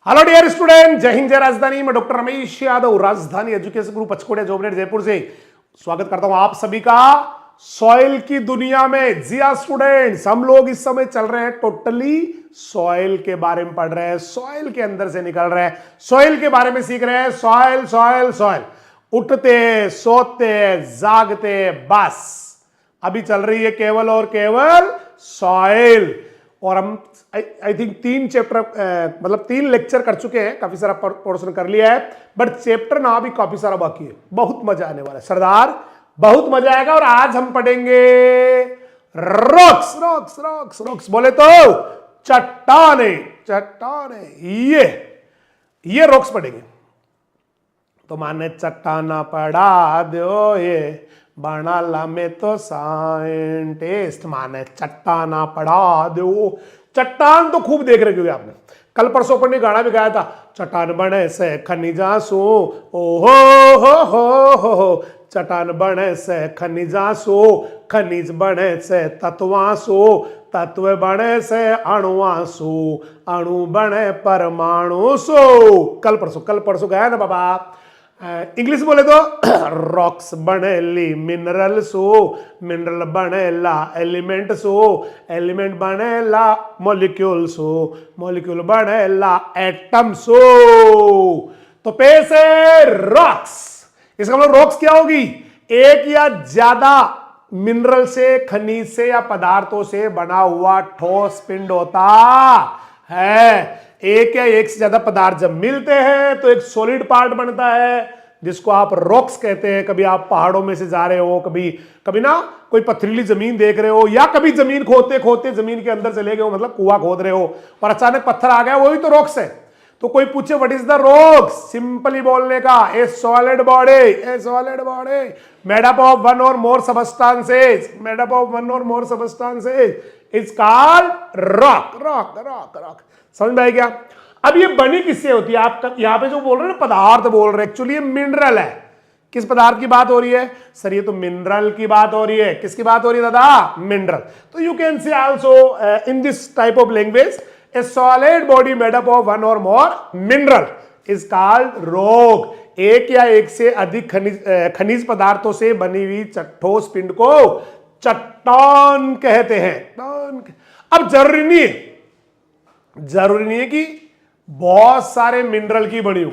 Hello dear student, जय हिंद जय राजधानी। मैं डॉक्टर रमेश यादव, राजधानी एजुकेशन ग्रुप पचकोड़िया जोबनेट जयपुर से स्वागत करता हूं आप सभी का सॉइल की दुनिया में। जी हां स्टूडेंट्स, हम लोग इस समय चल रहे हैं टोटली सॉइल के बारे में पढ़ रहे हैं, सॉइल के अंदर से निकल रहे हैं, सॉइल के बारे में सीख रहे हैं। सॉइल सॉइल सॉइल, उठते सोते जागते बस अभी चल रही है केवल और केवल सॉइल। और हम आई थिंक 3 चैप्टर मतलब 3 लेक्चर कर चुके हैं, काफी सारा पोर्शन कर लिया है, बट चैप्टर ना भी काफी सारा बाकी है। बहुत मजा आने वाला है सरदार, बहुत मजा आएगा। और आज हम पढ़ेंगे रॉक्स रॉक्स रॉक्स रॉक्स, बोले तो चट्टाने चट्टाने, ये रॉक्स पढ़ेंगे। तो माने चट्टाना पढ़ा दो ये बनाला में तो साइंटिस्ट, माने चट्टाना पढ़ा दो। चट्टान तो खूब देख रहे होंगे आपने, कल परसों पर गाना भी गाया था, चट्टान बने से खनिजा सो, ओहो हो, चट्टान बने से खनिजा सो, खनिज बने से तत्वा सो, तत्व बने से अणुआ सो, अणु बने परमाणु सो। कल परसों गाया ना बाबा। इंग्लिश बोले तो रॉक्स बनेली मिनरल सो, मिनरल बनेला एलिमेंट सो, एलिमेंट बनेला मॉलिक्यूल सो, मॉलिक्यूल बनेला एटम सो। तो पे से रॉक्स, इसका मतलब रॉक्स क्या होगी? एक या ज्यादा मिनरल से, खनिज से या पदार्थों से बना हुआ ठोस पिंड होता है। एक या एक से ज्यादा पदार्थ जब मिलते हैं तो एक सॉलिड पार्ट बनता है जिसको आप रॉक्स कहते हैं। कभी आप पहाड़ों में से जा रहे हो, कभी ना कोई पथरीली जमीन देख रहे हो, या कभी जमीन खोदते खोदते जमीन के अंदर चले गए हो, मतलब कुआं खोद रहे हो और अचानक पत्थर आ गया, वही तो रॉक्स है। तो कोई पूछे what is the rocks, simply बोलने का a solid body, a solid body made up of one or more substances, made up of one or more substances is called rock rock rock rock. समझ में आई क्या? अब ये बनी किससे होती है? आप यहां पे जो बोल रहे हैं ना पदार्थ बोल रहे हैं, एक्चुअली ये मिनरल है। किस पदार्थ की बात हो रही है सर? ये तो मिनरल की बात हो रही है। किसकी बात हो रही है दादा? मिनरल। तो you can say also in this type of language A solid body made up of one or more mineral is called rock. एक या एक से अधिक खनिज पदार्थों से बनी हुई ठोस पिंड को चट्टान कहते हैं। अब जरूरी नहीं है कि बहुत सारे मिनरल की बनी हो।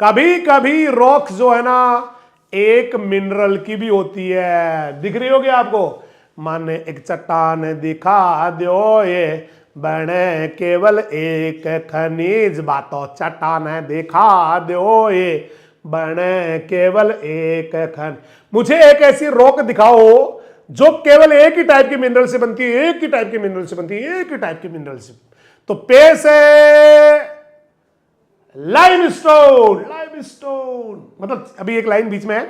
कभी कभी रॉक्स जो है ना एक मिनरल की भी होती है। दिख रही होगी आपको, माने एक चट्टान दिखा दो ये बने केवल एक खनिज, बातों चट्टान दिखा दो ये बने केवल एक खन। मुझे एक ऐसी रॉक दिखाओ जो केवल एक ही टाइप के मिनरल से बनती है, एक ही टाइप के मिनरल से बनती है, एक ही टाइप के मिनरल से। तो पे से लाइमस्टोन, लाइमस्टोन मतलब अभी एक लाइन बीच में है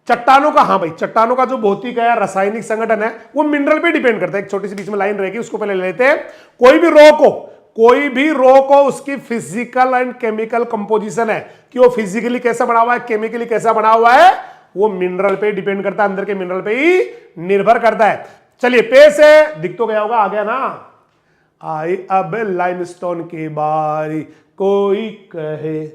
चट्टानों का। हाँ भाई, चट्टानों का जो भौतिक है, रासायनिक संगठन है, वो मिनरल पे डिपेंड करता है। एक छोटी सी बीच में लाइन रहेगी, उसको पहले ले लेते हैं। कोई भी रॉक हो उसकी फिजिकल एंड केमिकल कंपोजिशन है कि वो फिजिकली कैसा बना हुआ है, केमिकली कैसा बना हुआ है, वो मिनरल पे डिपेंड करता है, अंदर के मिनरल पे ही निर्भर करता है। चलिए पे से दिख तो गया होगा, आ गया ना। आई अब लाइमस्टोन की बारी, कोई कहे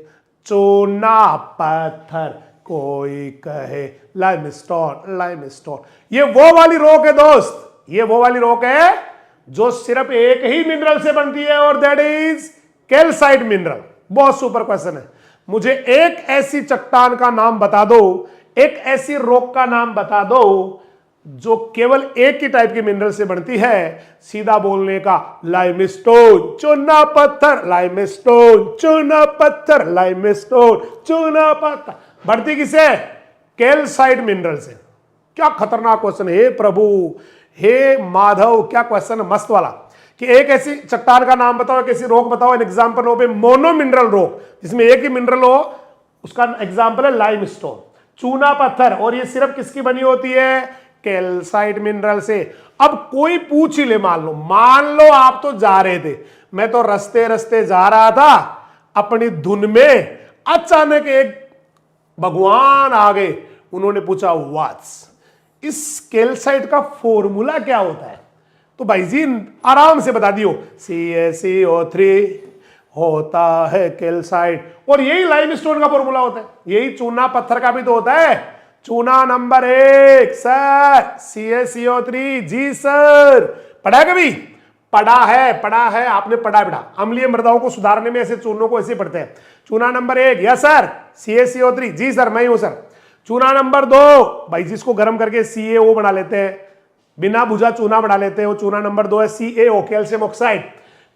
चूना पत्थर, कोई कहे लाइमस्टोन लाइमस्टोन। ये वो वाली रॉक है दोस्त, ये वो वाली रॉक है जो सिर्फ एक ही मिनरल से बनती है, और दैट इज कैल्साइट मिनरल। बहुत सुपर क्वेश्चन है। मुझे एक ऐसी चट्टान का नाम बता दो, एक ऐसी रॉक का नाम बता दो जो केवल एक ही टाइप के मिनरल से बनती है। सीधा बोलने का, लाइमस्टोन चूना पत्थर, लाइमस्टोन चूना पत्थर, लाइमस्टोन चूना पत्थर। बढ़ती किसे? कैल्साइट मिनरल से। क्या खतरनाक क्वेश्चन है, हे प्रभु हे माधव, क्या क्वेश्चन है मस्त वाला। कि एक ऐसी चट्टान का नाम बताओ, एक ऐसी रॉक बताओ। एन एग्जांपल हो मोनो मिनरल रॉक, जिसमें एक ही मिनरल हो, उसका एग्जांपल है लाइमस्टोन चूना पत्थर। और ये सिर्फ किसकी बनी होती है? कैल्साइट मिनरल से। अब कोई पूछ ही ले, मान लो आप तो जा रहे थे, मैं तो रस्ते रस्ते जा रहा था अपनी धुन में, अचानक एक भगवान आ गए, उन्होंने पूछा व्हाट्स, इस कैल्साइट का फॉर्मूला क्या होता है? तो भाई जी आराम से बता दियो, CaCO3 होता है कैल्साइट। और यही लाइमस्टोन का फॉर्मूला होता है, यही चूना पत्थर का भी तो होता है। चूना नंबर 1 सर CaCO3। जी सर, पढ़ा है कभी? पढ़ा है आपने, पढ़ा बेटा। अम्लीय मृदाओं को सुधारने में ऐसे चूनों को ऐसे पढ़ते हैं। चूना नंबर 1 यस सर CaCO3। जी सर मैं ही हूं सर। चूना नंबर 2 भाई जिसको गर्म करके CaO बना लेते हैं, बिना भुजा चूना बना लेते हैं, वो चूना नंबर 2 है CaO कैल्शियम ऑक्साइड।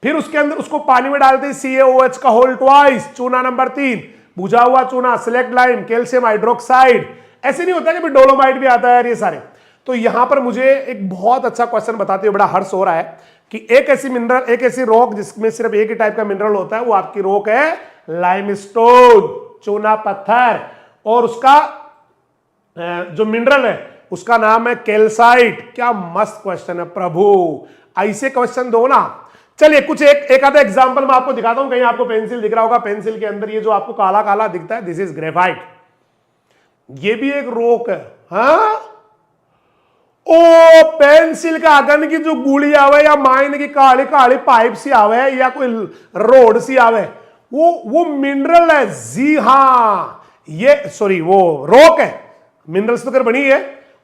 फिर उसके अंदर उसको पानी में डालते हैं CaOH का होल ट्वाइस, चूना नंबर 3। भुजा हुआ चूना सिलेक्ट लाइम कैल्शियम हाइड्रोक्साइड। ऐसे नहीं होता कि डोलोमाइट भी आता है यार ये सारे। तो यहां पर मुझे एक बहुत अच्छा क्वेश्चन बताते हुए बड़ा हर्ष हो रहा है कि एक ऐसी मिनरल, एक ऐसी रॉक जिसमें सिर्फ एक ही टाइप का मिनरल होता है, वो आपकी रॉक है लाइमस्टोन, चूना पत्थर। और उसका जो मिनरल है उसका नाम है कैल्साइट। क्या मस्त क्वेश्चन है प्रभु, ऐसे क्वेश्चन दो ना। चलिए कुछ एक आधा एग्जांपल मैं आपको दिखाता हूं। कहीं आपको पेंसिल दिख रहा होगा, पेंसिल के अंदर ये जो आपको काला काला दिखता है, दिस इज ग्रेफाइट। ये भी एक रॉक है। हाँ ओ पेंसिल का अगन की जो गुड़ी आवे या माइन की काली काली पाइप सी आवे या कोई रोड सी आवे, वो मिनरल है। जी हां ये सॉरी वो रॉक है। मिनरल्स तो कर बनी है,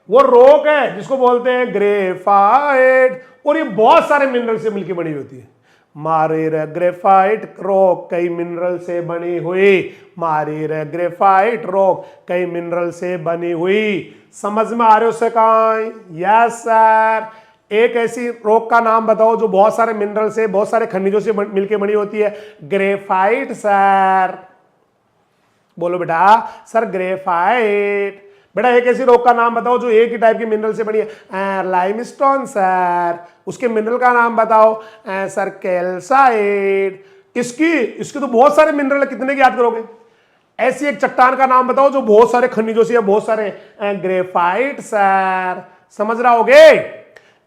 वो रॉक है जिसको बोलते हैं ग्रेफाइट। और ये बहुत सारे मिनरल से मिलकर बनी होती है। मारे रे ग्रेफाइट रॉक कई मिनरल से बनी हुई, मारे रे ग्रेफाइट रॉक कई मिनरल से बनी हुई। समझ में आ रहे हो से कहां? Yes sir. एक ऐसी रॉक का नाम बताओ जो बहुत सारे मिनरल से, बहुत सारे खनिजों से मिलकर बनी होती है। Graphite sir. बोलो बेटा सर ग्रेफाइट। बेटा एक ऐसी रॉक का नाम बताओ जो एक ही टाइप की मिनरल से बनी है। Limestone sir. उसके मिनरल का नाम बताओ सर कैल्साइट। इसकी तो बहुत सारे मिनरल है, कितने की याद करोगे? ऐसी एक चट्टान का नाम बताओ जो बहुत सारे खनिजों से, बहुत सारे ग्रेफाइट सर। समझ रहा होगे?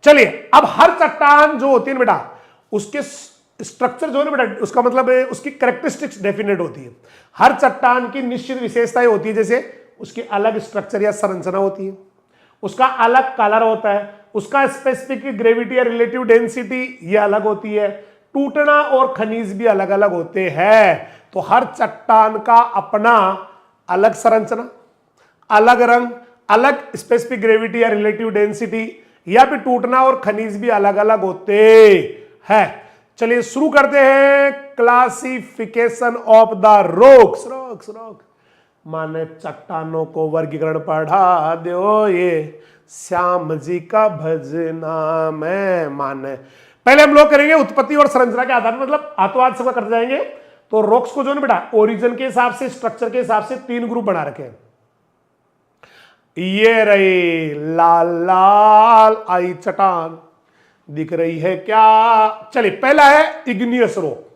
चलिए अब हर चट्टान जो होती है बेटा, उसके स्ट्रक्चर जो है ना बेटा, उसका मतलब है उसकी कैरेक्टरिस्टिक्स डेफिनेट होती है। हर चट्टान की निश्चित विशेषताएं होती है, जैसे उसकी अलग स्ट्रक्चर या संरचना होती है, उसका अलग कलर होता है, उसका स्पेसिफिक ग्रेविटी या रिलेटिव डेंसिटी ये अलग होती है, टूटना और खनिज भी अलग अलग होते हैं। तो हर चट्टान का अपना अलग संरचना, अलग रंग, अलग स्पेसिफिक ग्रेविटी या रिलेटिव डेंसिटी, या फिर टूटना और खनिज भी अलग अलग होते हैं। चलिए शुरू करते हैं classification of the rocks. Rocks माने चट्टानों को वर्गीकरण पढ़ा दो, ये श्याम जी का भजना में। माने पहले हम लोग करेंगे उत्पत्ति और संरचना के आधार पर, मतलब हाथों हाथ सब करते जाएंगे। तो रॉक्स को जो है बेटा ओरिजिन के हिसाब से, स्ट्रक्चर के हिसाब से 3 ग्रुप बना रखे हैं। ये रही लाल लाल आई चट्टान दिख रही है क्या? चलिए पहला है इग्नियस रॉक।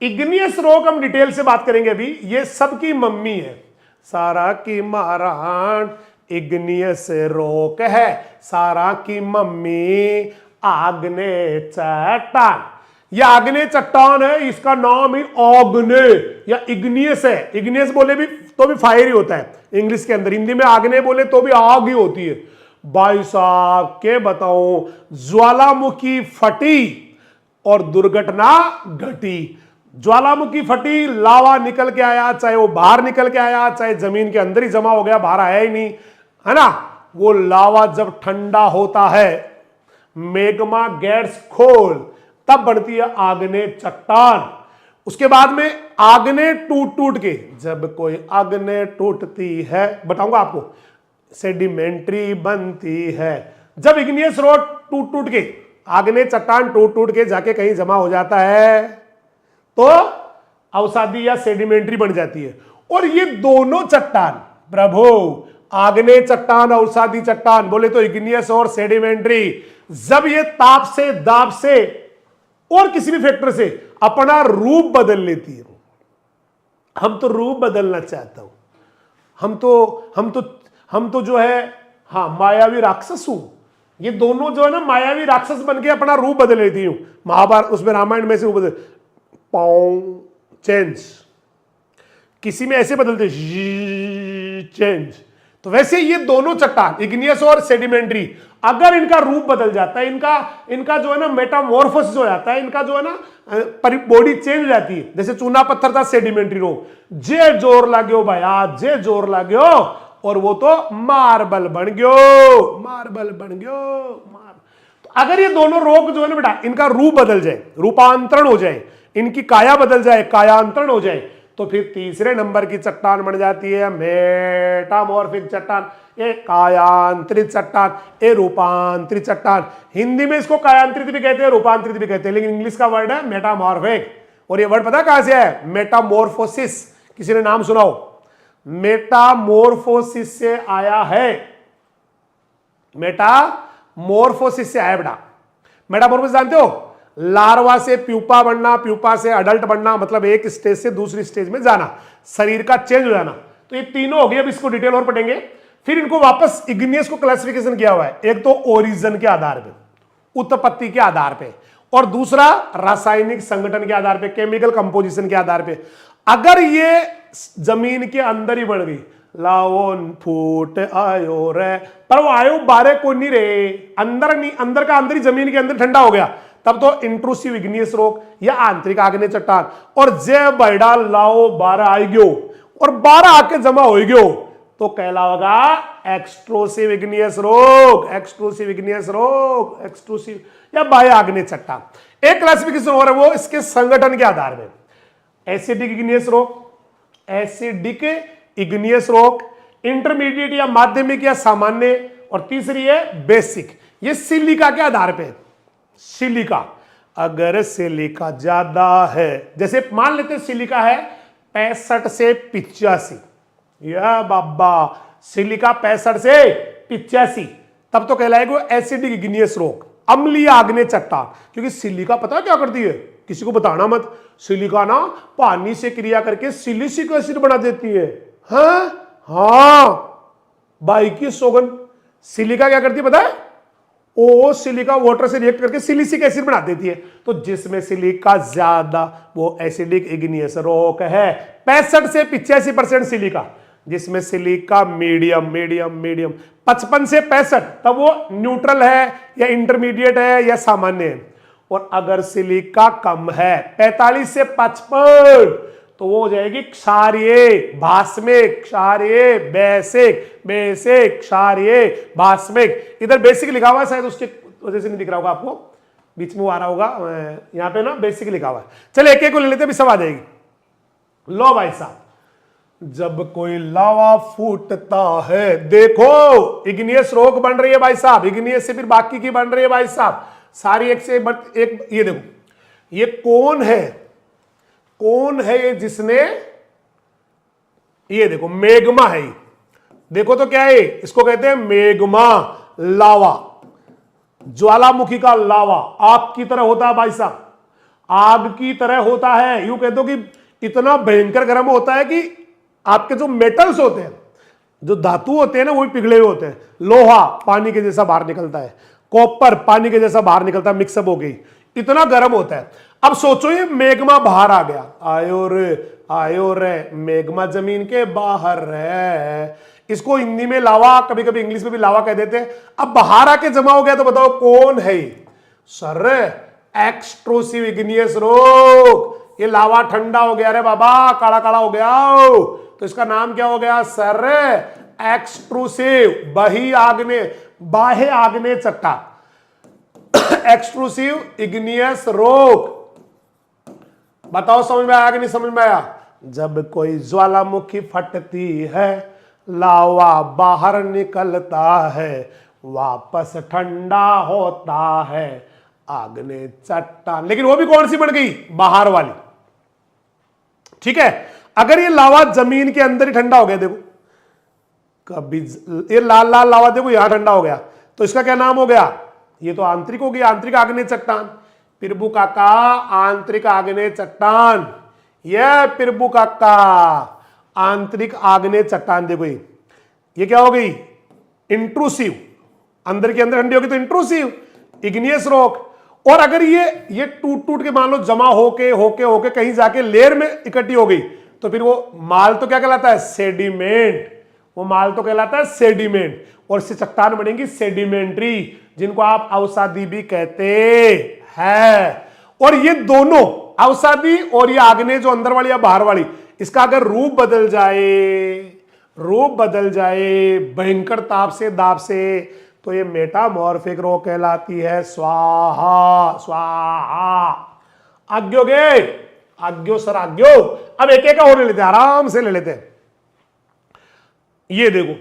इग्नियस रॉक हम डिटेल से बात करेंगे अभी। ये सबकी मम्मी है, सारा की महारान इग्नियस रॉक है। सारा की मम्मी आग्नेय चट्टान। यह आग्नेय चट्टान है, इसका नाम ही आग्नेय या इग्नियस है। इग्नियस बोले भी तो भी फायर ही होता है इंग्लिश के अंदर, हिंदी में आग्नेय बोले तो भी आग ही होती है। भाई साहब के बताऊं, ज्वालामुखी फटी और दुर्घटना घटी। ज्वालामुखी फटी, लावा निकल के आया, चाहे वो बाहर निकल के आया, चाहे जमीन के अंदर ही जमा हो गया, बाहर आया ही नहीं, है ना। वो लावा जब ठंडा होता है, मैग्मा गैस खोल, तब बनती है आग्नेय चट्टान। उसके बाद में आग्नेय टूट टूट के, जब कोई आग्नेय टूटती है, बताऊंगा आपको, सेडिमेंट्री बनती है। जब इग्नियस रॉक टूट टूट के, आग्नेय चट्टान टूट टूट के जाके कहीं जमा हो जाता है तो अवसादी या सेडिमेंट्री बन जाती है। और ये दोनों चट्टान प्रभु, आग्नेय चट्टान, अवसादी चट्टान बोले तो इग्नियस और सेडिमेंट्री, जब ये ताप से, दाब से और किसी भी फैक्टर से अपना रूप बदल लेती है। हम तो रूप बदलना चाहता हूं, हम तो जो है हाँ मायावी राक्षस हूं। ये दोनों जो है ना मायावी राक्षस बन के अपना रूप बदल लेती हूं। महाभारत उसमें रामायण में से वो बदल पाउ चेंज, किसी में ऐसे बदलते चेंज, तो वैसे ये दोनों चट्टान, इग्नियस और सेडिमेंट्री, अगर इनका रूप बदल जाता है, इनका जो है ना मेटामॉर्फोसिस हो जाता है, इनका जो है ना बॉडी चेंज हो जाती है, जैसे चूना पत्थर था सेडिमेंट्री रोक, जे जोर लाग्यो भैया, जे जोर लाग्यो, और वो तो मार्बल बन गयो, मार्बल बन गयो। तो अगर ये दोनों रोग जो है ना बेटा, इनका रूप बदल जाए, रूपांतरण हो जाए, इनकी काया बदल जाए, कायांतरण हो जाए, तो फिर तीसरे नंबर की चट्टान बन जाती है मेटामॉर्फिक चट्टान, ये कायांतरित चट्टान, ये रूपांतरित चट्टान। हिंदी में इसको कायांतरित भी कहते हैं, रूपांतरित भी कहते हैं, लेकिन इंग्लिश का वर्ड है मेटामॉर्फिक। और ये वर्ड पता कहां से है? मेटामॉर्फोसिस। किसी ने नाम सुना हो? मेटामॉर्फोसिस से आया है, मेटामॉर्फोसिस से आया बेटा। मेटामॉर्फोसिस जानते हो? लार्वा से प्यूपा बनना, प्यूपा से अडल्ट बनना, मतलब एक स्टेज से दूसरी स्टेज में जाना, शरीर का चेंज हो जाना। तो ये तीनों हो गए, अब इसको डिटेल और पढ़ेंगे। फिर इनको वापस इग्नियस को क्लासिफिकेशन किया हुआ है, एक तो ओरिजिन के आधार पे, उत्पत्ति के आधार पे, और दूसरा रासायनिक संगठन के आधार पे, केमिकल कंपोजिशन के आधार पे। अगर ये जमीन के अंदर ही बढ़ गई, लाओ फूट आयो रे, पर वो आयो बारे को नहीं रे, अंदर नहीं, अंदर का अंदर ही जमीन के अंदर ठंडा हो गया, तब तो इंट्रूसिव इग्नियस रॉक या आंतरिक आग्नेय चट्टान। और जे बड़ा लाओ 12 आई गयो और 12 आके जमा हो गयो, तो कहलाएगा extrusive igneous rock, extrusive igneous rock, extrusive या बाह्य आग्नेय चट्टान। एक क्लासिफिकेशन हो रहा है वो इसके संगठन के आधार में, acidic igneous rock, acidic igneous rock, intermediate या माध्यमिक या सामान्य, और तीसरी है बेसिक। ये सिलिका के आधार पे, सिलिका, अगर सिलिका ज्यादा है, जैसे मान लेते हैं सिलिका है 65 से 85, या बाबा सिलिका 65 से 85, तब तो कहलाएगा एसिडिक इग्नियस रॉक, अम्लीय आग्नेय चट्टान। क्योंकि सिलिका पता है क्या करती है, किसी को बताना मत, सिलिका ना पानी से क्रिया करके सिलिसिक एसिड बना देती है। हाँ बाई की सोगन, सिलिका क्या करती है पता है? ओ सिलिका वाटर से रिएक्ट करके सिलिसिक एसिड बना देती है। तो जिसमें सिलिका ज्यादा वो एसिडिक इग्नियस रॉक है, 65 से 85% सिलिका। जिसमें सिलिका मीडियम मीडियम मीडियम 55 से 65, तब वो न्यूट्रल है या इंटरमीडिएट है या सामान्य है। और अगर सिलिका कम है 45 से 55, तो वो हो जाएगी क्षारीय भास्मिक, क्षारीय बेसिक, बेसिक क्षारीय भास्मिक। इधर बेसिक लिखा हुआ है, शायद उसके वजह से नहीं दिख रहा होगा आपको, बीच में वो आ रहा होगा, यहां पे ना बेसिक लिखा हुआ है। चलिए एक एक को ले लेते हैं, सब आ जाएगी। लो भाई साहब, जब कोई लावा फूटता है, देखो इग्नियस रॉक बन रही है भाई साहब, इग्नियस से फिर बाकी की बन रही है भाई साहब, सारी एक से एक। ये देखो, ये कौन है, कौन है ये जिसने, ये देखो मेग्मा है ये, देखो तो क्या है, इसको कहते हैं मेग्मा, लावा, ज्वालामुखी का लावा आग की तरह होता है भाई साहब, आग की तरह होता है। यूं कह दो कि इतना भयंकर गर्म होता है कि आपके जो मेटल्स होते हैं, जो धातु होते हैं ना, वो भी पिघले हुए होते हैं। लोहा पानी के जैसा बाहर निकलता है, कॉपर पानी के जैसा बाहर निकलता है, मिक्सअप हो गई, इतना गर्म होता है। अब सोचो ये मेग्मा बाहर आ गया, आयो रे मेग्मा जमीन के बाहर है। इसको हिंदी में लावा, कभी कभी इंग्लिश में भी लावा कह देते हैं। अब बाहर आके जमा हो गया, तो बताओ कौन है सर? Extrusive igneous rock. ये लावा ठंडा हो गया रे बाबा, काला काला हो गया, तो इसका नाम क्या हो गया सर? एक्सट्रूसिव बाह्य आग्नेय चट्टान, एक्सट्रूसिव इग्नियस रॉक। बताओ समझ में आया कि नहीं समझ में आया? जब कोई ज्वालामुखी फटती है, लावा बाहर निकलता है, वापस ठंडा होता है आग्नेय चट्टान। लेकिन वो भी कौन सी बन गई? बाहर वाली। ठीक है, अगर ये लावा जमीन के अंदर ही ठंडा हो गया, देखो कभी ये लाल लाल लावा देखो यहां ठंडा हो गया, तो इसका क्या नाम हो गया? ये तो आंतरिक हो गई, आंतरिक आग्नेय चट्टान। पिरबू काका आंतरिक आग्नेय चट्टान, ये पिरबू काका आंतरिक आग्नेय चट्टान। देखो ये क्या हो गई? इंट्रूसिव, अंदर के अंदर ठंडी होगी तो इंट्रूसिव इग्नियस रॉक। और अगर ये टूट टूट के मान लो जमा होके होके होके कहीं जाके लेयर में इकट्ठी हो गई, तो फिर वो माल तो क्या कहलाता है? सेडिमेंट। वो माल तो कहलाता है सेडिमेंट, और इससे चट्टान बनेंगी सेडिमेंट्री, जिनको आप अवसादी भी कहते हैं। और ये दोनों अवसादी और ये आग्नेय जो अंदर वाली या बाहर वाली, इसका अगर रूप बदल जाए भयंकर ताप से दाब से, तो ये मेटामॉर्फिक रॉक कहलाती है। स्वाहा स्वाहा। आग्यो सर आग्यो। अब एक एक और ले लेते हैं, आराम से ले लेते हैं। ये देखो,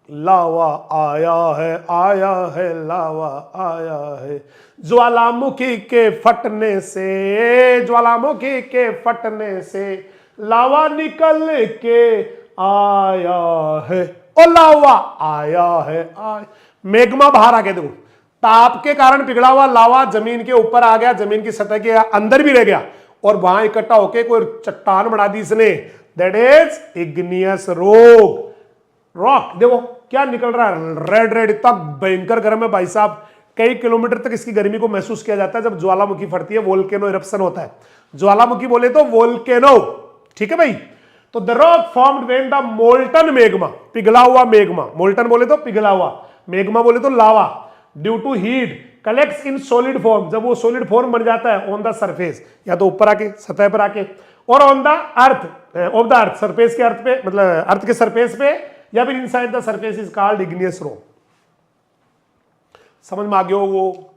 लावा आया है लावा आया है, ज्वालामुखी के फटने से लावा निकल के आया है, और लावा आया है। मेग्मा बाहर आ गया, देखो ताप के कारण पिघला हुआ लावा जमीन के ऊपर आ गया, जमीन की सतह के अंदर भी रह गया, और वहां इकट्ठा होके कोई चट्टान बना दी इसने, दैट इज इग्नियस रॉक। देखो क्या निकल रहा है, रेड, इतना भयंकर गर्म है भाई साहब, कई किलोमीटर तक इसकी गर्मी को महसूस किया जाता है जब ज्वालामुखी फटती है, वोल्केनो इरप्शन होता है। ज्वालामुखी बोले तो वोल्केनो, ठीक है भाई। तो the rock formed when the molten मेग्मा, पिघला हुआ मेग्मा, मोल्टन बोले तो पिघला हुआ, मेग्मा बोले तो lava, due to heat collects in solid form, जब वो सॉलिड फॉर्म बन जाता है ऑन द सरफेस, या तो ऊपर आके सतह पर आके, और on the earth of the earth, surface के अर्थ पे, मतलब अर्थ के सरफेस पे, या फिर inside the surface is called igneous rock. समझ में आ गया वो?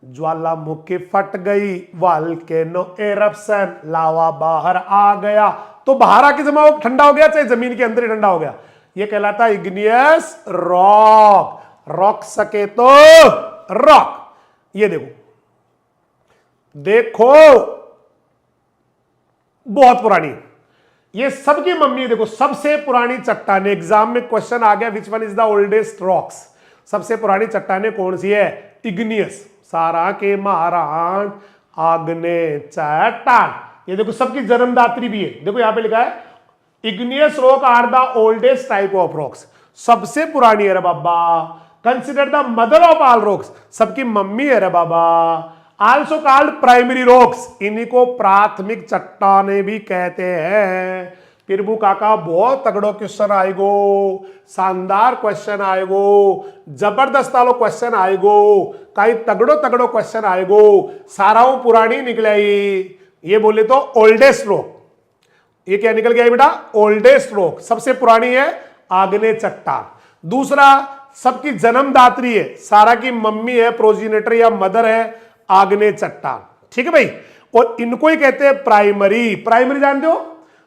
ज्वालामुखी फट गई, वोल्केनो एरप्शन, लावा बाहर आ गया, तो बाहर आके जमा ठंडा हो गया, चाहे जमीन के अंदर ही ठंडा हो गया, ये कहलाता है इग्नियस रॉक। रॉक सके तो रॉक। ये देखो बहुत पुरानी है, ये सबकी मम्मी। देखो सबसे पुरानी चट्टाने, एग्जाम में क्वेश्चन आ गया, which one is the oldest rocks, सबसे पुरानी चट्टाने कौन सी है? इग्नियस, सारा के महाराण आग्नेय चट्टान। ये देखो सबकी जन्मदात्री भी है, देखो यहां पे लिखा है igneous rock are the oldest type of rocks, सबसे पुरानी है रे बाबा। Consider the mother of all rocks, सबकी मम्मी है रे बाबा। आल्सो कॉल्ड प्राइमरी रॉक्स, इन्हीं को प्राथमिक चट्टाने भी कहते हैं। प्रभु काका बहुत तगड़ो क्वेश्चन आएगो, शानदार क्वेश्चन आएगो, जबरदस्त आलो क्वेश्चन आएगो, कई तगड़ो क्वेश्चन आएगो, सारा पुरानी निकले। ये बोले तो ओल्डेस्ट रॉक, ये क्या निकल गया बेटा? ओल्डेस्ट रॉक, सबसे पुरानी है आग्नेय चट्टान। दूसरा सबकी जन्मदात्री है, सारा की मम्मी है, प्रोजिनेटर या मदर है आग्नेय चट्टान, ठीक है भाई। और इनको ही कहते हैं प्राइमरी। प्राइमरी जानते हो,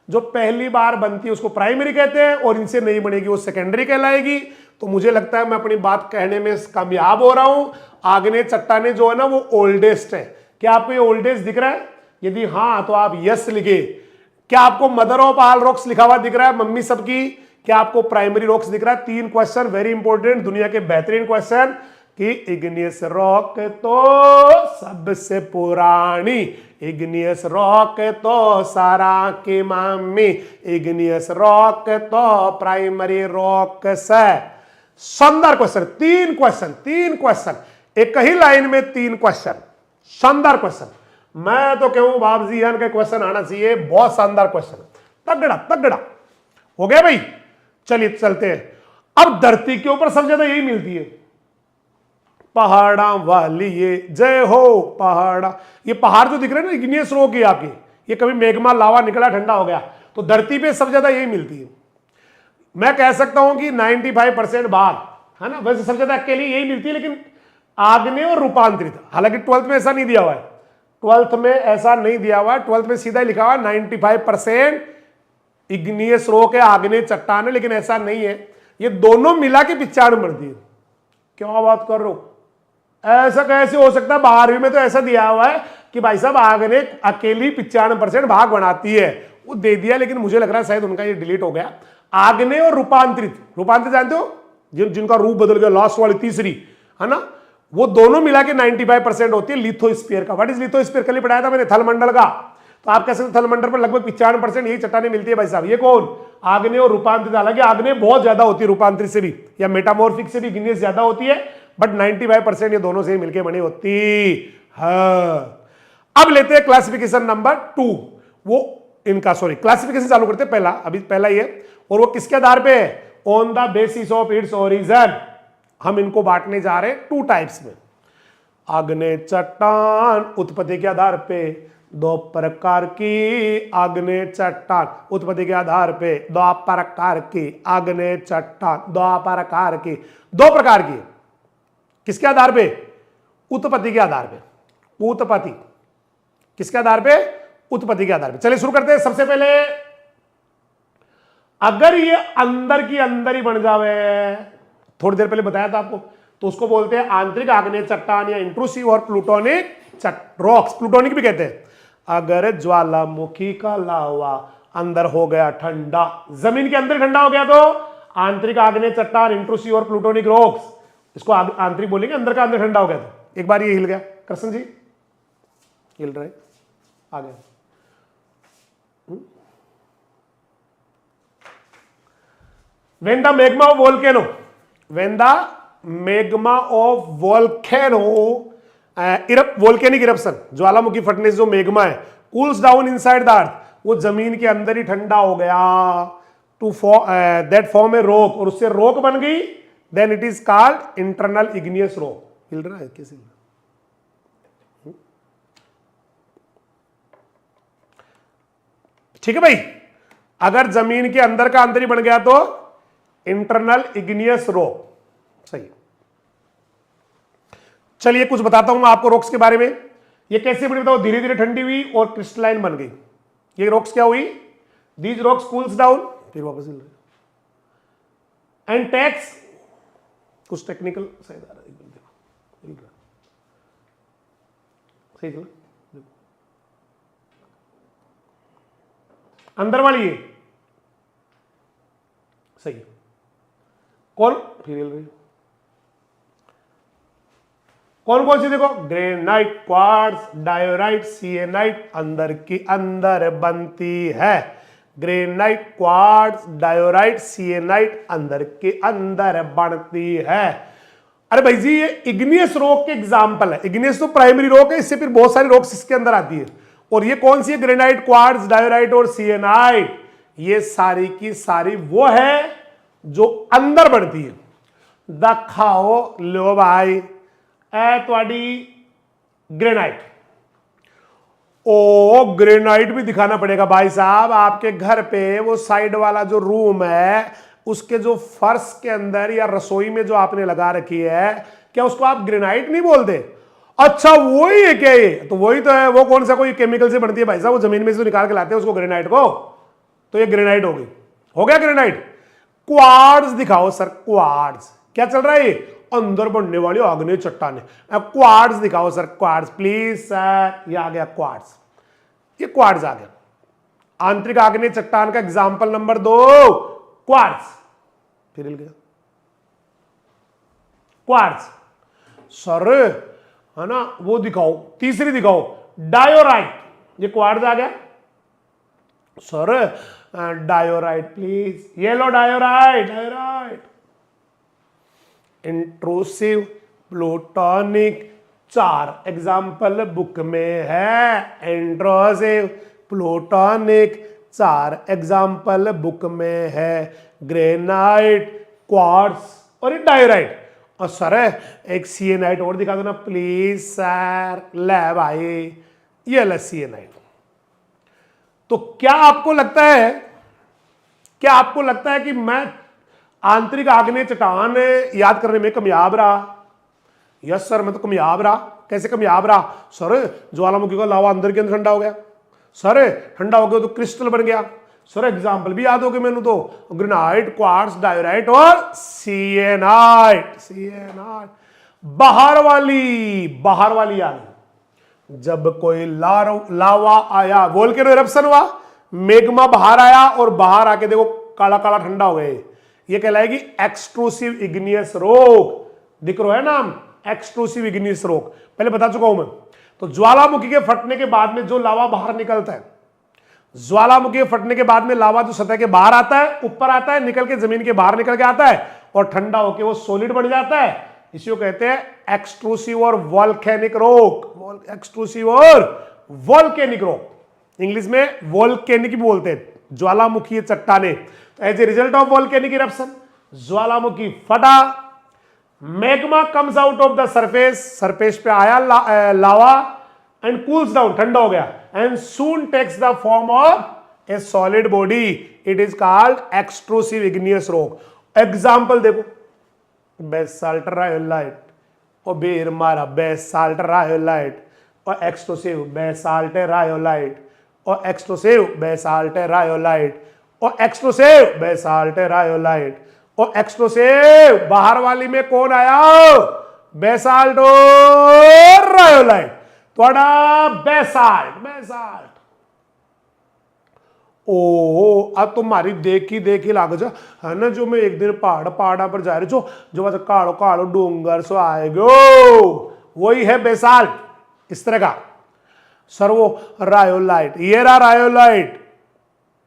जो पहली बार बनती है उसको प्राइमरी कहते हैं, और इनसे नहीं बनेगी वो सेकेंडरी कहलाएगी। तो मुझे लगता है मैं अपनी बात कहने में कामयाब हो रहा हूं। आग्नेय चट्टाने जो है ना वो ओल्डेस्ट है। क्या आपको ये ओल्डेस्ट दिख रहा है? यदि हाँ तो आप यस लिखे। क्या आपको मदर ऑफ ऑल रॉक्स लिखा हुआ दिख रहा है, मम्मी सबकी? क्या आपको प्राइमरी रॉक्स दिख रहा है? 3 क्वेश्चन वेरी इंपॉर्टेंट, दुनिया के बेहतरीन क्वेश्चन, कि इग्नियस रॉक तो सबसे पुरानी, इग्नियस रॉक तो सारा की मम्मी, इग्नियस रॉक तो प्राइमरी रॉक से। शानदार क्वेश्चन, 3 क्वेश्चन एक ही लाइन में 3 क्वेश्चन, शानदार क्वेश्चन। मैं तो कहूं बाप जी का क्वेश्चन आना चाहिए, बहुत शानदार क्वेश्चन, तगड़ा हो गया भाई। चलिए चलते हैं। अब धरती के ऊपर सबसे ज्यादा यही मिलती है, पहाड़ा वाली ये जय हो पहाड़ा। ये पहाड़ जो दिख रहे हैं ना इग्नियस रॉक है आपके, ये कभी मेग्मा लावा निकला ठंडा हो गया, तो धरती पे सबसे ज्यादा यही मिलती है। मैं कह सकता हूं कि 95% भाग है ना, वैसे सबसे ज्यादा अकेले यही मिलती है, लेकिन आग्नेय और रूपांतरित, हालांकि 12th में ऐसा नहीं दिया हुआ है, 12th में ऐसा नहीं दिया हुआ है, 12th में सीधा लिखा हुआ 95% इग्नियस रॉक है, आग्नेय चट्टान है, लेकिन ऐसा नहीं है। ये दोनों मिला के 95 बनती है। क्या बात कर रहे हो? ऐसा कैसे हो सकता है? 12वीं में तो ऐसा दिया हुआ है कि भाई साहब आग्नेय अकेली 95% भाग बनाती है, वो दे दिया, लेकिन मुझे लग रहा है शायद उनका ये डिलीट हो गया। आग्नेय और रूपांतरित जानते हो, जिनका रूप बदल गया, लास्ट वाली तीसरी है ना, वो दोनों मिला के 95% होती है लिथोस्फीयर का। What is lithosphere? कल ही पढ़ाया था मैंने, थलमंडल का। तो आप कह सकते थलमंडल पर लगभग 95% यही चट्टानें मिलती है भाई साहब। ये कौन? आग्नेय और रूपांतरित। हालांकि आग्नेय बहुत ज्यादा होती है रूपांतरित से भी, या मेटामॉर्फिक से भी इग्नियस ज्यादा होती है, बट 95% ये दोनों से ही मिलकर बनी होती है। अब लेते हैं क्लासिफिकेशन नंबर 2, वो इनका सॉरी क्लासिफिकेशन चालू करते हैं। पहला अभी पहला ये, और वो किसके आधार पे है? On the basis of its origin. हम इनको बांटने जा रहे हैं 2 टाइप्स में। आग्नेय चट्टान उत्पत्ति के आधार पे 2 प्रकार की आग्नेय चट्टान, उत्पत्ति के आधार पे 2 प्रकार की आग्नेय चट्टान, 2 प्रकार की, 2 प्रकार की। किसके आधार पे? उत्पत्ति के आधार पे। उत्पत्ति किसके आधार पे? उत्पत्ति के आधार पे। चलिए शुरू करते हैं। सबसे पहले अगर ये अंदर की अंदर ही बन जावे, थोड़ी देर पहले बताया था आपको, तो उसको बोलते हैं आंतरिक आग्नेय चट्टान या इंट्रूसिव और प्लूटोनिक रॉक्स, प्लूटोनिक भी कहते हैं। अगर ज्वालामुखी का लावा अंदर हो गया ठंडा, जमीन के अंदर ठंडा हो गया, तो आंतरिक आग्नेय चट्टान, इंट्रूसिव और प्लूटोनिक रॉक्स, इसको आंतरिक बोलेंगे। अंदर का अंदर ठंडा हो गया तो एक बार ये हिल गया, कृष्ण जी हिल रहे, आ गया। When the magma of volcano, when the magma of volcano, volcanic eruption, ज्वालामुखी फटने से जो मेगमा है, cools down inside the earth, वो जमीन के अंदर ही ठंडा हो गया, to that form a rock, और उससे rock बन गई, then it is called internal igneous rock। हिल रहा है कैसे? ठीक है भाई। अगर जमीन के अंदर का अंदर ही बन गया तो इंटरनल इग्नियस रॉक। सही। चलिए कुछ बताता हूं मैं आपको रॉक्स के बारे में। ये कैसे बनी बताओ? धीरे धीरे ठंडी हुई और क्रिस्टलाइन बन गई। ये रॉक्स क्या हुई? दीज रॉक्स कूल्स डाउन, फिर वापस हिल रहे एंड टेक्स, कुछ टेक्निकल शायद आ रहा है, हिल रहा सही चला। अंदर वाली ये सही है। कौन फिर हिल रही? कौन कौन सी देखो? ग्रेनाइट, क्वार्ट्ज, डायोराइट, सिएनाइट अंदर की अंदर बनती है। ग्रेनाइट, क्वार्ट्ज, डायोराइट, सिएनाइट अंदर के अंदर बनती है। अरे भाई जी ये इग्नियस रॉक के एग्जाम्पल है। इग्नियस तो प्राइमरी रॉक है, इससे फिर बहुत सारी रॉक्स इसके अंदर आती है। और ये कौन सी है? ग्रेनाइट, क्वार्ट्ज, डायोराइट और सिएनाइट। ये सारी की सारी वो है जो अंदर बढ़ती है। दिखाओ लो भाई, ए थोड़ी ग्रेनाइट। ओ ग्रेनाइट भी दिखाना पड़ेगा भाई साहब। आपके घर पे वो साइड वाला जो रूम है, उसके जो फर्श के अंदर या रसोई में जो आपने लगा रखी है, क्या उसको आप ग्रेनाइट नहीं बोलते? अच्छा वही है क्या? ये तो वही तो है। वो कौन सा कोई केमिकल से बनती है भाई साहब? वो जमीन में से निकाल के लाते हैं उसको ग्रेनाइट को, तो ये ग्रेनाइट हो गई। हो गया ग्रेनाइट। क्वार्ट्ज दिखाओ सर। क्वार्ट्ज क्या चल रहा है? अंदर बनने वाली आग्नेय चट्टान है। क्वार्ट्ज दिखाओ सर। Quartz please sir. ये आ गया क्वार्ट्ज, ये क्वार्ट्ज आ गया। आंतरिक आग्नेय चट्टान का एग्जाम्पल नंबर 2 क्वार्ट्ज। फिर हिल गया क्वार्ट्ज सर, है ना? वो दिखाओ, तीसरी दिखाओ डायोराइट। ये क्वार्ट्ज आ गया sir. Diorite please, yellow diorite. Diorite intrusive plutonic 4 example book में है। इंट्रूसिव प्लूटोनिक 4 एग्जाम्पल बुक में है। ग्रेनाइट, क्वार्ट्ज और ये डायोराइट। और सर एक सिएनाइट और दिखा दो ना प्लीज सर। ले भाई ये ले सिएनाइट। तो क्या आपको लगता है कि मैं आंतरिक आग्नेय चट्टान याद करने में कामयाब रहा? यस सर मैं तो कामयाब रहा। कैसे कामयाब रहा? सर ज्वालामुखी का लावा अंदर के अंदर ठंडा हो गया। सर ठंडा हो गया तो क्रिस्टल बन गया। सर एग्जाम्पल भी याद हो गए मैंने तो, ग्रेनाइट, क्वार्ट्ज, डायोराइट और सिएनाइट। सिएनाइट बाहर वाली आ गई। जब कोई लावा आया, वोल्केनो इरप्शन हुआ, मेग्मा बाहर आया और बाहर आके देखो काला काला ठंडा हो गया। ये कहलाएगी एक्सट्रूसिव इग्नियस रॉक। दिख रहा है नाम, एक्सट्रूसिव इग्नियस रॉक। पहले बता चुका हूं मैं। तो ज्वालामुखी के फटने के बाद में जो लावा बाहर निकलता है, ज्वालामुखी के फटने के बाद में लावा जो सतह के बाहर आता है, ऊपर आता है, निकल के जमीन के बाहर निकल के आता है और ठंडा होकर वो सॉलिड बन जाता है। इसी को कहते हैं एक्सट्रूसिव और वॉल्केनिक रॉक। एक्सट्रूसिव और वॉल्केनिक रॉक। इंग्लिश में वोल्केनिक भी बोलते हैं, ज्वालामुखी चट्टाने। As a result of volcanic eruption ज्वालामुखी फटा, magma comes out of the surface, surface पे आया लावा एंड कूल्स डाउन, ठंडा हो गया, and soon takes the form of a solid body, it is called extrusive igneous rock. Example देखो, basalt rhyolite और बेर मारा बेसाल्ट रायोलाइट और एक्सट्रूसिव बेसाल्ट रायोलाइट और एक्सट्रूसिव बेसाल्ट रायोलाइट और एक्सट्रूसिव बेसाल्ट रायोलाइट और एक्सट्रूसिव। बाहर वाली में कौन आया? बेसाल्ट और रायोलाइट, थोड़ा बेसाल्ट बेसाल्ट। ओ अब तुम्हारी देखी लाग जा है ना, जो मैं एक दिन पहाड़ा पर जा रही जो बस काड़ो काड़ो डूंगर सो आएगो, वही है बेसाल्ट, इस तरह का। सर वो रायोलाइट, ये रहा रायोलाइट।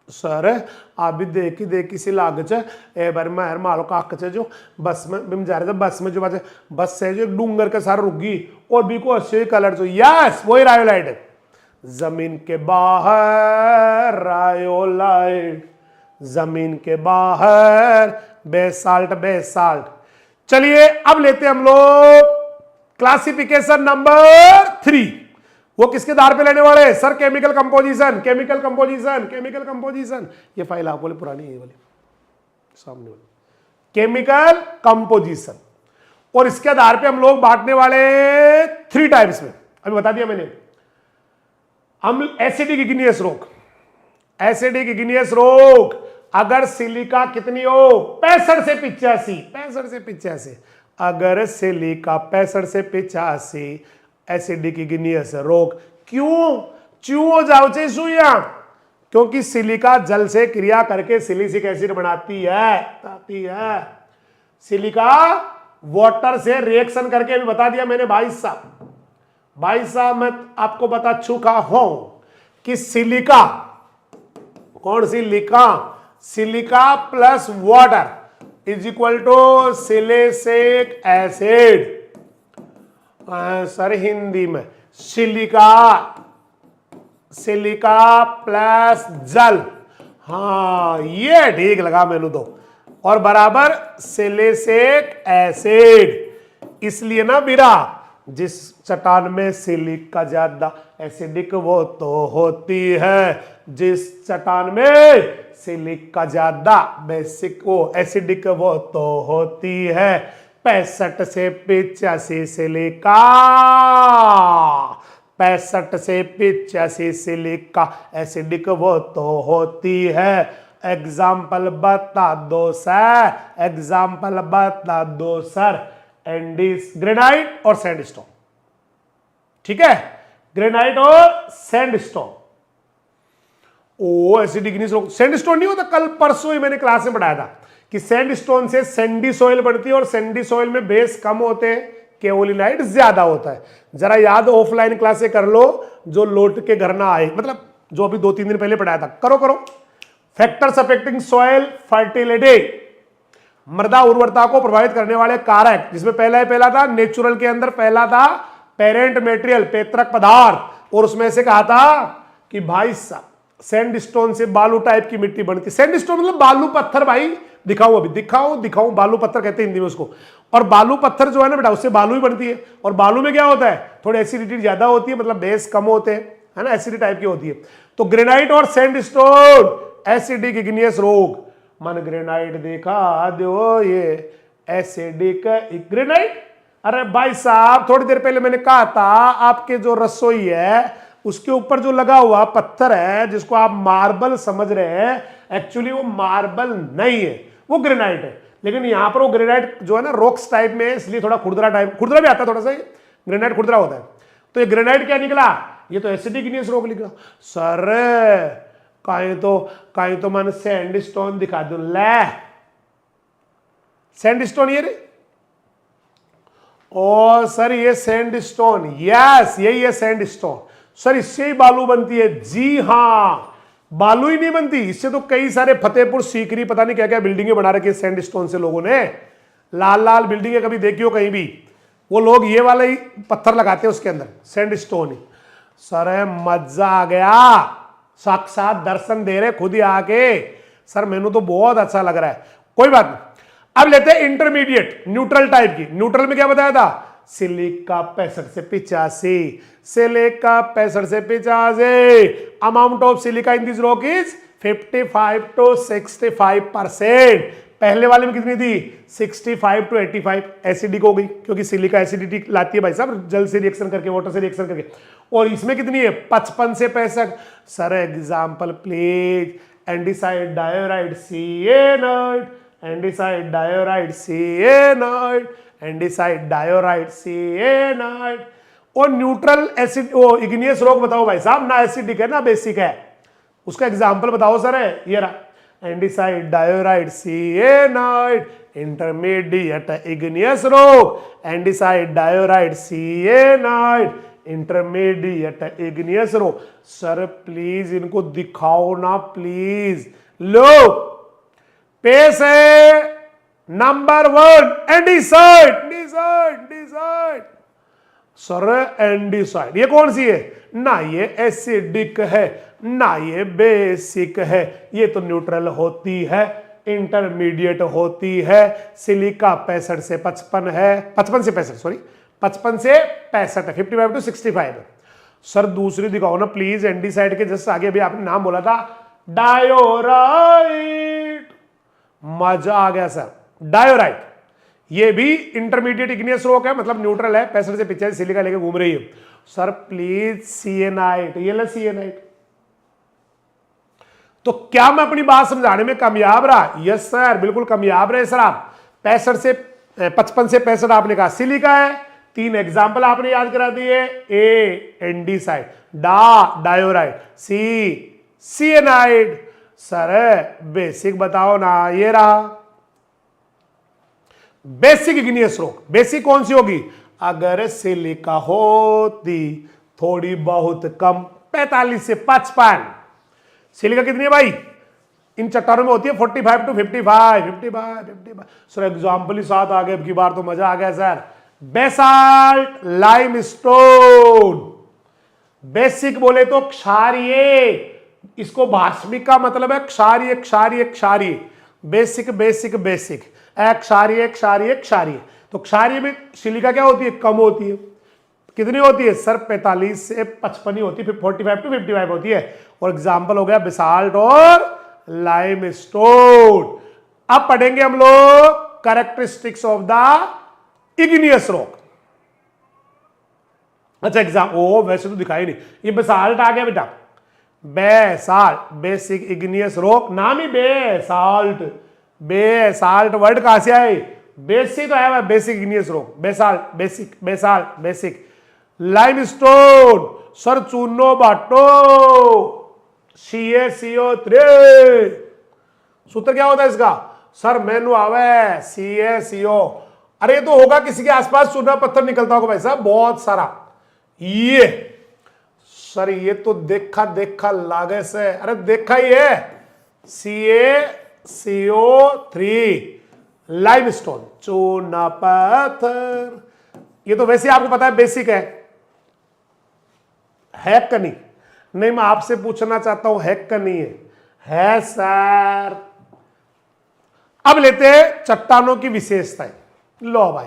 सर आप भी देखी सी लागत है, ए बार मैं मारो काक से जो बस में बिम जा रहे थे, बस में जो बात बस से जो डूंगर के सार रुकी और भी को अच्छे कलर जो, यस वही रायोलाइट है। जमीन के बाहर रायोलाइट, जमीन के बाहर बेसाल्ट बेसाल्ट। चलिए अब लेते हैं हम लोग क्लासिफिकेशन नंबर 3। वो किसके आधार पे लेने वाले? Sir chemical composition, chemical composition, chemical composition. ये फाइल आप बोले पुरानी है, ये वाली सामने वाली केमिकल कंपोजिशन। और इसके आधार पे हम लोग बांटने वाले 3 टाइप्स में, अभी बता दिया मैंने। हम acidic igneous rock, acidic igneous rock अगर सिलिका कितनी हो 65 से 85, 65 से 85, अगर सिलिका 65 से 85 एसिडिक इग्नियस रॉक। क्यों हो जाओ चाहिए सुइया? क्योंकि सिलिका जल से क्रिया करके सिलिसिक एसिड बनाती है। सिलिका वाटर से रिएक्शन करके, अभी बता दिया मैंने भाई साहब मैं आपको बता चुका हूं कि सिलिका, कौन सी लिखा? Silica plus water is equal to silicic acid. Sir Hindi में सिलिका प्लस जल, हाँ ये ठीक लगा मैंने तो, और बराबर सिलिसिक एसिड। इसलिए ना बिरा, जिस चट्टान में सिलिका ज्यादा एसिडिक वो तो होती है, जिस चट्टान में सिलिका ज्यादा बेसिक वो एसिडिक वो तो होती है। 65 से 85 सिलिका, 65 से 85 सिलिका एसिडिक वो तो होती है। एग्जाम्पल बता दो सर, एंडीज ग्रेनाइट और सैंडस्टोन। ठीक है, ग्रेनाइट और सैंडस्टोन। ओ एसिडिक इग्नियस रॉक, सैंडस्टोन नहीं होता, कल परसों ही मैंने क्लास में पढ़ाया था कि सैंडस्टोन से सैंडी सॉइल बनती है और सैंडी सॉइल में बेस कम होते हैं, केओलिनाइट ज्यादा होता है। जरा याद ऑफलाइन क्लासें कर लो, जो लौट के घर ना आए, मतलब जो अभी 2-3 दिन पहले पढ़ाया था, करो। फैक्टर्स अफेक्टिंग सॉइल फर्टिलिटी, मृदा उर्वरता को प्रभावित करने वाले कारक, जिसमें पहला था नेचुरल के अंदर, पहला था पेरेंट मेटेरियल, पैतृक पदार्थ। और उसमें से कहा था कि भाई साहब सैंडस्टोन से बालू टाइप की मिट्टी बनती। सैंडस्टोन मतलब बालू पत्थर, भाई दिखाऊं बालू पत्थर कहते हैं हिंदी में उसको। और बालू पत्थर जो है ना बेटा, उससे बालू ही बनती है। और बालू में क्या होता है, थोड़ी एसिडिटी ज्यादा होती है, मतलब बेस कम होते हैं, है ना, एसिडिक टाइप की होती है। तो ग्रेनाइट और सैंडस्टोन एसिडिक इग्नियस रॉक। मन ग्रेनाइट देखा दो, ये एसिडिक ग्रेनाइट। अरे भाई साहब थोड़ी देर पहले मैंने कहा था, आपके जो रसोई है उसके ऊपर जो लगा हुआ पत्थर है, जिसको आप मार्बल समझ रहे हैं, एक्चुअली वो मार्बल नहीं है, वो ग्रेनाइट है। लेकिन यहां पर वो ग्रेनाइट जो है ना रॉक्स टाइप में है, इसलिए थोड़ा खुरदरा भी आता है थोड़ा सा, ग्रेनाइट खुरदरा होता है। तो ये ग्रेनाइट क्या निकला? ये तो एसिडिक इग्नियस रॉक निकला। सर कहीं तो मैंने सैंडस्टोन दिखा दू, ले सैंडस्टोन ये रे। ओ सर ये सैंडस्टोन, यस यही है सैंडस्टोन। सर इससे ही बालू बनती है? जी हां, बालू ही नहीं बनती, इससे तो कई सारे फतेहपुर सीकरी पता नहीं क्या क्या बिल्डिंगें बना रखी है सैंडस्टोन से लोगों ने। लाल बिल्डिंगें कभी देखी हो कहीं भी, वो लोग ये वाला ही पत्थर लगाते हैं उसके अंदर, सैंडस्टोन ही। सर मजा आ गया, साक्षात दर्शन दे रहे खुद ही आके। सर मैंने तो बहुत अच्छा लग रहा है, कोई बात नहीं। अब लेते हैं इंटरमीडिएट न्यूट्रल टाइप की। न्यूट्रल में क्या बताया था? सिलिका 65 से 85, सिलिका 65 से 85। Amount of silica in this rock is 55 to 65%। पहले वाले में कितनी थी? 65 to 85। एसिडिक हो गई क्योंकि सिलिका एसिडिटी लाती है भाई साहब, जल से रिएक्शन करके, वाटर से रिएक्शन करके। और इसमें कितनी है? 55 से 65। Sir example please, andesite diorite syenite, andesite diorite syenite, andesite diorite syenite. और न्यूट्रल एसिड वो इग्नियस रॉक बताओ भाई साहब, ना एसिडिक है ना बेसिक है, उसका एग्जांपल बताओ सर। है ये रहा, andesite diorite syenite, intermediate igneous rock, andesite diorite syenite, intermediate igneous rock. Sir please इनको दिखाओ ना प्लीज। लो पेश है नंबर 1 एंडीसाइड, एंडीसाइड, एंडीसाइड। सर एंडीसाइड ये कौन सी है? ना ये एसिडिक है ना ये बेसिक है, ये तो न्यूट्रल होती है, इंटरमीडिएट होती है। सिलिका 65 से 55 है, 55 से 65 सॉरी, 55 से 65 है, 55 to 65 है। सर दूसरी दिखाओ ना प्लीज, एंडीसाइड के जस्ट आगे भी आपने नाम बोला था डायोराइड। मजा आ गया सर, डायोराइड ये भी इंटरमीडिएट इग्नियस रॉक है, मतलब न्यूट्रल है, 65 से 85 सिलिका लेके घूम रही है। सर प्लीज सिएनाइट, ये ले सिएनाइट। तो क्या मैं अपनी बात समझाने में कामयाब रहा? यस सर बिल्कुल कामयाब रहे सर आप। 65 से 55 से 65 आपने कहा सिलिका है, 3 एग्जाम्पल आपने याद करा दिए। ए एंडीसाइड, डायोराइड, सी सिएनाइड। सर बेसिक बताओ ना, ये रहा बेसिक इग्नियस रॉक। बेसिक कौन सी होगी? अगर सिलिका होती थोड़ी बहुत कम, 45 से 55। सिलिका कितनी है भाई? इन चट्टानों में होती है 45 to 55, 55। सर एग्जाम्पल ही साथ आ गए, अब की बार तो मजा आ गया सर। Basalt, limestone. बेसिक बोले तो क्षारीय, इसको भास्मिक का मतलब है क्षारीय, क्षारीय, क्षारीय। बेसिक बेसिक बेसिक, क्षारीय क्षारीय क्षारीय। तो क्षारीय में सिलिका क्या होती है? कम होती है। कितनी होती है सर? 45 से 55 होती है, 45 to 55 होती है। और एग्जाम्पल हो गया बेसाल्ट और लाइमस्टोन। अब पढ़ेंगे हम लोग characteristics of the igneous rock. अच्छा एग्जाम ओ वैसे तो दिखाई नहीं, ये बेसाल्ट आ गया बेटा, बेसाल्ट बेसिक इग्नियस रॉक, नाम ही बेसाल्ट। बेसाल्ट वर्ड कहां से आए? बेसिक तो है basic igneous rock, basalt basic, basalt basic. Limestone sir चूनो बाटो, CaCO3। सूत्र क्या होता है इसका? सर मेनू आवे CaCO। अरे ये तो होगा किसी के आसपास चूना पत्थर निकलता होगा भाई साहब बहुत सारा। ये सर ये तो देखा देखा लागे से, अरे देखा ही है, CaCO3 लाइमस्टोन चूना पत्थर। ये तो वैसे आपको पता है बेसिक है का नहीं? नहीं मैं आपसे पूछना चाहता हूं है का नहीं है सर। अब लेते हैं चट्टानों की विशेषताएं। लो भाई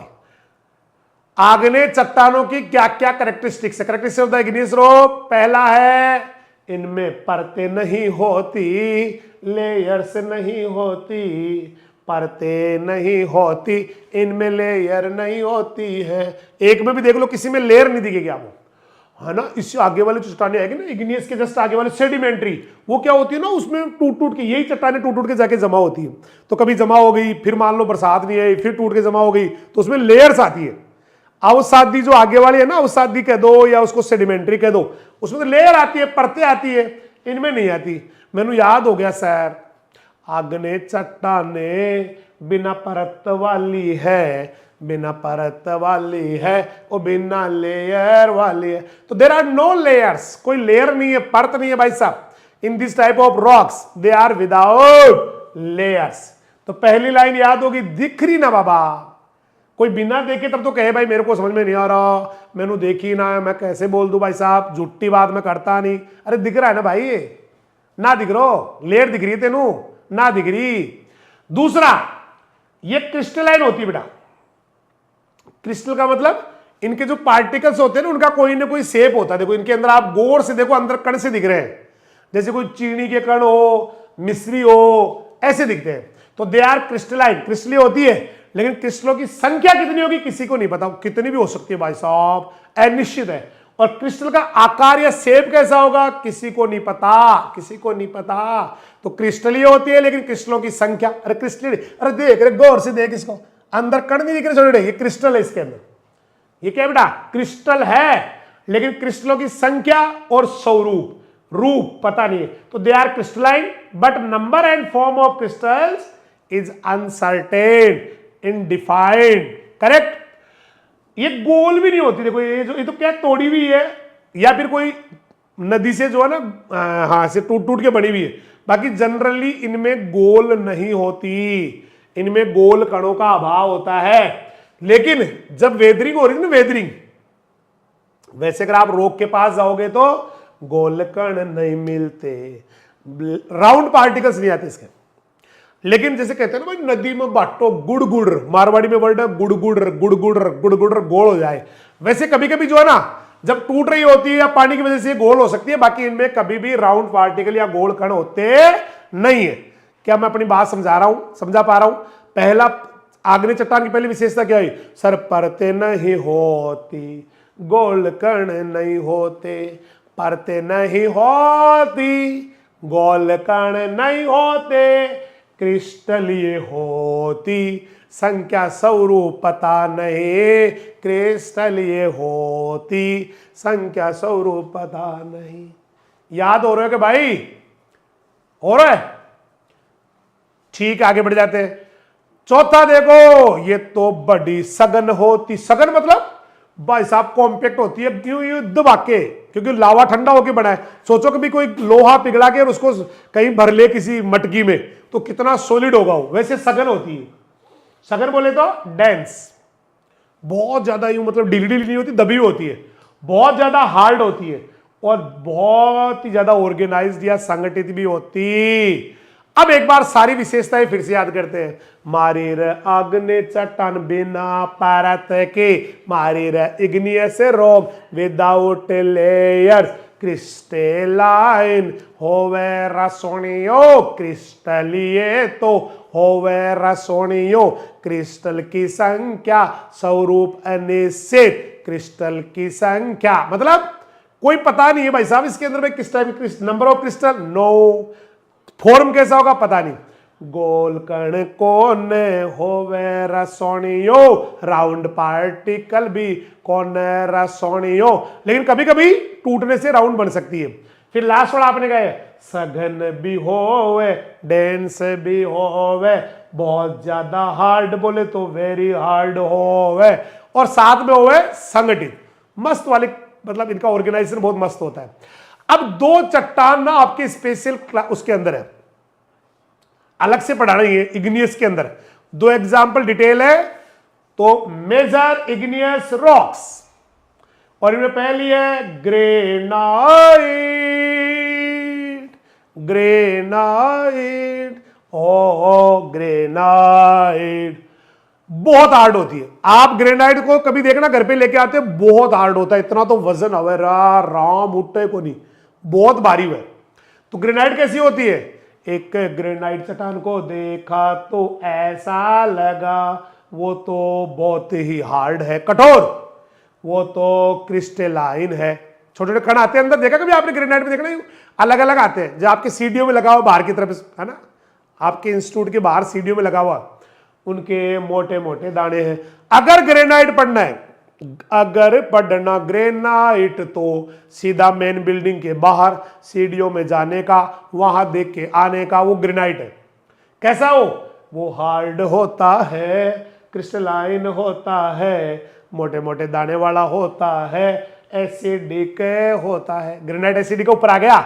आग्नेय चट्टानों की क्या क्या कैरेक्टरिस्टिक्स है? Characteristics of the igneous rock, पहला है इनमें परतें नहीं होती, लेयर्स नहीं होती, परतें नहीं होती, इनमें लेयर नहीं होती है। एक में भी देख लो किसी में लेयर नहीं दिखेगी आपको, है ना। इससे आगे वाले चट्टाने आएगी ना इग्नियस के जस्ट आगे वाले सेडिमेंट्री, वो क्या होती है ना उसमें टूट टूट के, यही चट्टाने टूट टूट के जाके जमा होती है। तो कभी जमा हो गई, फिर मान लो बरसात नहीं आई, फिर टूट के जमा हो गई, तो उसमें लेयर्स आती है। अवसादी जो आगे वाली है ना, अवसादी कह दो या उसको सेडिमेंट्री कह दो, उसमें तो लेयर आती है, परतें आती है, इनमें नहीं आती। मैंने याद हो गया सर, आग्नेय चट्टाने बिना परत वाली है, बिना परत वाली है, वो बिना लेयर वाली है। तो देर आर नो लेयर्स, कोई लेयर नहीं है, परत नहीं है भाई साहब। In this type of rocks they are without layers. तो पहली लाइन याद होगी, दिख रही ना बाबा, कोई बिना देखे तब तो कहे भाई मेरे को समझ में नहीं आ रहा, मैंने देखी ना, मैं कैसे बोल दूं भाई साहब, झूठी बात मैं करता नहीं। अरे दिख रहा है ना भाई, ये ना दिख रो, लेयर दिख रही है तेनू ना दिख रही। दूसरा, ये क्रिस्टलाइन होती है बेटा। क्रिस्टल का मतलब इनके जो पार्टिकल्स होते हैं ना उनका कोई ना कोई शेप होता है। देखो इनके अंदर आप गौर से देखो, अंदर कण से दिख रहे हैं, जैसे कोई चीनी के कण हो, मिश्री हो, ऐसे दिखते हैं। तो दे आर क्रिस्टलाइन, क्रिस्टली होती है, लेकिन क्रिस्टलों की संख्या कितनी होगी किसी को नहीं पता, कितनी भी हो सकती है भाई साहब, अनिश्चित है। और क्रिस्टल का आकार या शेप कैसा होगा किसी को नहीं पता, किसी को नहीं पता। तो क्रिस्टल ही होती है, लेकिन क्रिस्टलों की संख्या, अरे क्रिस्टल, अरे देख, अरे गौर से देख इसको, अंदर कण नहीं दिख रहे छोटे, ये क्रिस्टल है इसके अंदर। ये क्या बेटा, क्रिस्टल है, लेकिन क्रिस्टलों की संख्या और स्वरूप, रूप पता नहीं है। तो they are crystalline, but number and form of crystals is uncertain, undefined. Correct. ये गोल भी नहीं होती, देखो ये तो क्या तोड़ी हुई है, या फिर कोई नदी से जो है ना, हाँ से टूट टूट के बनी हुई है। बाकी जनरली इनमें गोल नहीं होती, इनमें गोल कणों का अभाव होता है। लेकिन जब वेदरिंग हो रही है ना, वेदरिंग, वैसे अगर आप रोग के पास जाओगे तो गोल कण नहीं मिलते, राउंड पार्टिकल्स नहीं आते इसके। लेकिन जैसे कहते हैं ना भाई, नदी में बाटो गुड़ गुड़, मारवाड़ी में वर्ड है गुड़ गुड़, गुड़ गुड़, गुड़ गुड़ गोल हो जाए, वैसे कभी कभी जो है ना जब टूट रही होती है या पानी की वजह से गोल हो सकती है, बाकी इनमें कभी भी राउंड पार्टिकल या गोल कण होते नहीं है। क्या मैं अपनी बात समझा रहा हूं, समझा पा रहा हूं? पहला, आग्नेय चट्टान की पहली विशेषता क्या है? सर परतें नहीं होती, गोल कण नहीं होते, परतें नहीं होती, गोल कण नहीं होते, क्रिस्टलीय होती, संख्या स्वरूप पता नहीं, क्रिस्टलीय होती, संख्या स्वरूप पता नहीं। याद हो रहा है कि भाई? हो रहा है? ठीक, आगे बढ़ जाते हैं। चौथा देखो, ये तो बड़ी सघन होती, सघन मतलब भाई साहब कॉम्पैक्ट होती है, क्यों? ये दबा के, क्योंकि लावा ठंडा होके बना है। सोचो कभी कोई लोहा पिघला के और उसको कहीं भर ले किसी मटकी में, तो कितना सॉलिड होगा वो। वैसे सघन होती है। सघन बोले तो डेंस, बहुत ज्यादा यूं मतलब ढीली ढीली नहीं होती, दबी होती है, बहुत ज्यादा हार्ड होती है, और बहुत ही ज्यादा ऑर्गेनाइज्ड या संगठित भी होती। अब एक बार सारी विशेषताएं फिर से याद करते हैं। मारीर आग्नेय चट्टान बिना परत के, मारीर igneous rock without layers, crystalline होवे रसोनियो, क्रिस्टलीय तो होवे रसोनियो, क्रिस्टल की संख्या स्वरूप अनिश्चित, क्रिस्टल की संख्या मतलब कोई पता नहीं है भाई साहब इसके अंदर में किस टाइप की number of crystal, no. Form कैसा होगा पता नहीं। गोल कण कौन होवे रसोनियो, राउंड पार्टिकल भी कौन रसोनियो, लेकिन कभी कभी टूटने से राउंड बन सकती है। फिर लास्ट वाला आपने कहा सघन भी होवे, डेंस भी होवे, बहुत ज्यादा हार्ड बोले तो वेरी हार्ड होवे, और साथ में होवे संगठित, मस्त वाले, मतलब इनका ऑर्गेनाइजेशन बहुत मस्त होता है। अब दो चट्टान ना आपके स्पेशल उसके अंदर है, अलग से पढ़ा रही है, इग्नियस के अंदर दो एग्जांपल डिटेल है। तो मेजर इग्नियस रॉक्स, और इनमें पहली है ग्रेनाइट, ग्रेनाइट, ओ ग्रेनाइट, बहुत हार्ड होती है। आप ग्रेनाइट को कभी देखना घर पे लेके आते हैं, बहुत हार्ड होता है, इतना तो वजन हवे राम उठे को नहीं, बहुत भारी है। तो ग्रेनाइट कैसी होती है? एक ग्रेनाइट चट्टान को देखा तो ऐसा लगा वो तो बहुत ही हार्ड है, कठोर, वो तो क्रिस्टलाइन है। छोटे छोटे कण आते हैं अंदर, देखा कभी आपने ग्रेनाइट में? देखना अलग अलग आते हैं, जो आपके सीडीओ में लगा हुआ बाहर की तरफ है ना, आपके इंस्टीट्यूट के बाहर सीडीओ में लगा हुआ, उनके मोटे मोटे दाने हैं। अगर ग्रेनाइट पढ़ना है, अगर पढ़ना ग्रेनाइट, तो सीधा मेन बिल्डिंग के बाहर सीढ़ियों में जाने का, वहां देख के आने का, वो ग्रेनाइट है। कैसा हो? वो हार्ड होता है, क्रिस्टलाइन होता है, मोटे मोटे दाने वाला होता है, एसिडिक होता है। ग्रेनाइट एसिडिक ऊपर आ गया,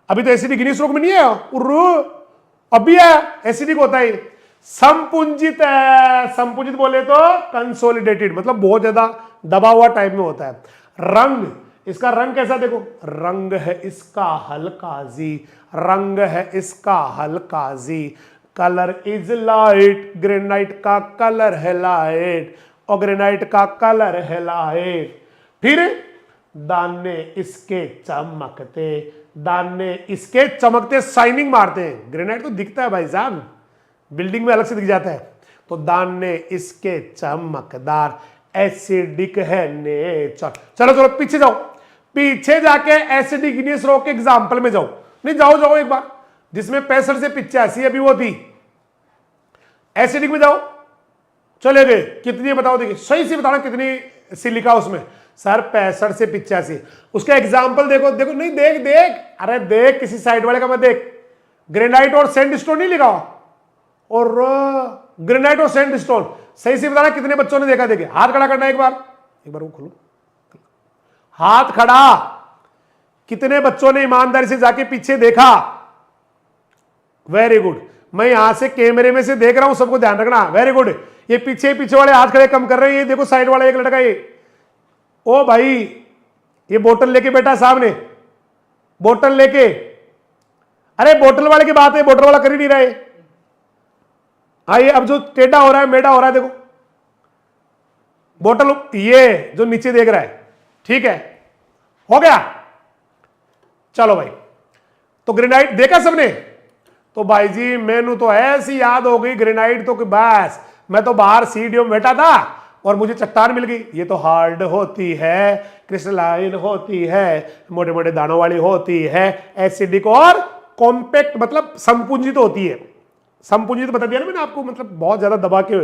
अभी तो एसिडिक गिनीज बुक में नहीं है, अभी है एसिडिक होता है। संपुंजित है, संपुंजित बोले तो कंसोलिडेटेड, मतलब बहुत ज्यादा दबा हुआ टाइप में होता है। रंग इसका रंग कैसा देखो, रंग है इसका हल्का जी, रंग है इसका हल्का जी, कलर इज लाइट, ग्रेनाइट का कलर है लाइट, और ग्रेनाइट का कलर है लाइट। फिर दाने इसके चमकते, दाने इसके चमकते, शाइनिंग मारते हैं। ग्रेनाइट तो दिखता है भाई साहब, बिल्डिंग में अलग से दिख जाता है। तो दाने इसके चमकदार, एसिडिक है नेचर। चलो चलो पीछे जाओ, पीछे जाके एसिडिक इग्नियस रॉक के एग्जाम्पल में जाओ। नहीं जाओ जाओ एक बार, जिसमें 65 से 85 अभी वो थी, एसिडिक में जाओ। चले गए, कितनी बताओ, देखिए सही से बताना कितनी सिलिका उसमें। सर 65 से 85, उसका एग्जाम्पल देखो। देखो नहीं, देख देख, अरे देख, किसी साइड वाले का मत देख। ग्रेनाइट और सैंडस्टोन नहीं लिखा, और ग्रेनाइट और सैंडस्टोन सही से बताना कितने बच्चों ने देखा। देखिए हाथ खड़ा करना एक बार वो खोलो, हाथ खड़ा। कितने बच्चों ने ईमानदारी से जाके पीछे देखा? Very good. मैं यहां से कैमरे में से देख रहा हूं, सबको ध्यान रखना। Very good. ये पीछे पीछे वाले हाथ खड़े कम कर रहे हैं। ये देखो साइड वाला एक लड़का, ये ओ भाई, ये बोतल लेके बैठा सामने, बोतल लेके। अरे बोतल वाले की बात है, बोतल वाला कर ही नहीं रहे। आइए अब जो टेढ़ा हो रहा है, मेढ़ा हो रहा है, देखो बोतल, ये जो नीचे देख रहा है, ठीक है, हो गया। चलो भाई, तो ग्रेनाइट देखा सबने? तो भाई जी मैनू तो ऐसी याद हो गई ग्रेनाइट, तो कि बस मैं तो बाहर सीढ़ियों में बैठा था और मुझे चट्टान मिल गई। ये तो हार्ड होती है, क्रिस्टलाइन होती है, मोटे मोटे दानों वाली होती है, एसिडिक और कॉम्पैक्ट, मतलब संपुंजित होती है। संपुंजित बता दिया ना मैंने आपको, मतलब बहुत ज्यादा दबा के।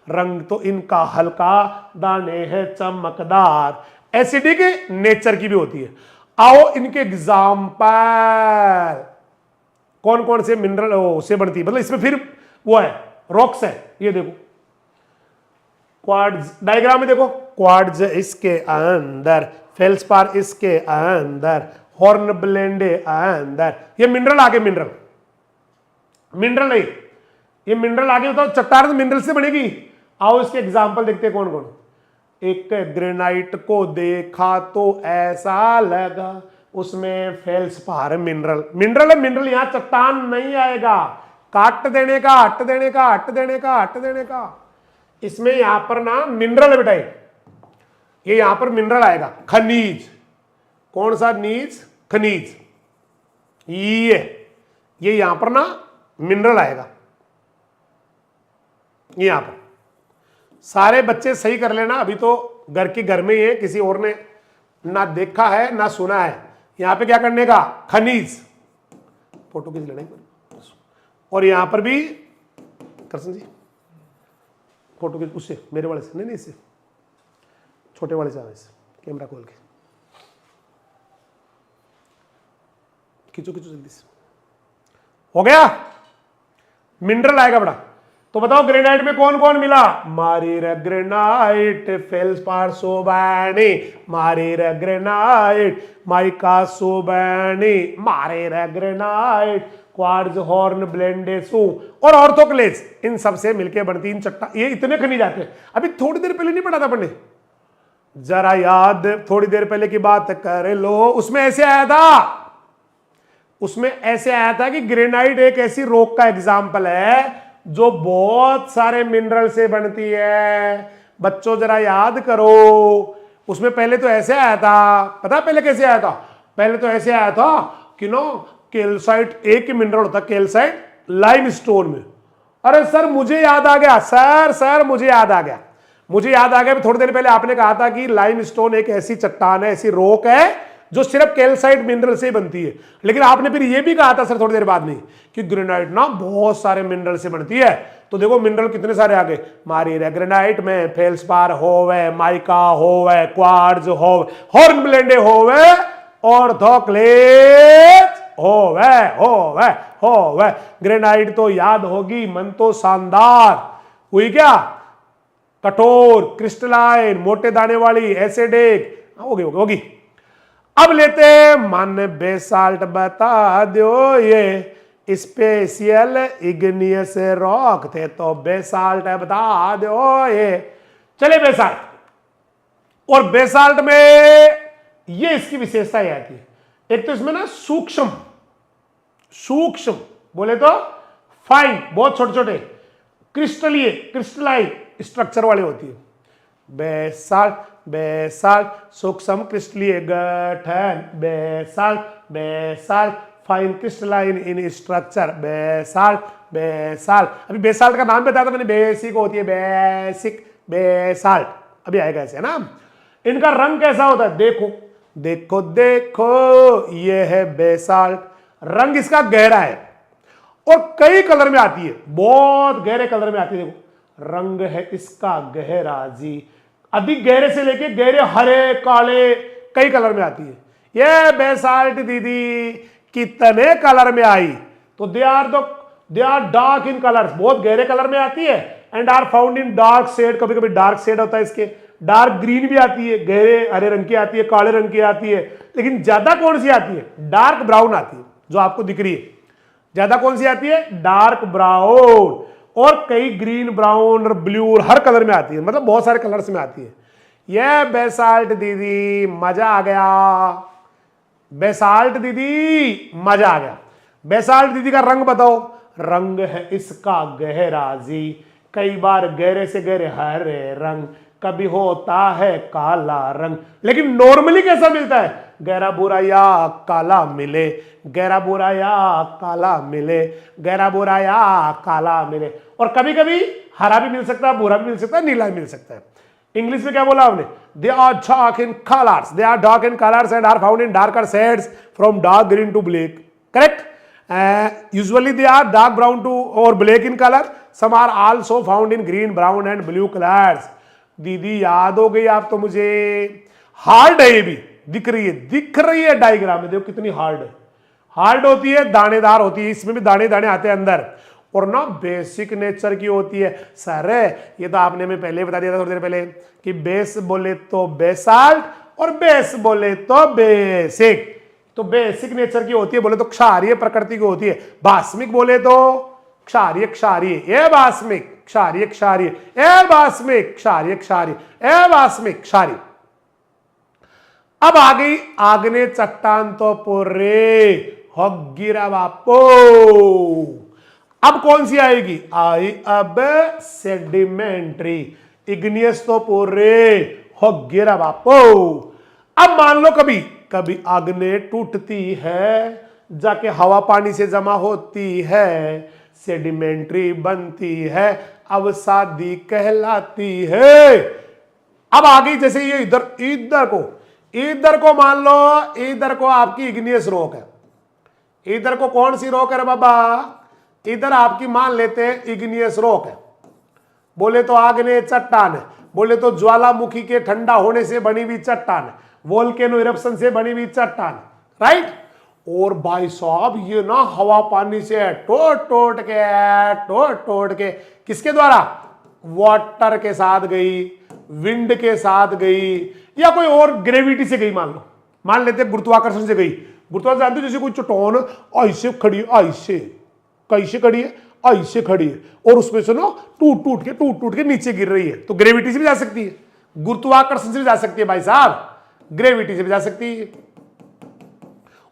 रंग तो इनका हल्का, दाने हैं चमकदार, एसिडिक नेचर की भी होती है। आओ इनके एग्जाम्पल, कौन कौन से मिनरल से बनती है, मतलब इसमें फिर वो है रॉक्स है। ये देखो क्वार्ट्ज, डायग्राम में देखो, क्वार्ट्ज इसके अंदर, फेल्सपार इसके अंदर, हॉर्नब्लेंडे अंदर। ये मिनरल आगे, मिनरल मिनरल नहीं, ये मिनरल आगे बताओ। चट्टान तो मिनरल से बनेगी। आओ इसके एग्जाम्पल देखते हैं कौन कौन। एक ग्रेनाइट को देखा तो ऐसा लगा उसमें फेल्सपार मिनरल, मिनरल है मिनरल, यहां चट्टान नहीं आएगा। काट देने का, हट देने का, हट देने का, हट देने का। इसमें यहां पर ना मिनरल है बेटा, ये यहां पर मिनरल आएगा। खनिज, कौन सा नीज? खनिज। ये यहां पर ना मिनरल आएगा, ये यहां पर। सारे बच्चे सही कर लेना, अभी तो घर के घर में ही है, किसी और ने ना देखा है ना सुना है। यहां पे क्या करने का? खनिज। फोटो खींच लेना। और यहां पर भी कृष्ण जी फोटो खींच, उससे मेरे वाले से नहीं, इससे छोटे वाले से, कैमरा खोल के खींचो खींचो जल्दी से। हो गया? मिनरल आएगा बड़ा। तो बताओ ग्रेनाइट में कौन कौन मिला? मारीर ग्रेनाइट, फेल्सपार सोबैनी, मारीर ग्रेनाइट, माइका सोबैनी, मारीर ग्रेनाइट, क्वार्ट्ज, हॉर्न ब्लेंडेसू और ऑर्थोक्लेज। इन सब से मिलकर बनती इन चट्टान, ये इतने खनिज आते हैं। अभी थोड़ी देर पहले नहीं पढ़ा था पढ़ने, जरा याद थोड़ी देर पहले की बात कर लो। उसमें ऐसे आया था, उसमें ऐसे आया था कि ग्रेनाइट एक ऐसी रॉक का एग्जाम्पल है जो बहुत सारे मिनरल से बनती है। बच्चों जरा याद करो, उसमें पहले तो ऐसे आया था, पता पहले कैसे आया था? पहले तो ऐसे आया था कि नो कैल्साइट, एक ही मिनरल होता कैल्साइट, लाइमस्टोन में। अरे सर मुझे याद आ गया, सर मुझे याद आ गया, मुझे याद आ गया। थोड़ी देर पहले आपने कहा था कि लाइमस्टोन एक ऐसी चट्टान है, ऐसी रॉक है जो सिर्फ कैल्साइट मिनरल से बनती है। लेकिन आपने फिर यह भी कहा था सर थोड़ी देर बाद में कि ग्रेनाइट ना बहुत सारे मिनरल से बनती है। तो देखो मिनरल कितने सारे आ गए। मारीर ग्रेनाइट में फेल्सपार होवे, माइका होवे, क्वार्ट्ज होवे, हॉर्नब्लेंडे होवे, ऑर्थोक्लेज होवे होवे होवे। ग्रेनाइट तो याद होगी, मन तो शानदार हुई क्या? कठोर, क्रिस्टलाइन, मोटे दाने वाली, एसिडिक, होगी होगी होगी। अब लेते मन बेसाल्ट, बता दो ये स्पेशल इग्नियस रॉक थे, तो बेसाल्ट है, बता दो ये। चले बेसाल्ट, और बेसाल्ट में ये इसकी विशेषता आती है। एक तो इसमें ना सूक्ष्म सूक्ष्म बोले तो फाइन, बहुत छोटे छोटे क्रिस्टलीय क्रिस्टलाइन स्ट्रक्चर वाली होती है। बेसाल्ट बेसाल्ट सूक्ष्म क्रिस्टलीय गठन, बेसाल्ट बेसाल्ट फाइन क्रिस्टलाइन इन स्ट्रक्चर, बेसाल्ट बेसाल्ट। अभी बेसाल्ट का नाम बताया था मैंने, बेसिक होती है, बेसिक बेसाल्ट, अभी आएगा ऐसे है ना। इनका रंग कैसा होता है, देखो देखो देखो, ये है बेसाल्ट। रंग इसका गहरा है और कई कलर में आती है, बहुत गहरे कलर में आती है। देखो रंग है इसका गहरा जी, अधिक गहरे से लेके गहरे हरे काले कई कलर में आती है। ये बेसाल्ट दीदी कितने कलर में आई, तो they are dark in colours, बहुत गहरे कलर में आती है। And are found in dark shade, कभी कभी डार्क शेड होता है इसके, डार्क ग्रीन भी आती है, गहरे हरे रंग की आती है, काले रंग की आती है। लेकिन ज्यादा कौन सी आती है, डार्क ब्राउन आती है, जो आपको दिख रही है। ज्यादा कौन सी आती है, डार्क ब्राउन, और कई ग्रीन ब्राउन और ब्लू हर कलर में आती है, मतलब बहुत सारे कलर्स में आती है। यह बेसाल्ट दीदी मजा आ गया, बेसाल्ट दीदी मजा आ गया। बेसाल्ट दीदी का रंग बताओ, रंग है इसका गहरा जी, कई बार गहरे से गहरे हरे रंग, कभी होता है काला रंग। लेकिन नॉर्मली कैसा मिलता है, गहरा बुरा या काला मिले, गहरा बुरा या काला मिले, गहरा बुरा या काला मिले। और कभी कभी हरा भी मिल सकता है, भूरा भी मिल सकता है, नीला भी मिल सकता है। इंग्लिश में क्या बोला आपने, they are dark in colours, they are dark in colours and are found in darker shades from dark green to black, correct. Usually they are dark brown to or black in color. Some are also found in green, brown and blue colors. दीदी याद हो गई आप तो मुझे। Hard है ये भी, दिख रही है डायग्राम में, देखो कितनी हार्ड है। हार्ड होती है, दानेदार होती है, इसमें भी दाने दाने आते हैं अंदर, और ना बेसिक नेचर की होती है। सर ये तो आपने हमें पहले बता दिया था थोड़ी देर पहले कि बेस बोले तो बेसाल्ट और बेस बोले तो बेसिक। तो बेसिक नेचर की होती है बोले तो क्षारीय प्रकृति की होती है, बास्मिक बोले तो क्षारीय क्षारीय, ए बास्मिक क्षारीय क्षारीय, ए बास्मिक क्षारीय क्षारीय, ए बास्मिक क्षारीय। अब आ गई आग्नेय चट्टान तो पूरे होगिरा बापो। अब कौन सी आएगी, आई अब सेडिमेंट्री, इग्नियस तो पूरे होगिरा बापो। अब मान लो कभी कभी आग्नेय टूटती है, जाके हवा पानी से जमा होती है, सेडिमेंट्री बनती है, अवसादी कहलाती है। अब आ गई जैसे ये इधर को मान लो, इधर को आपकी इग्नियस रॉक है, इधर को कौन सी रॉक है बाबा, इधर आपकी मान लेते हैं इग्नियस रॉक है, बोले तो आग्नेय चट्टान है, बोले तो ज्वालामुखी के ठंडा होने से बनी हुई चट्टान है, वोल्केनो इरप्शन से बनी हुई चट्टान, राइट। और भाई साहब ये ना हवा पानी से टोट टोट के किसके द्वारा, वाटर के साथ गई, विंड के साथ गई, या कोई और ग्रेविटी से गई, मान लेते गुरुत्वाकर्षण से गई। गुरुत्वाकर्षण जानते हो, जैसे कोई चट्टान ऐसे खड़ी है, ऐसे कैसे खड़ी है, ऐसे खड़ी है, और उसमें से ना टूट टूट के नीचे गिर रही है, तो ग्रेविटी से भी जा सकती है, गुरुत्वाकर्षण से भी जा सकती है भाई साहब, ग्रेविटी से भी जा सकती है।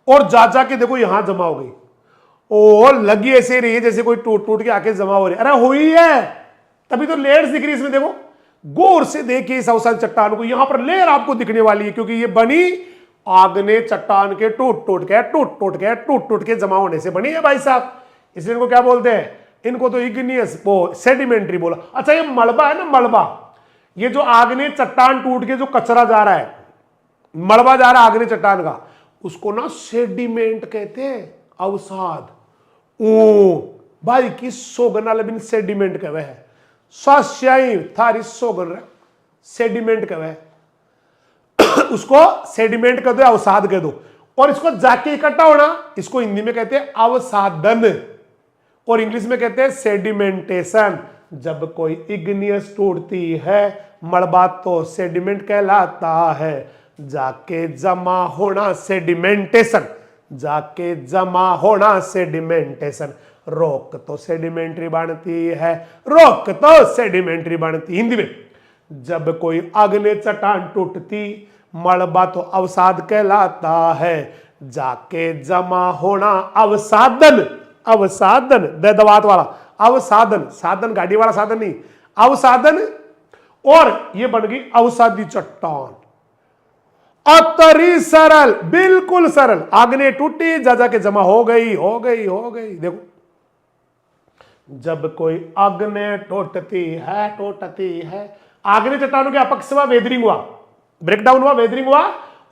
और जा के देखो यहां जमा हो गई, और लगी ऐसे रही है जैसे कोई टूट के आके जमा हो रही है, अरे हुई है, तभी तो लेयर्स दिख रही है इसमें। देखो गौर से देखिए इस अवसाद चट्टान को, यहां पर लेयर आपको दिखने वाली है, क्योंकि ये बनी आग्नेय चट्टान के टूट के जमा होने से बनी है भाई साहब। इसलिए इनको क्या बोलते हैं, इनको तो इग्नियस वो सेडिमेंट्री बोला। अच्छा ये मलबा है ना, मलबा, ये जो आग्नेय चट्टान टूट के जो कचरा जा रहा है, मलबा जा रहा है आग्नेय चट्टान का, उसको ना सेडिमेंट कहते हैं, अवसाद। ओ भाई की सोगनल बिन सेडिमेंट कहवे है, स्वाश्याई थारी सोगन सेडिमेंट कहवे, उसको सेडिमेंट कह दो, अवसाद कह दो। और इसको जाके इकट्ठा होना, इसको हिंदी में कहते हैं अवसादन, और इंग्लिश में कहते हैं सेडिमेंटेशन। जब कोई इग्नियस टूटती है, मलबा तो सेडिमेंट कहलाता है, जाके जमा होना सेडिमेंटेशन, जाके जमा होना सेडिमेंटेशन। रॉक तो सेडिमेंट्री बनती है, रॉक तो सेडिमेंट्री बनती। हिंदी में जब कोई आग्नेय चट्टान टूटती, मलबा तो अवसाद कहलाता है, जाके जमा होना अवसादन, अवसादन दवात वाला अवसादन, साधन गाड़ी वाला साधन नहीं, अवसादन। और ये बन गई अवसादी चट्टान। अतरी सरल, बिल्कुल सरल, आग्नेय टूटी जा जाके जमा हो गई, हो गई, हो गई। देखो जब कोई आग्नेय टूटती है, आग्नेय चट्टानों के अपक्ष हुआ, वेदरिंग हुआ, ब्रेकडाउन हुआ, वेदरिंग हुआ,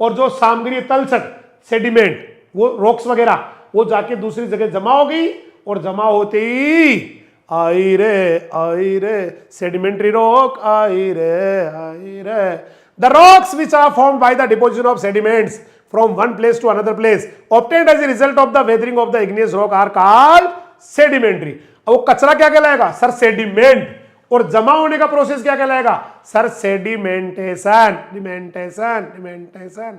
और जो सामग्री तलछट सेडिमेंट, वो रॉक्स वगैरह, वो जाके दूसरी जगह जमा हो गई, और जमा होते ही आई रे सेडिमेंट्री रॉक, आई रे the rocks which are formed by the deposition of sediments from one place to another place obtained as a result of the weathering of the igneous rock are called sedimentary। अब वो कचरा क्या कहलाएगा sir? Sediment. और जमा होने का process क्या कहलाएगा सर? Sedimentation,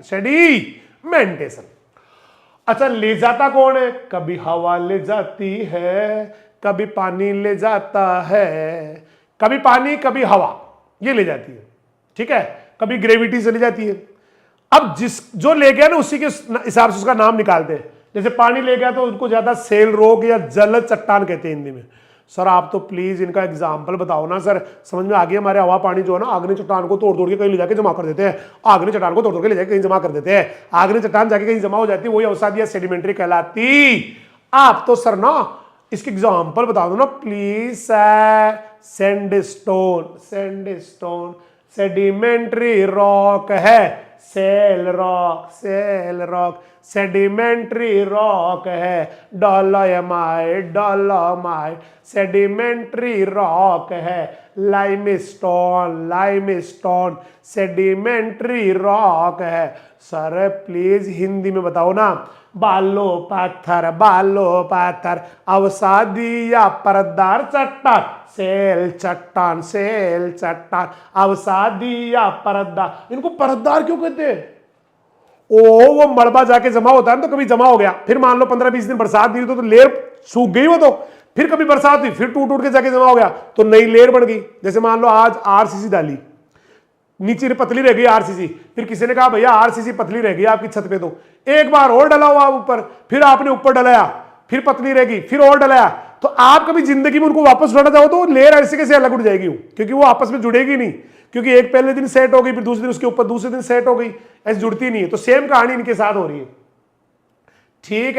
sedimentation. अच्छा, ले जाता कौन है? कभी हवा ले जाती है, कभी पानी ले जाता है, कभी पानी कभी हवा, ये ले जाती है, ठीक है, कभी ग्रेविटी चली जाती है। अब जो ले गया ना उसी के हिसाब से उसका नाम निकालते हैं। जैसे पानी ले गया तो उनको ज्यादा सेल रोक या जल चट्टान कहते हैं हिंदी में। सर आप तो प्लीज इनका एग्जाम्पल बताओ ना सर, समझ में आ गया। हमारे हवा पानी जो है ना, आग्नेय चट्टान को तोड़ तोड़ के कहीं ले जाके जमा कर देते हैं, आग्नेय चट्टान को तोड़ तोड़ के ले जाके कहीं जमा कर देते हैं, आग्नेय चट्टान जाके कहीं जमा हो जाती है, वही अवसादी या सेडिमेंट्री कहलाती। आप तो सर ना इसके एग्जाम्पल बता दो ना please sir. Sandstone sedimentary rock है, सेल रॉक सेडिमेंट्री रॉक है, डोलोमाइट सेडिमेंट्री रॉक है, लाइमस्टोन सेडिमेंट्री रॉक है। सर प्लीज हिंदी में बताओ ना। बालो पत्थर अवसादी या परतदार चट्टान, सेल चट्टान अवसादी या परतदार। इनको परतदार क्यों कहते हैं? वो मलबा जाके जमा होता है तो कभी जमा हो गया, फिर मान लो 15-20 दिन बरसात दी तो लेयर सूख गई, वो तो फिर कभी बरसात हुई, फिर टूट के जाके जमा हो गया तो नई लेयर बन गई। जैसे मान लो आज आरसीसी डाली, नीचे पतली रह गई आरसीसी, फिर किसी ने कहा भैया आरसीसी पतली रह गई आपकी छत पे, तो एक बार और डला हुआ ऊपर, फिर आपने ऊपर डलाया, फिर पतली रहेगी, फिर और डलाया, तो आप कभी जिंदगी में उनको वापस उठाना चाहो तो लेयर ऐसे कैसे अलग उठ जाएगी, क्योंकि वो आपस में जुड़ेगी नहीं, क्योंकि एक पहले दिन सेट हो गई, फिर दूसरे दिन उसके ऊपर दूसरे दिन सेट हो गई, ऐसे जुड़ती नहीं है। तो सेम कहानी इनके साथ हो रही है। ठीक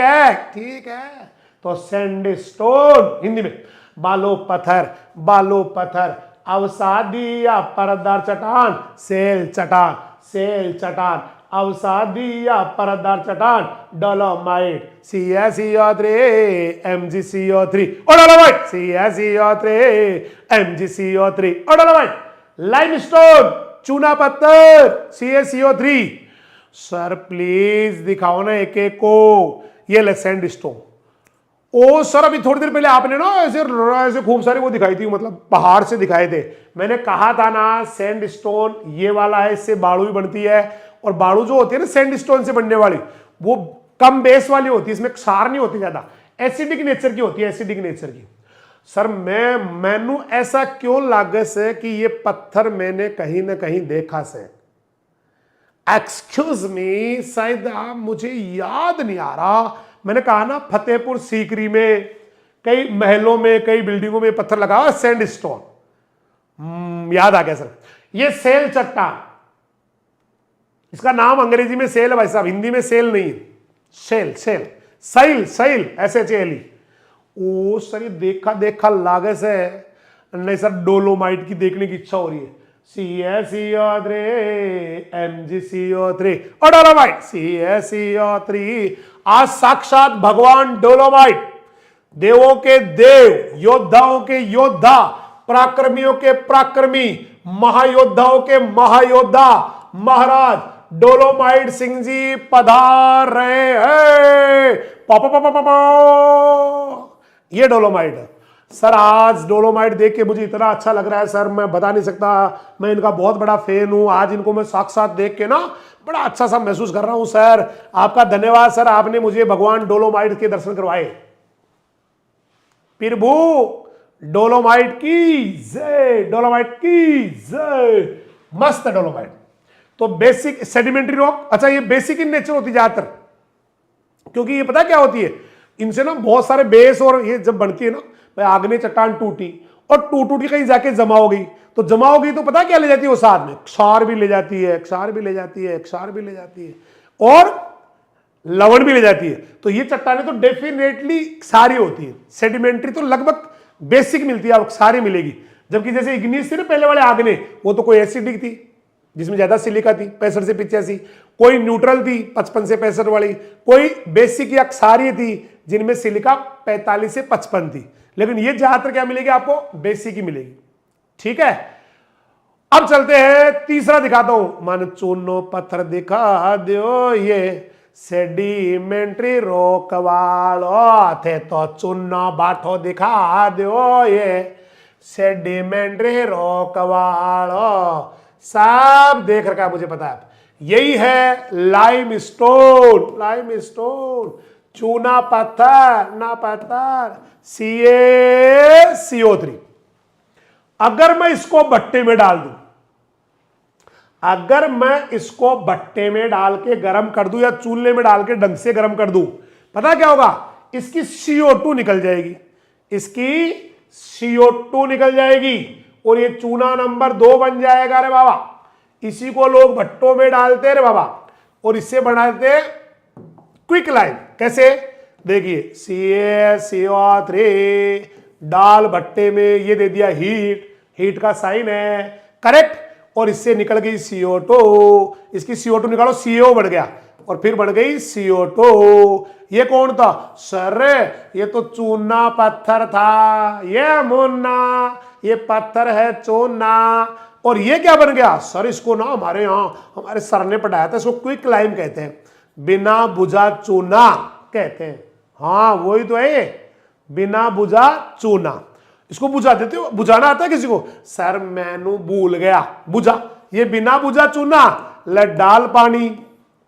है। तो सैंडस्टोन हिंदी में बालो पत्थर अवसादी या परतदार चट्टान, सेल चट्टान अवसादी या परतदार चट्टान, डोलोमाइट CaCO3 MgCO3 और डोलोमाइट CaCO3 MgCO3 और डोलोमाइट, लाइमस्टोन चूना पत्थर CaCO3। सर प्लीज दिखाओ ना एक एक को। ये ले सैंडस्टोन। ओ सर अभी थोड़ी देर पहले आपने ना ऐसे खूब सारे वो दिखाई थी, मतलब पहाड़ से दिखाए थे। मैंने कहा था ना सैंडस्टोन ये वाला है, इससे बाड़ू भी बनती है, और बाड़ू जो होती है ना सैंडस्टोन से बनने वाली, वो कम बेस वाली होती है, इसमें क्षार नहीं होती ज्यादा, एसिडिक नेचर की होती है, एसिडिक नेचर की। सर मैनू ऐसा क्यों लागे से कि ये पत्थर मैंने कहीं ना कहीं देखा से। एक्सक्यूज मी, शायद मुझे याद नहीं आ रहा। मैंने कहा ना फतेहपुर सीकरी में कई महलों में कई बिल्डिंगों में पत्थर लगा हुआ सैंडस्टोन, याद आ गया सर। ये सेल चट्टान, इसका नाम अंग्रेजी में सेल है भाई साहब, हिंदी में सेल नहीं, सेल SAIL SHALE। ओ सर ये देखा लागे से नहीं सर, डोलोमाइट की देखने की इच्छा हो रही है। CaCO3 MgCO3 और डोलोमाइट CaCO3। आज साक्षात भगवान डोलोमाइट, देवों के देव, योद्धाओं के योद्धा, पराक्रमियों के पराक्रमी, महायोद्धाओं के महायोद्धा महाराज डोलोमाइट सिंह जी पधार रहे हैं। ये डोलोमाइट है सर। आज डोलोमाइट देख के मुझे इतना अच्छा लग रहा है सर, मैं बता नहीं सकता। मैं इनका बहुत बड़ा फैन हूं। आज इनको मैं साक्षात देख के ना बड़ा अच्छा सा महसूस कर रहा हूं सर। आपका धन्यवाद सर, आपने मुझे भगवान डोलोमाइट के दर्शन करवाए। प्रभु डोलोमाइट की जय, डोलोमाइट की जय। मस्त है डोलोमाइट। तो बेसिक सेडिमेंट्री रॉक, अच्छा ये बेसिक इन नेचर होती ज्यादातर, क्योंकि ये पता क्या होती है, इनसे ना बहुत सारे बेस, और ये जब बनती है ना भाई, आग्नेय चट्टान टूटी और टूट के कहीं जाके जमा हो गई, तो जमा हो गई तो पता क्या ले जाती है वो साथ में, क्षार भी ले जाती है, क्षार भी ले जाती है, क्षार भी ले जाती है, और लवण भी ले जाती है। तो ये चट्टानें तो डेफिनेटली सारी होती है, सेडिमेंट्री तो लगभग बेसिक मिलती है, आपको सारी मिलेगी। जबकि जैसे इग्निस थी ना पहले वाले आग्नेय, वो तो कोई एसिडिक थी जिसमें ज्यादा सिलिका थी 65 से 85, कोई न्यूट्रल थी 55 से 65 वाली, कोई बेसिक या क्षारीय थी जिनमें सिलिका 45 से 55 थी। लेकिन ये ज्यादातर क्या मिलेगी आपको, बेसिक ही मिलेगी। ठीक है, अब चलते हैं तीसरा दिखाता हूं। मन चूनो पत्थर दिखा दो, ये सेडिमेंट्री रोक वालो थे, तो चूनो बाठो दिखा दो, ये सेडिमेंट्री रोक वालो। सब देख रखा है, मुझे पता है। यही है लाइम स्टोन, लाइम स्टोन, चूना पत्थर, ना पत्थर, CaCO3। अगर मैं इसको भट्टे में डाल दूं, अगर मैं इसको भट्टे में डाल के गर्म कर दूं या चूल्हे में डाल के ढंग से गर्म कर दूं, पता क्या होगा, इसकी CO2 निकल जाएगी, इसकी CO2 निकल जाएगी, और ये चूना नंबर 2 बन जाएगा रे बाबा। इसी को लोग भट्टों में डालते रे बाबा, और इससे बनाते क्विक लाइम। कैसे, देखिए CaCO3 डाल भट्टे में, ये दे दिया हीट, हीट का साइन है, करेक्ट, और इससे निकल गई CO2, इसकी CO2 निकालो, CO बन गया, और फिर बन गई CO2। ये कौन था सर, ये तो चूना पत्थर था, ये मुन्ना, ये पत्थर है चूना। और ये क्या बन गया सर, इसको ना हमारे यहां हमारे सर ने पढ़ाया था, इसको क्विक लाइम कहते हैं, बिना बुझा चूना कहते हैं। हाँ वही तो है ये, बिना बुझा चूना। इसको बुझा देते हो, बुझाना आता है किसी को, सर मैनू भूल गया, बुझा, ये बिना बुझा चूना, ले डाल पानी,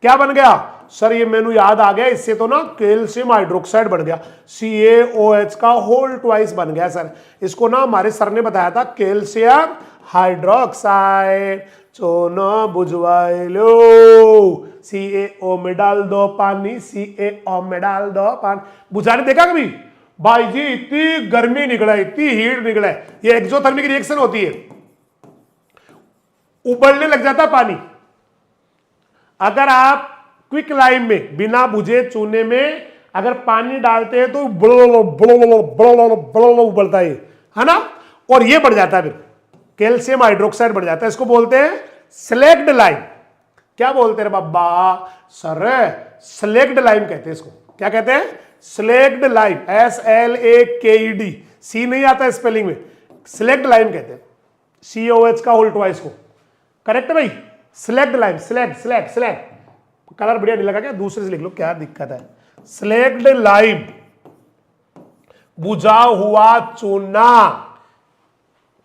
क्या बन गया सर, ये मेनू याद आ गया, इससे तो ना कैल्शियम हाइड्रोक्साइड बन गया, CaOH का होल ट्वाइस बन गया सर। इसको ना हमारे सर ने बताया था, कैल्शियम हाइड्रोक्साइड, चूना बुझवाए लो, CaO में डाल दो पानी, CaO में डाल दो पानी। बुझाने देखा कभी भाई जी, इतनी गर्मी निकला, इतनी हीट निकला, ये एक्सोथर्मिक रिएक्शन होती है, उबलने लग जाता पानी। अगर आप क्विक लाइम में बिना बुझे चूने में अगर पानी डालते हैं तो उबलता है ना, और ये बढ़ जाता है, फिर कैल्शियम हाइड्रोक्साइड बढ़ जाता है, इसको बोलते हैं स्लेक्ड लाइम। क्या बोलते हैं बाबा सर, स्लेक्ड लाइम कहते हैं इसको, क्या कहते हैं, स्लेक्ड लाइम, SLAKED, सी नहीं आता है स्पेलिंग में, स्लेक्ड लाइम कहते हैं, COH का होल ट्वाइस को, करेक्ट है भाई, slaked lime, slaked slaked slaked, colour बढ़िया नहीं लगा क्या, दूसरे से लिख लो, क्या दिक्कत है, स्लेक्ड लाइम, बुझा हुआ चूना।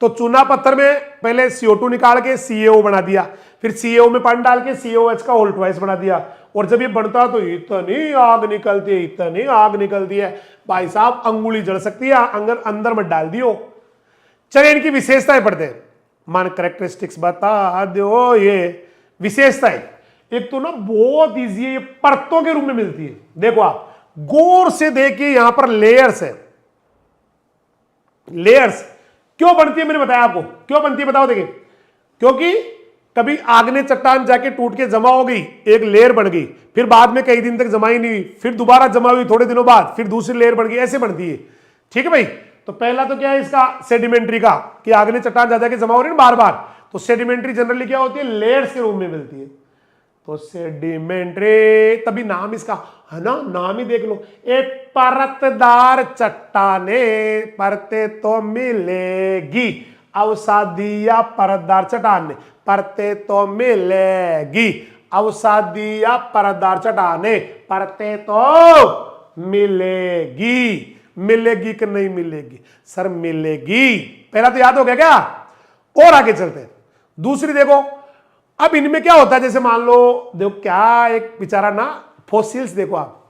तो चूना पत्थर में पहले CO2 निकाल के CaO बना दिया, फिर CaO में पानी डाल के COH का होल ट्वाइस बना दिया, और जब ये बनता तो इतनी आग निकलती है, इतनी आग निकलती है भाई साहब, अंगुली जल सकती है, अंदर मत डाल दियो। चलिए इनकी विशेषताएं पढ़ते हैं, मान कैरेक्टरिस्टिक्स बता दो। ये विशेषताएं, एक तो ना बहुत इजी है, ये परतों के रूप में मिलती है। देखो आप गौर से देखिए, यहां पर लेयर्स है, लेयर्स क्यों बनती है मैंने बताया आपको, क्यों बनती है बताओ। देखिए क्योंकि कभी आग्नेय चट्टान जाके टूट के जमा हो गई, एक लेयर बन गई, फिर बाद में कई दिन तक जमा ही नहीं हुई, फिर दोबारा जमा हुई थोड़े दिनों बाद, फिर दूसरी लेयर बन गई, ऐसे बनती है। ठीक है भाई, तो पहला तो क्या है इसका सेडिमेंट्री का, कि आग्नेय चट्टान जा जाके जमा हो रही है बार बार, तो सेडिमेंट्री जनरली क्या होती है, लेयर्स के रूप में मिलती है। तो सेडिमेंट्री, तभी नाम इसका है ना, नाम ही देख लो, एक परतदार चट्टाने, परते तो मिलेगी, अवसादीय परतदार चट्टाने, परते तो मिलेगी, अवसादीय परतदार चट्टाने, परते तो मिलेगी। मिलेगी कि नहीं मिलेगी सर, मिलेगी, पहला तो याद हो गया क्या। और आगे चलते हैं, दूसरी देखो, अब इनमें क्या होता है, जैसे मान लो, देखो क्या एक बेचारा ना फॉसिल्स, देखो आप,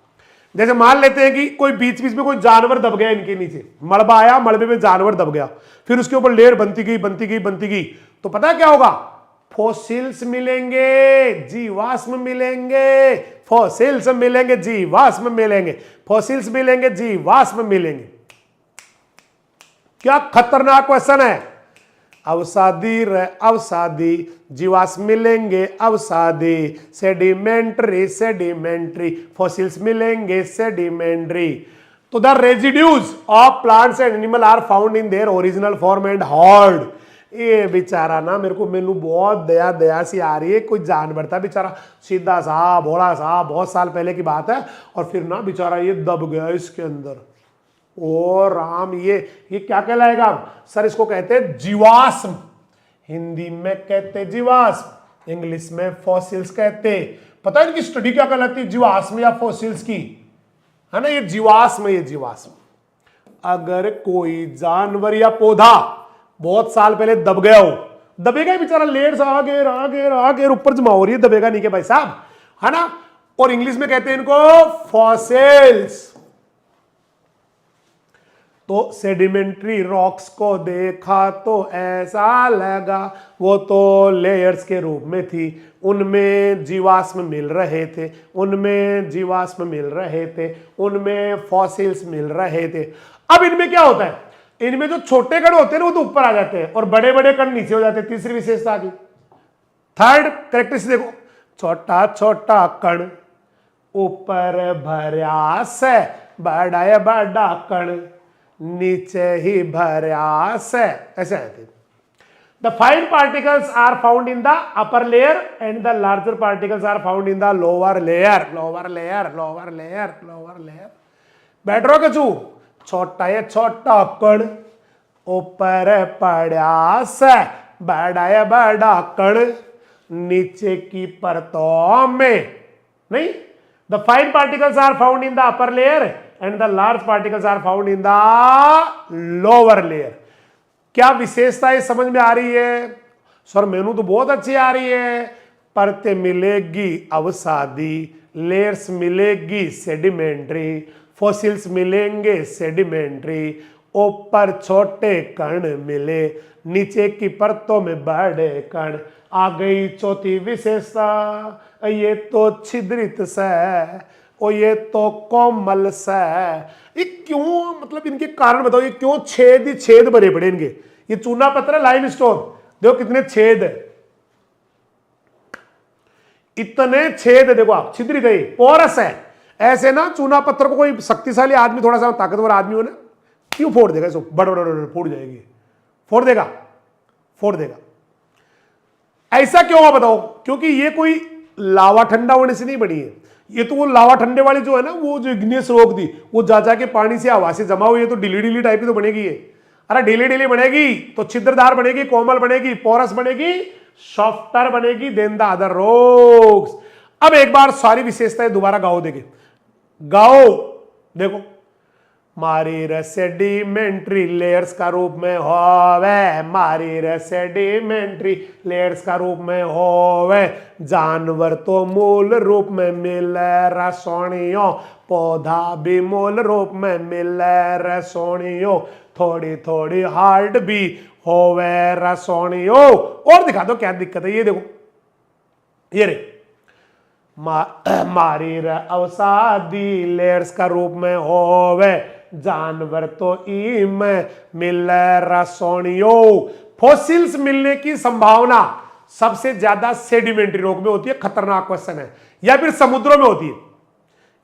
जैसे मान लेते हैं कि कोई बीच बीच में कोई जानवर दब गया, इनके नीचे मलबा आया, मलबे में जानवर दब गया, फिर उसके ऊपर लेयर बनती गई बनती गई बनती गई, तो पता है क्या होगा, फॉसिल्स मिलेंगे, जीवाश्म मिलेंगे, फॉसिल्स मिलेंगे, जीवाश्म मिलेंगे, फॉसिल्स मिलेंगे, जीवाश्म मिलेंगे। क्या खतरनाक क्वेश्चन है। अवसादी अवसादी, जीवाश्म मिलेंगे अवसादी, सेडिमेंट्री सेडिमेंट्री, फॉसिल्स मिलेंगे सेडिमेंट्री। तो the residues of plants and animal are found in their original form and hard. ये बेचारा ना मेनू बहुत दया दया सी आ रही है। कोई जानवर था बेचारा, सीधा सा भोला सा, बहुत साल पहले की बात है, और फिर ना बेचारा ये दब गया इसके अंदर। ओ राम, ये क्या कहलाएगा सर? इसको कहते हैं जीवाश्म। हिंदी में कहते जीवाश्म, इंग्लिश में फॉसिल्स कहते। पता है इनकी स्टडी क्या कहलाती है, जीवाश्म या फॉसिल्स की, है ना? ये जीवाश्म, ये जीवाश्म। अगर कोई जानवर या पौधा बहुत साल पहले दब गया हो, दबेगा ही बेचारा, लेयर्स आगे ऊपर जमा हो रही है, दबेगा नहीं के भाई साहब, है ना? और इंग्लिश में कहते हैं इनको फॉसिल्स। तो सेडिमेंट्री रॉक्स को देखा तो ऐसा लगा वो तो लेयर्स के रूप में थी, उनमें जीवाश्म मिल रहे थे, उनमें जीवाश्म मिल रहे थे, उनमें फॉसिल्स मिल रहे थे। अब इनमें क्या होता है, इनमें जो छोटे कण होते हैं ना वो तो ऊपर आ जाते हैं और बड़े बड़े कण नीचे हो जाते हैं। तीसरी विशेषता की, थर्ड कैरेक्टरिस्टिक देखो, छोटा छोटा कण ऊपर भर्यास है, बड़ा बड़ा कण नीचे ही भर्यास है, ऐसे आते हैं। The fine particles are found in the upper layer and the larger particles are found in the lower layer. Lower layer, lower layer, lower layer. बैठ रहो कचू, छोटा ये छोटा कण ऊपर पड़ास है, बड़ा बड़ा कण नीचे की परतों में। नहीं, the fine particles are found in the upper layer and the large particles are found in the lower layer। क्या विशेषताएं समझ में आ रही है सर? मेनू तो बहुत अच्छी आ रही है। परतें मिलेगी अवसादी, लेयर्स मिलेगी सेडिमेंट्री, फॉसिल्स मिलेंगे सेडिमेंट्री, ऊपर छोटे कण मिले, नीचे की परतों में बड़े कण। आ गई चौथी विशेषता, ये तो छिद्रित से, और ये तो कोमल सा। ये क्यों, मतलब इनके कारण बताओ, ये क्यों छेद ही छेद भरे पड़े इनके? ये चूना पत्थर है, लाइमस्टोन, देखो कितने छेद है, इतने छेद है, देखो आप, छिद्रित है, पोरस है। ऐसे ना चूना पत्थर को कोई शक्तिशाली आदमी, थोड़ा सा ताकतवर आदमी हो ना, क्यों फोड़ देगा इसको, बड़ बड़ फोड़ जाएगी, फोड़ देगा, फोड़ देगा। ऐसा क्यों हुआ बताओ? क्योंकि ये कोई लावा ठंडा होने से नहीं बनी है। ये तो वो लावा ठंडे वाली जो है ना, वो जो इग्नियस रॉक थी, वो जा के पानी से हवा से जमा हुई है, तो ढीली ढीली टाइप की तो बनेगी ये। अरे ढीली ढीली बनेगी तो छिद्रदार बनेगी, कोमल बनेगी, पोरस बनेगी, सॉफ्टर बनेगी देन द अदर रॉक्स। अब एक बार सारी विशेषताएं दोबारा गाओ, देखे गाओ, देखो। मारी सेडिमेंट्री लेयर्स का रूप में होवे, मारी सेडिमेंट्री लेयर्स का रूप में होवे। जानवर तो मूल रूप में मिले रसोनियों, पौधा भी मूल रूप में मिले रसोनियों, थोड़ी थोड़ी हार्ड भी होवे रसोनियों। और दिखा दो क्या दिक्कत है, ये देखो, ये रे मारी अवसादी लेयर्स का रूप में होवे, जानवर तो इम मिल रसोनियों। फॉसिल्स मिलने की संभावना सबसे ज्यादा सेडिमेंट्री रॉक में होती है। खतरनाक क्वेश्चन है। या फिर समुद्रों में होती है,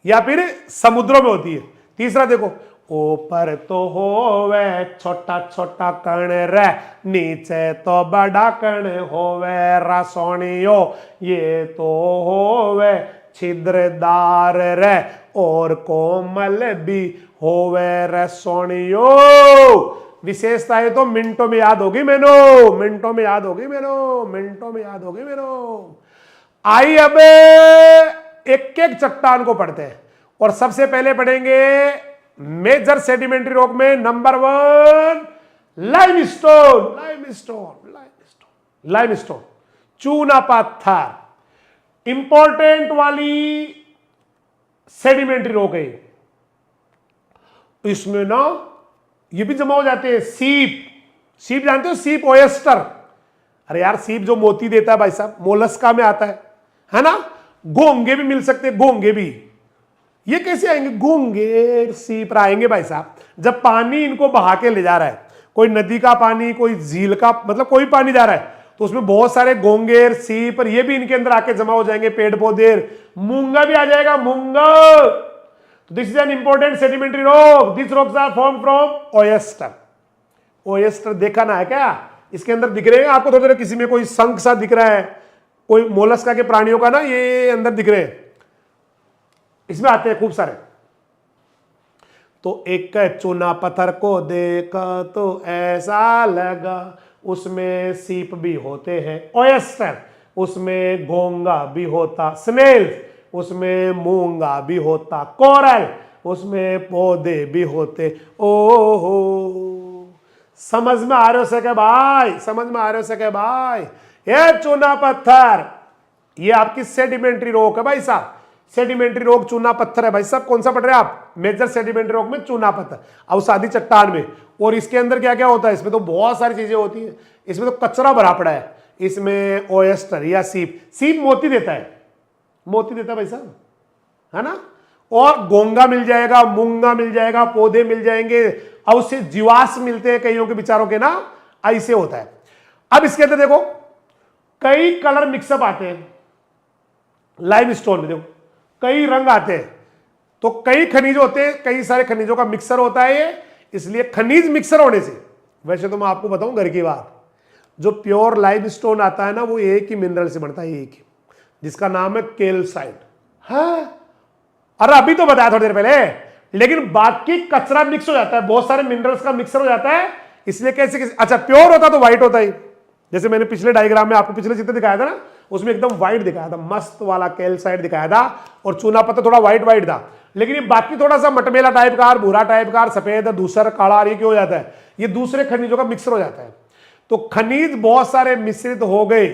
या फिर समुद्रों में होती है। तीसरा देखो, ऊपर तो होवे छोटा छोटा कण रे, नीचे तो बड़ा कण होवे रसोनियों, ये तो होवे छिद्रदार रे, और कोमल भी होवे रसोनियों। विशेषताएं तो मिनटों में याद होगी मेनो, मिनटों में याद होगी मेनो, मिनटों में याद होगी मेनो। आई अब एक एक चट्टान को पढ़ते हैं, और सबसे पहले पढ़ेंगे मेजर सेडिमेंट्री रॉक में number 1 limestone. Limestone, limestone, limestone, चूना पत्थर, इंपॉर्टेंट वाली सेडिमेंट्री रॉक है। इसमें ना ये भी जमा हो जाते हैं सीप। सीप जानते हो, सीप ओयस्टर, अरे यार सीप जो मोती देता है भाई साहब, मोलस्का में आता है ना। घोंगे भी मिल सकते हैं, घोंगे भी। ये कैसे आएंगे? घोंगे सीप आएंगे भाई साहब जब पानी इनको बहा के ले जा रहा है, कोई नदी का पानी, कोई झील का, मतलब कोई पानी जा रहा है, तो उसमें बहुत सारे घोंगेर सीप, ये भी इनके अंदर आके जमा हो जाएंगे। पेड़ पौधे, मूंगा भी आ जाएगा, मूंगा। तो this is an important sedimentary rock. This rocks are form from oyster. Oyster देखा ना है क्या? इसके अंदर दिख रहे हैं आपको थोड़े थोड़े, किसी में कोई शंख सा दिख रहा है, कोई मोलस्का के प्राणियों का ना ये अंदर दिख रहे हैं, इसमें आते हैं खूब सारे। तो एक चूना पत्थर को देखा तो ऐसा लगा, उसमें सीप भी होते हैं ओयस्टर, उसमें घोंगा भी होता स्नेल, उसमें मूंगा भी होता कोरल, उसमें पौधे भी होते। ओहो, समझ में आ रहे हो सके भाई? समझ में आ रहे हो सके भाई? ये चूना पत्थर, ये आपकी सेडिमेंट्री रॉक है भाई साहब। सेडिमेंट्री रॉक चूना पत्थर है भाई साहब। कौन सा पढ़ रहे हैं आप? मेजर सेडिमेंट्री रॉक में चूना पत्थर, अवसादी चट्टान में। और इसके अंदर क्या क्या होता है? इसमें तो बहुत सारी चीजें होती हैं। इसमें तो कचरा भरा पड़ा है। इसमें ओयस्टर या सीप, सीप मोती देता है, मोती देता है भाई साहब, है ना। और घोंगा मिल जाएगा, मूंगा मिल जाएगा, पौधे मिल जाएंगे, और उससे जीवाश्म मिलते हैं कईयों के बेचारों के ना। ऐसे होता है। अब इसके अंदर देखो कई कलर मिक्सअप आते हैं। लाइम स्टोन में देखो कई रंग आते हैं, तो कई खनिज होते हैं, कई सारे खनिजों का मिक्सर होता है ये। इसलिए खनिज मिक्सर होने से, वैसे तो मैं आपको बताऊं घर की बात, जो प्योर लाइम स्टोन आता है ना वो एक ही मिनरल से बनता है, एक ही, जिसका नाम है कैल्साइट। हाँ, अरे अभी तो बताया थोड़ी देर पहले। लेकिन बाकी कचरा मिक्स हो जाता है, बहुत सारे मिनरल्स का मिक्सर हो जाता है। इसलिए कैसे अच्छा प्योर होता तो व्हाइट होता ही, जैसे मैंने पिछले डायग्राम में आपको पिछले चित्र दिखाया था ना, उसमें एकदम व्हाइट दिखाया था, मस्त वाला कैल्साइट दिखाया था, और चूना पत्थर थोड़ा व्हाइट व्हाइट था। लेकिन ये बाकी थोड़ा सा मटमेला टाइप का, भूरा टाइप का, सफेद, दूसरा काला, ये क्यों हो जाता है? ये दूसरे खनिजों का मिक्सर हो जाता है। तो खनिज बहुत सारे मिश्रित हो गए,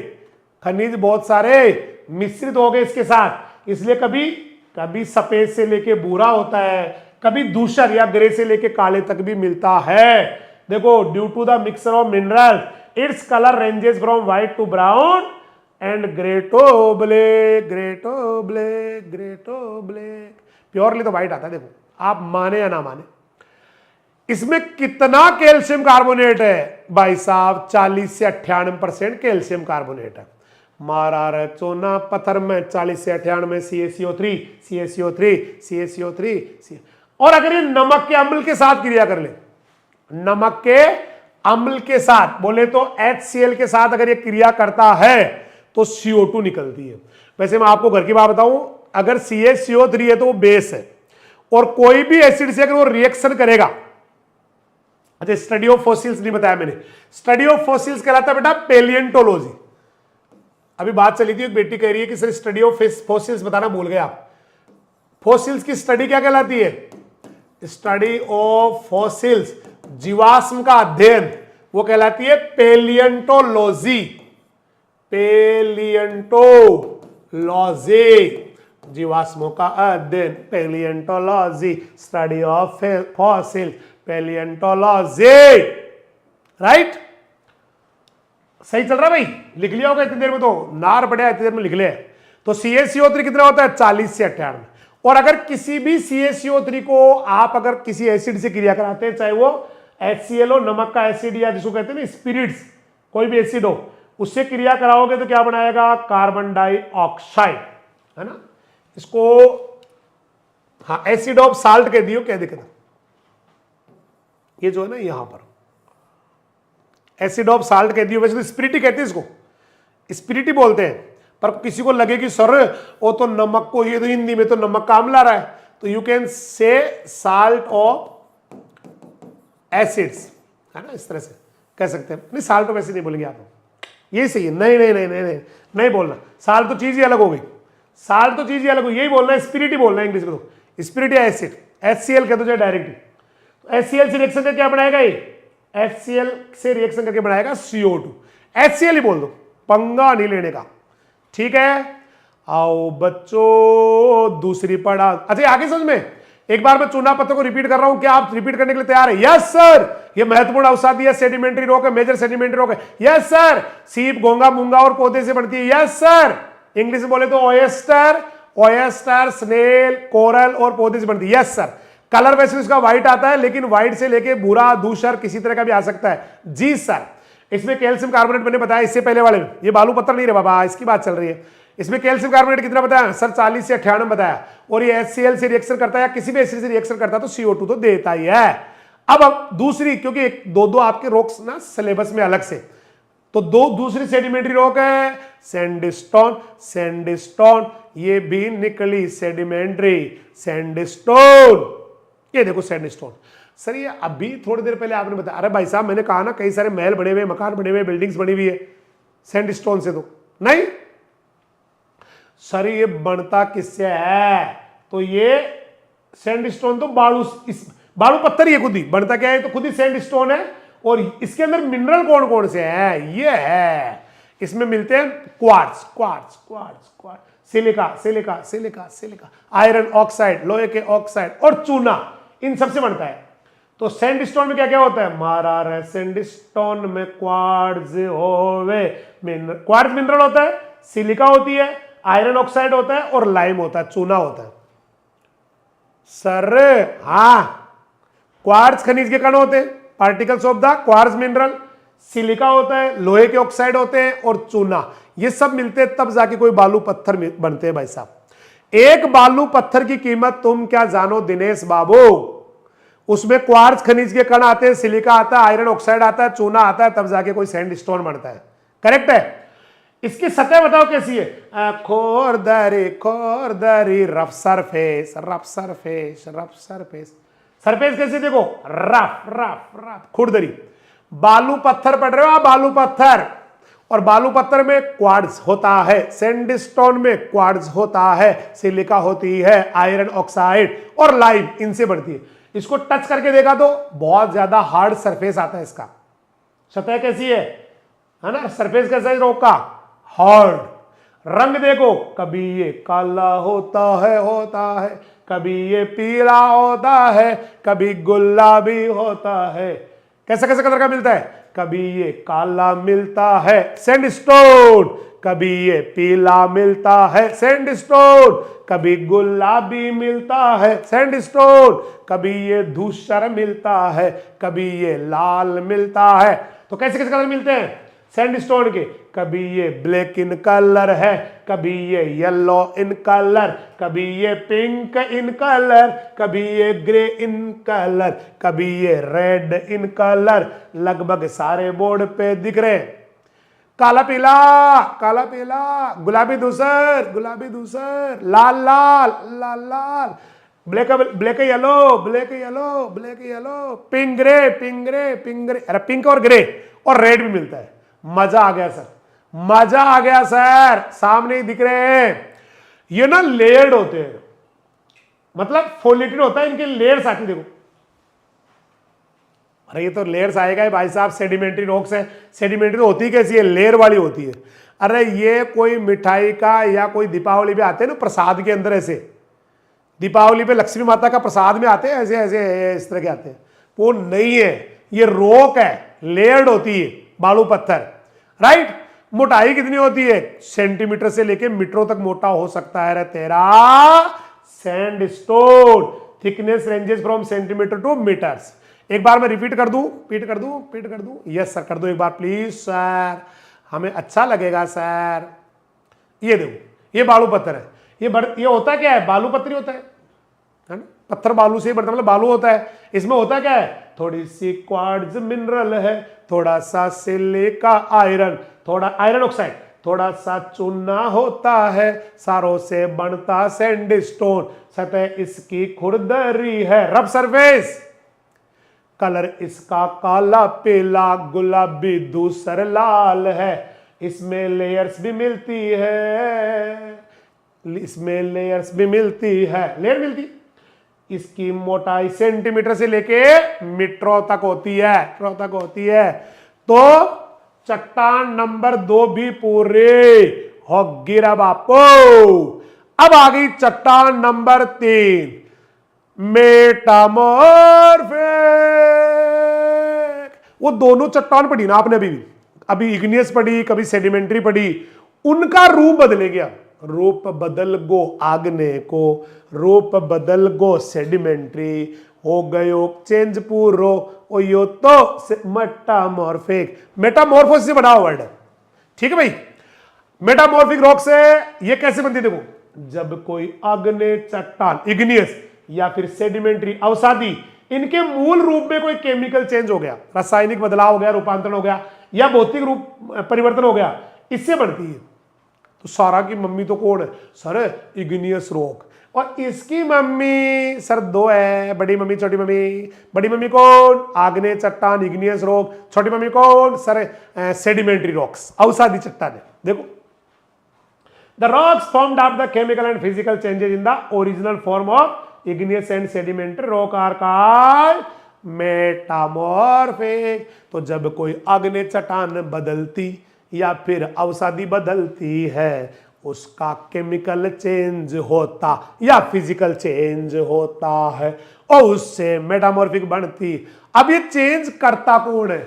खनिज बहुत सारे मिश्रित हो गए इसके साथ। इसलिए कभी कभी सफेद से लेके भूरा होता है, कभी धूसर या ग्रे से लेके काले तक भी मिलता है। देखो, due to the mixer of mineral its colour ranges from white to brown and grey to black, grey to black, grey to black. Purely तो व्हाइट आता है, देखो आप माने या ना माने। इसमें कितना कैल्शियम कार्बोनेट है भाई साहब? 40 से 98% कैल्शियम कार्बोनेट है। मारा रे चूना पत्थर में 40 से 98 CaCO3, CaCO3, CaCO3। और अगर ये नमक के अम्ल के साथ क्रिया कर ले, नमक के अम्ल के साथ बोले तो HCl के साथ अगर ये क्रिया करता है तो CO2 निकलती है। वैसे मैं आपको घर की बात बताऊं, अगर CaCO3 है तो वो बेस है, और कोई भी एसिड से अगर वो रिएक्शन करेगा, अच्छा स्टडी ऑफ फॉसिल्स नहीं बताया मैंने, स्टडी ऑफ फॉसिल्स कहलाता है बेटा पेलिएंटोलॉजी। अभी बात चली थी, एक बेटी कह रही है कि सर स्टडी ऑफ फॉसिल्स बताना भूल गए आप। फॉसिल्स की स्टडी क्या कहलाती है? स्टडी ऑफ फॉसिल्स, जीवाश्म का अध्ययन, वो कहलाती है पेलिएंटोलॉजी। पेलिएंटोलॉजी, जीवाश्मों का अध्ययन, पेलिएंटोलॉजी, स्टडी ऑफ फॉसिल, पेलिएंटोलॉजी। राइट, सही चल रहा भाई? लिख लिया होगा इतनी देर में, तो नार बढ़िया इतनी देर में लिख लिया। तो CaCO3 कितना होता है? 40 से 98। और अगर किसी भी CaCO3 को आप अगर किसी एसिड से क्रिया कराते हैं, चाहे वो HCl हो, नमक का एसिड, या जिसको कहते हैं ना स्पिरिट्स, कोई भी एसिड हो, उससे क्रिया कराओगे तो क्या बनाएगा? कार्बन डाइऑक्साइड, है ना। इसको हाँ एसिड ऑफ साल्ट कह दियो, क्या दिक्कत है? ये जो है ना यहां पर एसिड ऑफ साल्ट कह दियो। वैसे तो स्पिरिटी कहते हैं इसको, स्पिरिटी बोलते हैं, पर किसी को लगे कि सर वो तो नमक को, ये तो हिंदी में तो नमक का अम्ल आ रहा है, तो you can say salt of acids, है ना, इस तरह से कह सकते हैं। नहीं साल्ट तो वैसे नहीं बोलेंगे आप, यही सही है। नहीं नहीं नहीं नहीं नहीं नहीं बोलना, साल्ट तो चीज ही अलग हो गई, साल्ट तो चीज ही अलग हो, यही बोलना है, स्पिरिटी बोलना है इंग्लिश में। तो स्पिरिट या एसिड, HCl कह दो चाहे डायरेक्टली, तो HCl से रिएक्शन करके क्या बनाएगा? ये HCl से रिएक्शन करके बनाएगा CO2। HCl ही बोल दो, पंगा नहीं लेने का, ठीक है। आओ बच्चों दूसरी पढ़ा, अच्छा आगे समझ में, एक बार मैं चूना पत्थर को रिपीट कर रहा हूं, क्या आप रिपीट करने के लिए तैयार है? Yes sir. ये महत्वपूर्ण अवसादी है, सेडिमेंट्री रॉक है, मेजर सेडिमेंट्री रॉक है। Yes sir. सीप, घोंगा, मूंगा और पौधे से बनती है। Yes sir. इंग्लिश में बोले तो ओएस्टर, ओएस्टर, स्नेल, कोरल और पौधे से बनती है। Yes sir. कलर वैसे इसका व्हाइट आता है, लेकिन व्हाइट से लेके भूरा, धूसर किसी तरह का भी आ सकता है। जी सर। इसमें कैल्शियम कार्बोनेट मैंने बताया इससे पहले वाले में, ये बालू पत्थर नहीं रहे बाबा, इसकी बात चल रही है। इसमें कैल्शियम कार्बोनेट कितना बताया सर? 40 से 98 बताया। और ये HCl से रिएक्शन करता है या किसी भी एसिड से रिएक्शन करता है तो CO2 तो देता ही है। अब दूसरी, क्योंकि एक दो आपके रॉक्स ना सिलेबस में अलग से, तो दूसरी सेडिमेंट्री रॉक है सैंडस्टोन। सैंडस्टोन ये भी निकली सेडिमेंट्री सैंडस्टोन। ये देखो सैंडस्टोन। सर ये अभी थोड़ी देर पहले आपने बताया, अरे भाई साहब मैंने कहा ना कई सारे महल बने हुए, मकान बने हुए, बिल्डिंग्स बनी हुई है सैंडस्टोन से, तो नहीं सर ये बनता किससे है? तो ये सैंडस्टोन तो बालू पत्थर ही है, खुद ही बनता क्या है? तो खुद ही सैंडस्टोन है। और इसके अंदर मिनरल कौन कौन से है? ये है, इसमें मिलते हैं quartz, quartz, quartz, quartz, silica, silica, silica, silica, iron oxide, लोहे के ऑक्साइड और चूना, इन सबसे बनता है। तो सैंडस्टोन में क्या क्या होता है? मारा रे सैंडस्टोन में क्वार्ट्ज होवे, क्वार्ट्ज मिनरल होता है, सिलिका होती है, आयरन ऑक्साइड होता है और लाइम होता है, चूना होता है। सर हाँ, क्वार्ट्ज खनिज के कण होते हैं, particles of the quartz mineral, silica होता है, लोहे के ऑक्साइड होते हैं और चूना, ये सब मिलते हैं तब जाके कोई बालू पत्थर बनते हैं। भाई साहब एक बालू पत्थर की कीमत तुम क्या जानो दिनेश बाबू? उसमें क्वार्ट्ज खनिज के कण आते हैं, सिलिका आता है, आयरन ऑक्साइड आता है, चूना आता है, तब जाके कोई सैंडस्टोन बनता है। करेक्ट है। इसकी सतह बताओ कैसी है? खोरदरी, खोरदरी, rough surface, rough surface, rough surface. Surface कैसे देखो? रफ रफ रफ, खुरदरी। बालू पत्थर पढ़ रहे हो आप? बालू पत्थर, और बालू पत्थर में क्वार्ट्ज होता है, सैंडस्टोन में क्वार्ट्ज होता है, सिलिका होती है, आयरन ऑक्साइड और लाइम, इनसे बनती है। इसको टच करके देखा तो बहुत ज्यादा हार्ड सरफेस आता है इसका। सतह कैसी है ना? सरफेस कैसा है रॉक का? हार्ड। रंग देखो, कभी ये काला होता है, कभी ये पीला होता है, कभी गुलाबी होता है। कैसा कैसा कलर का मिलता है? कभी ये काला मिलता है सैंडस्टोन, कभी ये पीला मिलता है सैंडस्टोन, कभी गुलाबी मिलता है सैंडस्टोन, कभी ये धूसर मिलता है, कभी ये लाल मिलता है। तो कैसे कैसे कलर मिलते हैं सैंडस्टोन के? कभी ये ब्लैक इन कलर है, कभी ये येलो इन कलर, कभी ये पिंक इन कलर, कभी ये ग्रे इन कलर, कभी ये रेड इन कलर। लगभग सारे बोर्ड पे दिख रहे। काला पीला, काला पीला, गुलाबी धूसर, गुलाबी धूसर, लाल लाल, लाल लाल, black black yellow, black yellow, black yellow, pink grey, pink grey, pink grey, अरे पिंक और ग्रे और रेड भी मिलता है। मजा आ गया सर, मजा आ गया सर। सामने ही दिख रहे हैं, ये ना लेयर्ड होते हैं, मतलब फोलिटेड होता है, इनके लेयर्स आती देखो। अरे ये तो लेयर्स आएगा ही भाई साहब, सेडिमेंट्री रॉक्स है। सेडिमेंट्री होती कैसी है? लेयर वाली होती है। अरे ये कोई मिठाई का या कोई दीपावली पे आते हैं ना प्रसाद के अंदर, ऐसे दीपावली पे लक्ष्मी माता का प्रसाद में आते हैं ऐसे ऐसे इस तरह के आते हैं, वो नहीं है, ये रॉक है, लेयर्ड होती है बालू पत्थर। राइट। मोटाई कितनी होती है? सेंटीमीटर से लेके मीटरों तक मोटा हो सकता है रे तेरा sandstone. Thickness ranges from centimetre to metres. एक बार मैं रिपीट कर दूं, रिपीट कर दूं, रिपीट कर दूं? यस सर कर दो एक बार प्लीज सर, हमें अच्छा लगेगा सर। ये देखो, ये बालू पत्थर है। ये होता क्या है? बालू पत्थर ही होता है ना? पत्थर बालू से ही बढ़ता, मतलब बालू होता है। इसमें होता क्या है? थोड़ी सी क्वार्ट्ज मिनरल है, थोड़ा सा सिलिका आयरन, थोड़ा आयरन ऑक्साइड, थोड़ा सा चूना होता है, सारों से बनता सैंडस्टोन। सतह इसकी खुरदरी है, रफ सरफेस। कलर इसका काला पीला गुलाबी धूसर लाल है। इसमें लेयर्स भी मिलती है, इसमें लेयर्स भी मिलती है, लेयर मिलती है। इसकी मोटाई सेंटीमीटर से लेके मीटरों तक होती है, मीटरों तक होती है। तो चट्टान नंबर 2 भी पूरे हो गिरा बापो। अब आ गई चट्टान नंबर 3। मेटामॉर्फिक। वो दोनों चट्टान पढ़ी ना आपने अभी इग्नियस पढ़ी, कभी सेडिमेंट्री पढ़ी, उनका रूप बदले गया। रूप बदल गो आग्नेय को, रूप बदल गो सेडिमेंट्री, हो गयो चेंज पूरो ओ यो तो मेटामॉर्फिक। मेटामॉर्फोसिस से बना हुआ वर्ड है, ठीक है भाई। मेटामॉर्फिक रॉक से ये कैसे बनती है देखो, जब कोई आग्नेय चट्टान इग्नियस या फिर सेडिमेंट्री अवसादी, इनके मूल रूप में कोई केमिकल चेंज हो गया, रासायनिक बदलाव हो गया, रूपांतरण हो गया या भौतिक रूप परिवर्तन हो गया, इससे बनती है। तो सारा की मम्मी तो कौन है सर? Igneous rock. और इसकी मम्मी सर दो है, बड़ी मम्मी छोटी मम्मी। बड़ी मम्मी कौन? आग्नेय चट्टान इग्नियस रॉक। छोटी मम्मी कौन? सर सेडिमेंट्री रॉक्स, अवसादी चट्टान है। देखो, the rocks formed after the chemical and physical changes in the original form of igneous and sedimentary rock are called metamorphic. तो जब कोई आग्नेय चट्टान बदलती या फिर अवसादी बदलती है, उसका केमिकल चेंज होता या फिजिकल चेंज होता है और उससे मेटामॉर्फिक बनती। अब ये चेंज करता कौन है?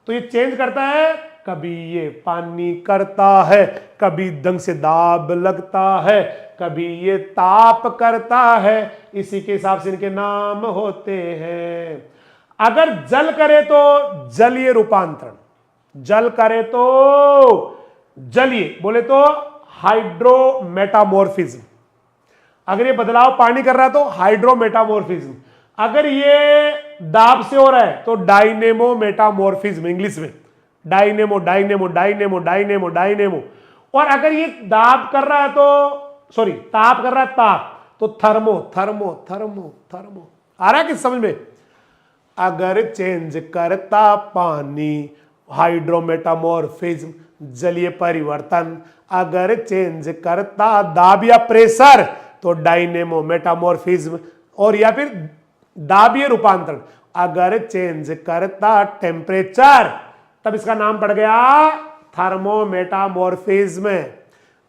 तो ये चेंज करता है, कभी ये पानी करता है, कभी दंग से दाब लगता है, कभी ये ताप करता है। इसी के हिसाब से इनके नाम होते हैं। अगर जल करे तो जलीय रूपांतरण, जल करे तो जलीय, बोले तो हाइड्रोमेटामॉर्फिज्म। अगर ये बदलाव पानी कर रहा है तो हाइड्रोमेटामॉर्फिज्म। अगर ये दाब से हो रहा है तो डायनेमो मेटामॉर्फिज्म, इंग्लिश में dynamo dynamo dynamo dynamo dynamo. और अगर ये दाब कर रहा है तो सॉरी ताप कर रहा है ताप, तो थर्मो थर्मो थर्मो थर्मो। आ रहा है कि समझ में? अगर चेंज करता पानी हाइड्रोमेटामॉर्फिज्म, जलीय परिवर्तन। अगर चेंज करता दाब या प्रेशर तो डायनेमो मेटामॉर्फिज्म, और या फिर दाबीय रूपांतरण। अगर चेंज करता टेम्परेचर, तब इसका नाम पड़ गया थर्मोमेटामॉर्फिज्म।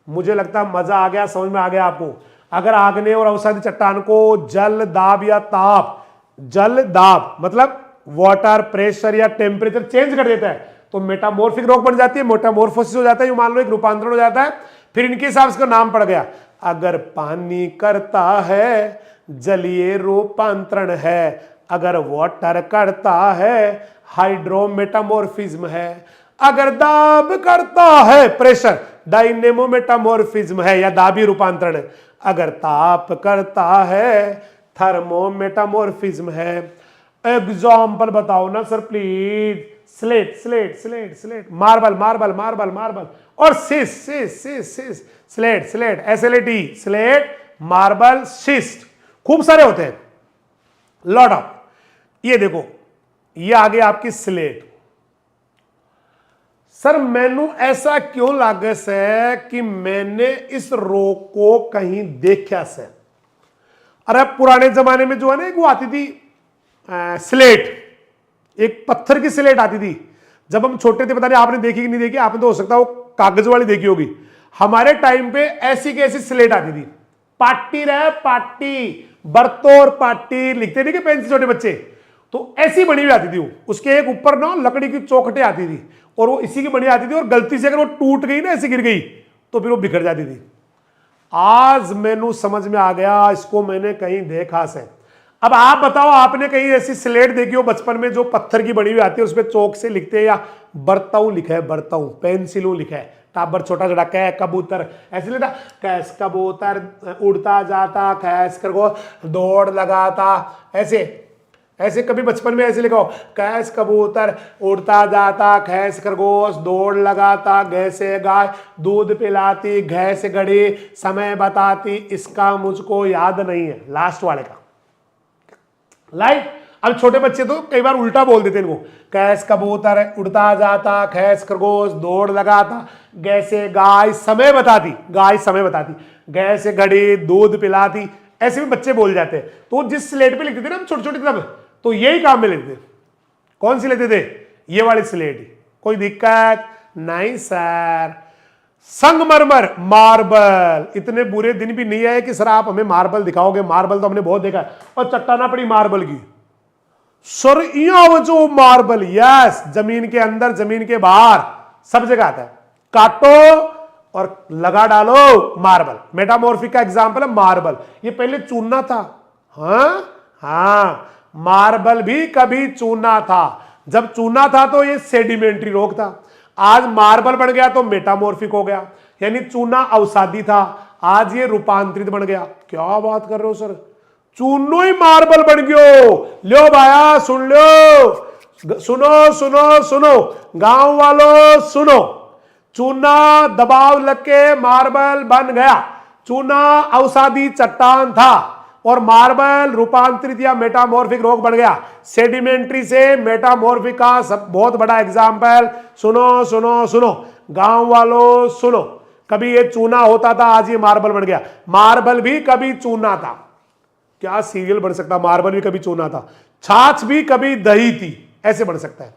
मुझे लगता है मजा आ गया, समझ में आ गया आपको। अगर आग्नेय और अवसादी चट्टान को जल दाब या ताप, जल दाब मतलब वाटर प्रेशर या टेम्परेचर चेंज कर देता है तो मेटामॉर्फिक रॉक बन जाती है, मेटामॉर्फोसिस हो जाता है, ये मान लो एक रूपांतरण हो जाता है। फिर इनके हिसाब से नाम पड़ गया। अगर पानी करता है जलीय रूपांतरण है, अगर वाटर करता है हाइड्रोमेटामॉर्फिज्म है, अगर दाब करता है प्रेशर डायनेमोमेटामॉर्फिज्म है या दाबी रूपांतरण, अगर ताप करता है थर्मोमेटामॉर्फिज्म है। एग्जाम्पल बताओ ना sir please. Slate slate slate slate, marble marble marble marble, और सिस सिस सिस सिस, slate slate SLAT, slate marble शिस्ट, खूब सारे होते हैं, लॉट ऑफ। ये देखो, ये आगे आपकी स्लेट। सर मैनू ऐसा क्यों लागे से कि मैंने इस रो को कहीं देखा से? अरे पुराने जमाने में जो है ना वो आती थी स्लेट, एक पत्थर की स्लेट आती थी। जब हम छोटे थे, पता नहीं आपने देखी कि नहीं देखी, आपने तो हो सकता है वो कागज वाली देखी होगी। हमारे टाइम पे ऐसी की ऐसी स्लेट आती थी, पाटी रहे पाटी, बरतौर पाटी लिखते नहीं कि पेन से छोटे बच्चे, तो ऐसी बनी हुई आती थी वो। उसके एक ऊपर ना लकड़ी की चौखटें आती थी और वो इसी की बनी आती थी, और गलती से अगर वो टूट गई ना, ऐसी गिर गई, तो फिर वो बिखर जाती थी। आज मैनू समझ में आ गया, इसको मैंने कहीं देखा से। अब आप बताओ, आपने कहीं ऐसी स्लेट देखी हो बचपन में जो पत्थर की बनी हुई आती है, उस पर चौक से लिखते हैं या बरताऊ लिखा है, बरताऊ पेंसिलों लिखा है, टाबर छोटा छोटा कै कबूतर ऐसे लिखा, कैस कबूतर उड़ता जाता, कैस कर को दौड़ लगाता, ऐसे ऐसे कभी बचपन में ऐसे लिखा हो, कैस कबूतर उड़ता जाता, खैस खरगोश दौड़ लगाता, गैसे गाय दूध पिलाती, घैस घड़ी समय बताती, इसका मुझको याद नहीं है। लास्ट वाले का लाइट। अब छोटे बच्चे तो कई बार उल्टा बोल देते इनको, कैस कबूतर उड़ता जाता, खैस खरगोश दौड़ लगाता, गैसे गाय समय बताती, गाय समय बताती, गैसे घड़ी दूध पिलाती, ऐसे भी बच्चे बोल जाते हैं। तो जिस स्लेट पे लिखते थे ना हम छोटे छोटे तब, तो यही काम में लेते थे। कौन सी लेते थे? ये वाली स्लेट। कोई दिक्कत नहीं सर। संगमरमर मार्बल। इतने बुरे दिन भी नहीं आए कि सर आप हमें मार्बल दिखाओगे, मार्बल तो हमने बहुत देखा है और चट्टाना पड़ी मार्बल की। सर यहां जो मार्बल, यस, जमीन के अंदर जमीन के बाहर सब जगह आता है। काटो और लगा डालो मार्बल। मेटामॉर्फिक का एग्जांपल है मार्बल। ये पहले चूना था। हाँ, मार्बल भी कभी चूना था। जब चूना था तो ये सेडिमेंट्री रॉक था। आज मार्बल बन गया तो मेटामॉर्फिक हो गया, यानी चूना अवसादी था, आज ये रूपांतरित बन गया। क्या बात कर रहे हो सर, चूनो ही मार्बल बन गयो। लो भाया सुन लो, सुनो सुनो सुनो गांव वालों सुनो, चूना दबाव लग के मार्बल बन गया। चूना अवसादी चट्टान था और मार्बल रूपांतरित या मेटामॉर्फिक रॉक बन गया। सेडिमेंट्री से मेटामॉर्फिक का सब बहुत बड़ा एग्जांपल। सुनो सुनो सुनो गांव वालों सुनो, कभी ये चूना होता था, आज ये मार्बल बन गया। मार्बल भी कभी चूना था। क्या सीरियल बन सकता, मार्बल भी कभी चूना था। छाछ भी कभी दही थी, ऐसे बन सकता है।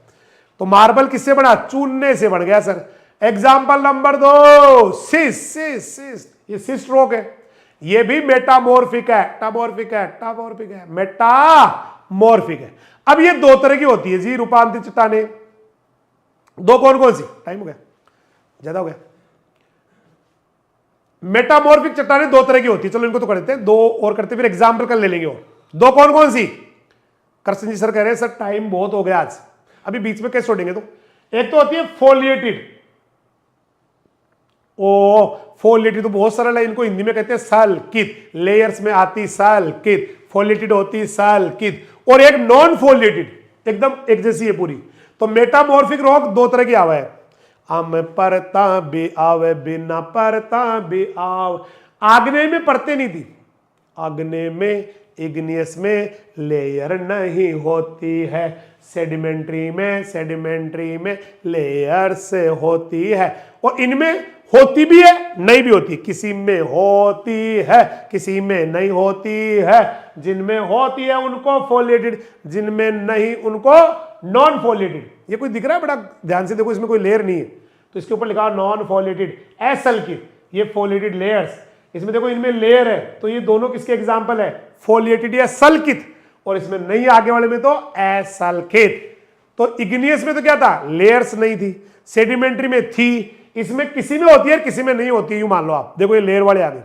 तो मार्बल किससे बना, चूने से बन गया सर। Example number 2, cyst. ये सिस्ट रॉक है, ये भी मेटामॉर्फिक है। टामॉर्फिक है, मेटामॉर्फिक है। अब ये दो तरह की होती है जी रूपांतरित चट्टाने। दो कौन कौन सी, टाइम हो गया, ज्यादा हो गया। मेटामॉर्फिक चट्टाने दो तरह की होती है। चलो इनको तो कर देते हैं, दो और करते फिर एग्जाम्पल कर ले लेंगे। और दो कौन कौन सी, कृष्ण जी सर कह रहे हैं सर टाइम बहुत हो गया आज, अभी बीच में कैसे छोड़ेंगे। तो एक तो होती है फोलिएटेड। फोलिएटेड तो बहुत सरल है, इनको हिंदी में कहते हैं सल्कित, लेयर्स में आती सल्कित, फोलिएटेड होती सल्कित। और एक नॉन फोलिएटेड, एकदम एक जैसी है पूरी। तो मेटामॉर्फिक रॉक दो तरह की आवा है, हम परता भी आवे बिना परता भी आव। आग्नेय में परतें नहीं थी, आग्नेय में इग्नियस में लेयर नहीं होती है, सेडिमेंट्री में लेयर से होती है। और इनमें होती भी है, नहीं भी होती। किसी में होती है, किसी में नहीं होती है। जिनमें होती है उनको फोलिएटेड, जिनमें नहीं उनको नॉन फोलिएटेड। ये कोई दिख रहा है, बड़ा ध्यान से देखो, इसमें कोई लेयर नहीं है तो इसके ऊपर लिखा नॉन फोलिएटेड। एसल्कित, ये फोलिएटेड लेयर्स, इसमें देखो इनमें लेयर है, तो ये दोनों किसके एग्जांपल है, फोलिएटेड या सल्कित। और इसमें नहीं, आगे वाले में तो एसल्कित। तो इग्नियस में तो क्या था, लेयर्स नहीं थी, सेडिमेंट्री में थी। इसमें किसी में होती है, किसी में नहीं होती है, यूं मान लो आप। देखो ये लेयर वाले आ गए।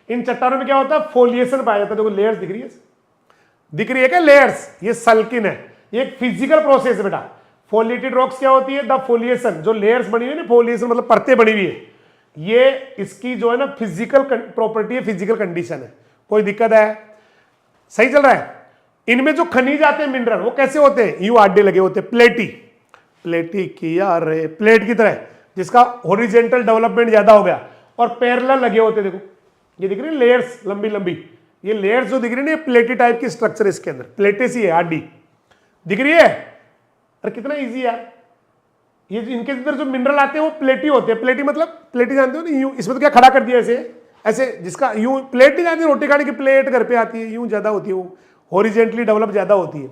इन चट्टानों में क्या होता है, फोलिएशन पाया जाता है। देखो लेयर्स दिख रही है, दिख रही है क्या लेयर्स, ये सल्किन है, ये एक फिजिकल प्रोसेस है बेटा। फोलिएटेड रॉक्स क्या होती है, द फोलिएशन, जो लेयर्स बनी हुई है ना, फोलिएशन मतलब परतें बनी हुई है, ये इसकी जो है ना फिजिकल प्रॉपर्टी है, फिजिकल कंडीशन है। कोई दिक्कत है, सही चल रहा है। इनमें जो खनिज आते हैं मिनरल, वो कैसे होते हैं, यूं आडे लगे होते हैं, प्लेटी किया रे, प्लेट की तरह, जिसका हॉरिजॉन्टल डेवलपमेंट ज्यादा हो गया। और पैरेलल लगे होते हैं, देखो ये दिख रही है लेयर्स, लंबी लंबी, ये लेयर्स जो दिख रही है ना, प्लेटी टाइप की स्ट्रक्चर इसके अंदर, प्लेटे सी है, आडी दिख रही है। अरे कितना इजी है ये। इनके अंदर जो मिनरल आते हैं वो प्लेटी होते हैं। प्लेटी मतलब, प्लेटी जानते हो ना, यूं, इसमें तो क्या खड़ा कर दिया ऐसे ऐसे, जिसका यूं प्लेट नहीं जानती, रोटी खाने की प्लेट घर पे आती है, यूं ज्यादा होती है, वो हॉरिजॉन्टली डेवलप ज्यादा होती है,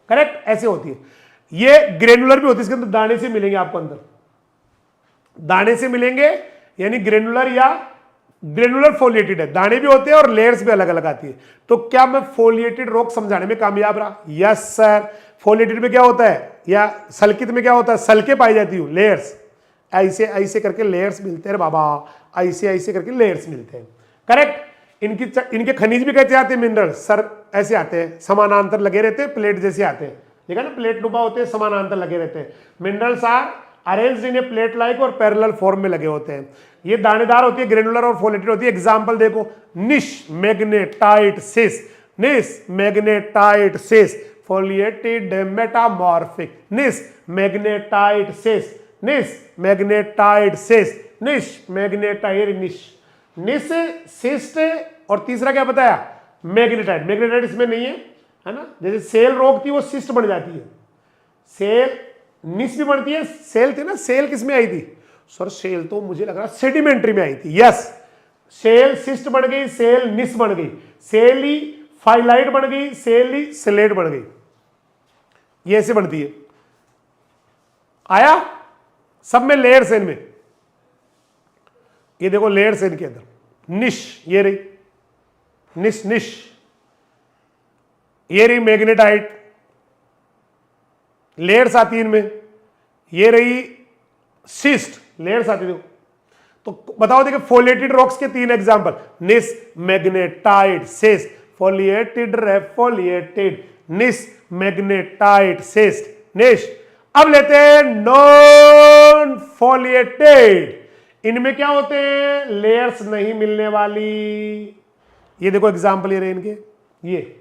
करेक्ट, ऐसे होती है। ये ग्रेनुलर भी होती है, इसके अंदर दाने से मिलेंगे आपको, अंदर दाने से मिलेंगे, यानी ग्रेनुलर या ग्रेनुलर फोलिएटेड है, दाने भी होते हैं और लेयर्स भी अलग अलग आती है। तो क्या मैं फोलिएटेड रॉक समझाने में कामयाब रहा, यस सर। फोलिएटेड में क्या होता है, या सल्कित में क्या होता है, सल्के पाई जाती हूँ, लेयर्स, ऐसे ऐसे करके लेयर्स मिलते हैं बाबा, ऐसे ऐसे करके लेयर्स मिलते हैं, करेक्ट। इनके खनिज भी कैसे आते हैं, मिनरल सर ऐसे आते हैं, समानांतर लगे रहते हैं, प्लेट जैसे आते हैं, देखा ना, प्लेट डूबा होते हैं, समानांतर लगे रहते हैं। Minerals are arranged in a plate like और पैरेलल फॉर्म में लगे होते हैं। ये दानेदार होती है, ग्रेनुलर और फोलिएटेड होती है। एग्जांपल देखो, निश मैग्नेटाइट सिस, निस मैग्नेटाइट सिस, फोलिएटेड मेटामॉर्फिक, निस मैग्नेटाइट सिस, निस मैग्नेटाइट सिस, निश मैग्नेटाइट निश, निस सिस्ट। और तीसरा क्या बताया, मैग्नेटाइट। मैग्नेटाइट इसमें नहीं है ना, जैसे सेल रोग थी वो सिस्ट बन जाती है, सेल निस भी बनती है। सेल थी ना, सेल किस में आई थी सर, सेल तो मुझे लग रहा सेडिमेंट्री में आई थी, यस। सेल सिस्ट बन गई, सेल निस बन गई, सेली फाइलाइट बन गई, सेली सिलेट बन गई, ये ऐसे बनती है। आया, सब में लेयर्स है इनमें, ये देखो लेयर्स इनके अंदर, निश ये रही, निश निश ये रही मैग्नेटाइट, लेयर्स आती है इनमें, ये रही सिस्ट, लेयर्स आती है। तो बताओ देखिए फोलिएटेड रॉक्स के 3 एग्जांपल, निस, मैग्नेटाइट, सिस्ट, फोलिएटेड रेफोलिएटेड, निस, मैग्नेटाइट, सिस्ट, निश। अब लेते हैं नॉन फोलिएटेड, इनमें क्या होते हैं, लेयर्स नहीं मिलने वाली। ये देखो एग्जांपल ये रहे इनके, ये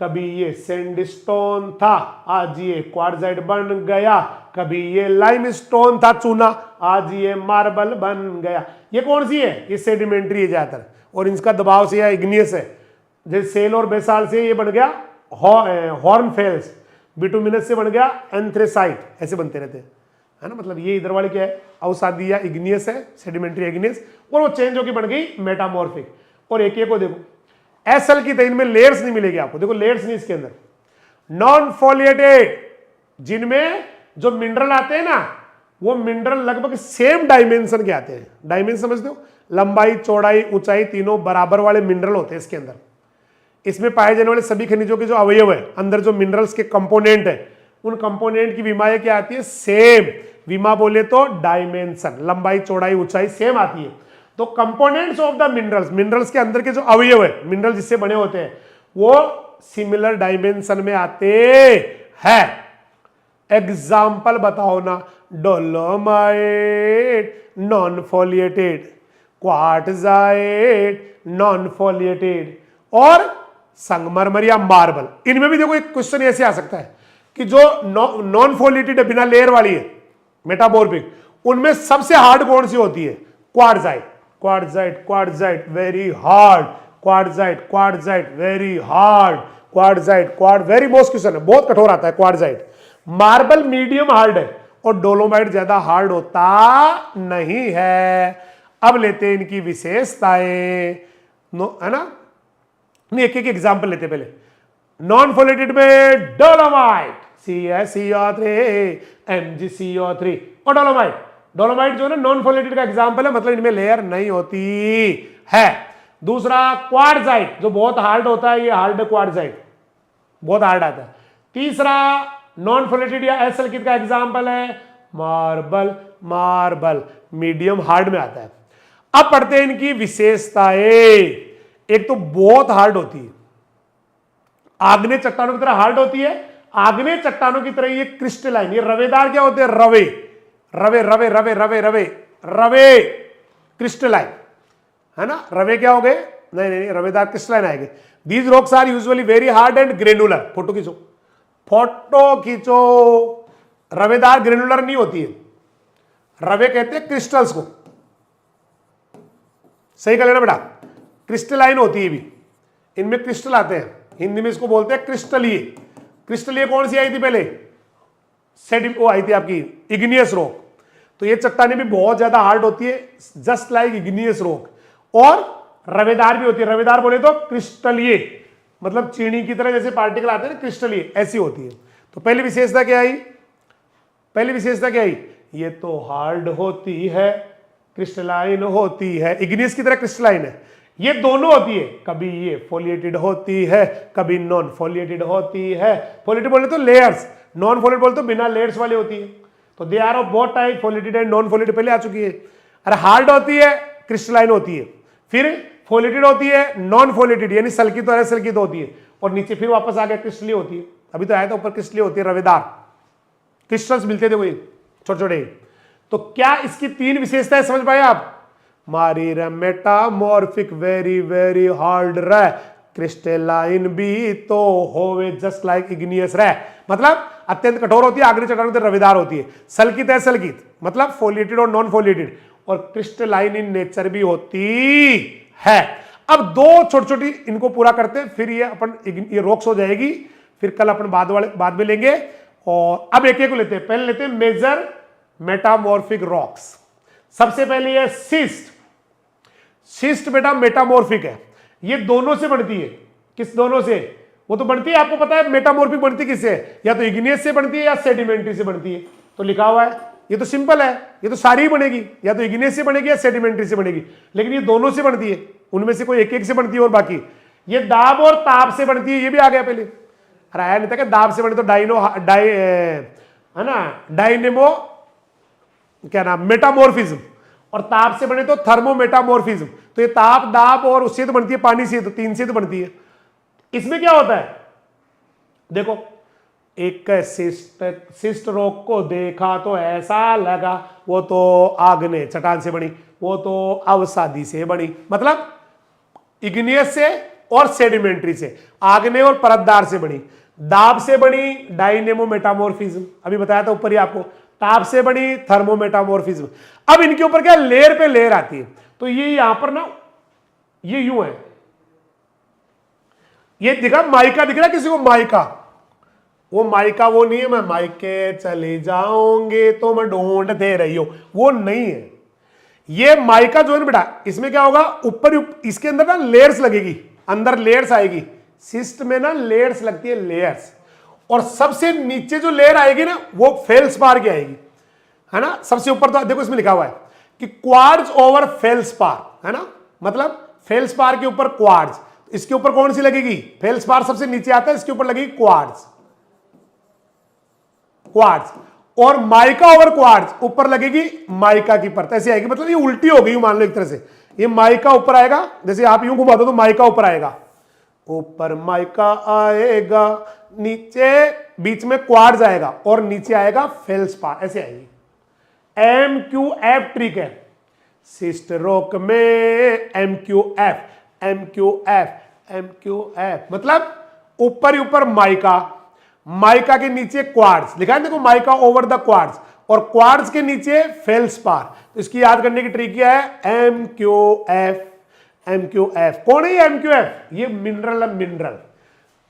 कभी ये सैंडस्टोन था, आज ये क्वार्ट्जाइट बन गया, कभी ये लाइमस्टोन था चूना, आज ये मार्बल बन गया। ये कौन सी है, ये सेडिमेंट्री है ज्यादातर, और इसका दबाव से या इग्नियस है। जैसे सेल और बेसाल से ये बन गया हॉर्नफेल्स, बिटुमिनस से बन गया एंथ्रेसाइट, ऐसे बनते रहते हैं, है ना। मतलब ये इधर वाली क्या है, अवसादी या इग्नियस है, सेडिमेंट्री इग्नियस, और वो चेंज होकर बन गई मेटामॉर्फिक। और एक को देखो एसल की, इनमें लेयर्स नहीं मिलेगी आपको, देखो लेयर्स नहीं इसके अंदर। नॉन फोलिएटेड, जिनमें जो मिनरल आते हैं ना, वो मिनरल लगभग सेम डायमेंशन के आते हैं। डायमेंशन समझते हो, लंबाई चौड़ाई ऊंचाई तीनों बराबर वाले मिनरल होते हैं इसके अंदर। इसमें पाए जाने वाले सभी खनिजों के जो अवयव है, अंदर जो मिनरल्स के कंपोनेंट है, उन कंपोनेंट की विमा क्या आती है, सेम। विमा बोले तो डायमेंशन, लंबाई चौड़ाई ऊंचाई सेम आती है। तो components of the minerals, minerals के अंदर के जो अवयव है, मिनरल जिससे बने होते हैं, वो सिमिलर डायमेंशन में आते हैं। एग्जाम्पल बताओ ना, dolomite non foliated, quartzite non foliated, और संगमरमर या मार्बल। इनमें भी देखो एक क्वेश्चन ऐसे आ सकता है कि जो नॉन फोलिएटेड है, बिना लेयर वाली है, मेटामॉर्फिक, उनमें सबसे हार्ड कौन सी होती है, quartzite. Quartzite, quartzite very hard, quartzite, quartzite very hard, quartzite, very most question है, बहुत कठोर आता है क्वार्ट्जाइट। मार्बल मीडियम हार्ड है, और डोलोमाइट ज्यादा हार्ड होता नहीं है। अब लेते हैं इनकी विशेषताएं, है ना। नहीं, एक एक एग्जाम्पल लेते पहले। नॉन फोलिएटेड में डोलोमाइट, CaSO3, MgCO3 और डोलोमाइट। डोलोमाइट जो है ना नॉन फोलिएटेड का एग्जाम्पल है, मतलब इनमें लेयर नहीं होती है। दूसरा क्वार्ट्जाइट, जो बहुत हार्ड होता है, ये हार्ड क्वार्ट्जाइट, बहुत हार्ड आता है। तीसरा नॉन फोलिएटेड या एसल्कित का एग्जाम्पल है मार्बल, मार्बल मीडियम हार्ड में आता है। अब पढ़ते हैं इनकी विशेषताएं। एक तो बहुत हार्ड होती है, आग्नेय चट्टानों की तरह हार्ड होती है। आग्नेय चट्टानों की तरह ये क्रिस्टलाइन, ये रवेदार क्या होते हैं, रवे, रवे रवे रवे रवे रवे रवे क्रिस्टलाइन, है ना। रवे क्या हो गए, नहीं नहीं, रवेदार क्रिस्टलाइन आएंगे। These rocks are usually very hard and granular. Photo खींचो, फोटो खींचो। रवेदार ग्रेनुलर नहीं होती है, रवे कहते हैं क्रिस्टल्स को, सही कर लेना बेटा। क्रिस्टलाइन होती है भी, इनमें क्रिस्टल आते हैं, हिंदी में इसको बोलते हैं क्रिस्टलीय। क्रिस्टलीय कौन सी आई थी पहले, वो आई थी आपकी इग्नियस रॉक। तो ये चट्टानें भी बहुत ज्यादा हार्ड होती है, जस्ट लाइक इग्नियस रॉक, और रवेदार भी होती है। रवेदार बोले तो क्रिस्टलीय, मतलब चीनी की तरह जैसे पार्टिकल आते हैं ना, क्रिस्टलीय ऐसी होती है। तो पहली विशेषता क्या आई, पहली विशेषता क्या आई, ये तो हार्ड होती है, क्रिस्टलाइन होती है, इग्नियस की तरह क्रिस्टलाइन है। ये दोनों होती है, कभी ये फोलिएटेड होती है, कभी नॉन फोलिएटेड होती है। फोलिएटेड बोले तो लेयर्स, नॉन फोलिएटेड बोले तो बिना लेयर्स वाली होती है। तो they are of both type, foliated and non foliated पहले आ चुकी है। अरे हार्ड होती है, क्रिस्टलाइन होती है, फिर फोलिएटेड होती है, नॉन फोलिएटेड यानी सल्कित और असल्कित होती है, और नीचे फिर वापस आ गया क्रिस्टलीय होती है। अभी तो आया था ऊपर क्रिस्टलीय होती है, रवेदार क्रिस्टल्स मिलते थे वही छोटे छोटे। तो क्या इसकी 3 विशेषताएं समझ पाए आप, मारी मेटामॉर्फिक वेरी वेरी हार्ड रह, क्रिस्टलाइन भी तो होवे जस्ट लाइक इग्नियस रह, मतलब अत्यंत कठोर होती है, आग्नेय चट्टानों की रवेदार होती है। सल्कित है, सल्कित मतलब फोलिएटेड और नॉन फोलिएटेड, और क्रिस्टलाइन इन नेचर भी होती है। अब 2 छोटी छोटी इनको पूरा करते हैं, फिर ये अपन ये रॉक्स हो जाएगी, फिर कल अपन बाद में लेंगे। और अब एक एक को लेते हैं। पहले लेते हैं मेजर मेटामॉर्फिक रॉक्स। सबसे पहले है सिस्ट। सिस्ट बेटा मेटामॉर्फिक है, ये दोनों से बनती है। किस दोनों से, वो तो बनती है, आपको पता है मेटामॉर्फिक बनती किससे है, या तो इग्नियस से बनती है या सेडिमेंट्री से बनती है। तो लिखा हुआ है ये तो सिंपल है, ये तो सारी ही बनेगी, या तो इग्नियस से बनेगी या सेडिमेंट्री से बनेगी, लेकिन ये दोनों से बनती है, उनमें से कोई एक एक से बनती है और बाकी ये दाब और ताप से बनती है। ये भी आ गया पहले, अरे आया नहीं था कि दाब से बने तो है ना, डायनेमो क्या नाम मेटामॉर्फिज्म, और ताप से बने तो थर्मोमेटामॉर्फिज्म। तो ये ताप, दाब और उससे तो बनती है पानी से, तो तीन से तो बनती है। इसमें क्या होता है देखो, एक सिस्ट रॉक को देखा तो ऐसा लगा वो तो आग ने चट्टान से बनी, वो तो अवसादी से बनी, मतलब इग्नियस से और सेडिमेंट्री से, आग्नेय और परतदार से बनी। दाब से बनी डायनेमो मेटामॉर्फिज्म, अभी बताया था ऊपर ही आपको। ताप से बनी थर्मोमेटामॉर्फिज्म। अब इनके ऊपर क्या लेयर पे लेयर आती है, तो ये यहां पर ना ये यूं है, ये दिखा माइका, दिख रहा किसी को माइका, वो माइका वो नहीं है मैं माइके चले जाऊंगे तो मैं ढूंढते रही हो, वो नहीं है। ये माइका जो है ना बेटा, इसमें क्या होगा, ऊपर इसके अंदर ना लेयर्स लगेगी, अंदर लेयर्स आएगी। सिस्ट में ना लेयर्स लगती है, लेयर्स, और सबसे नीचे जो लेयर आएगी ना वो फेल्सपार की आएगी, है ना। सबसे ऊपर तो देखो इसमें लिखा हुआ है कि क्वार्ट्ज ओवर फेल्सपार, है ना, मतलब फेल्सपार के ऊपर क्वार्ट्ज, इसके ऊपर कौन सी लगेगी, फेल्सपार सबसे नीचे आता है, इसके ऊपर लगेगी क्वार्ट्ज, क्वार्ट्ज, और माइका ओवर क्वार्ट्ज ऊपर लगेगी माइका की परत, ऐसे आएगी, मतलब ये उल्टी हो गई मान लो एक तरह से, ये माइका ऊपर आएगा, जैसे आप यूं घुमा दो तो माइका ऊपर आएगा, ऊपर माइका आएगा, नीचे बीच में क्वार्ट्ज आएगा और नीचे आएगा फेल्सपार, ऐसे आएगी। MQF ट्रिक है सिस्ट रॉक में, MQF MQF MQF, मतलब ऊपर ही ऊपर माइका, माइका के नीचे क्वार्ट्ज लिखा है देखो, माइका ओवर द क्वार्ट्ज, और क्वार्ट्ज के नीचे फेल्सपार। तो इसकी याद करने की ट्रिक क्या है, MQF MQF। कौन है ये MQF, ये मिनरल है, मिनरल।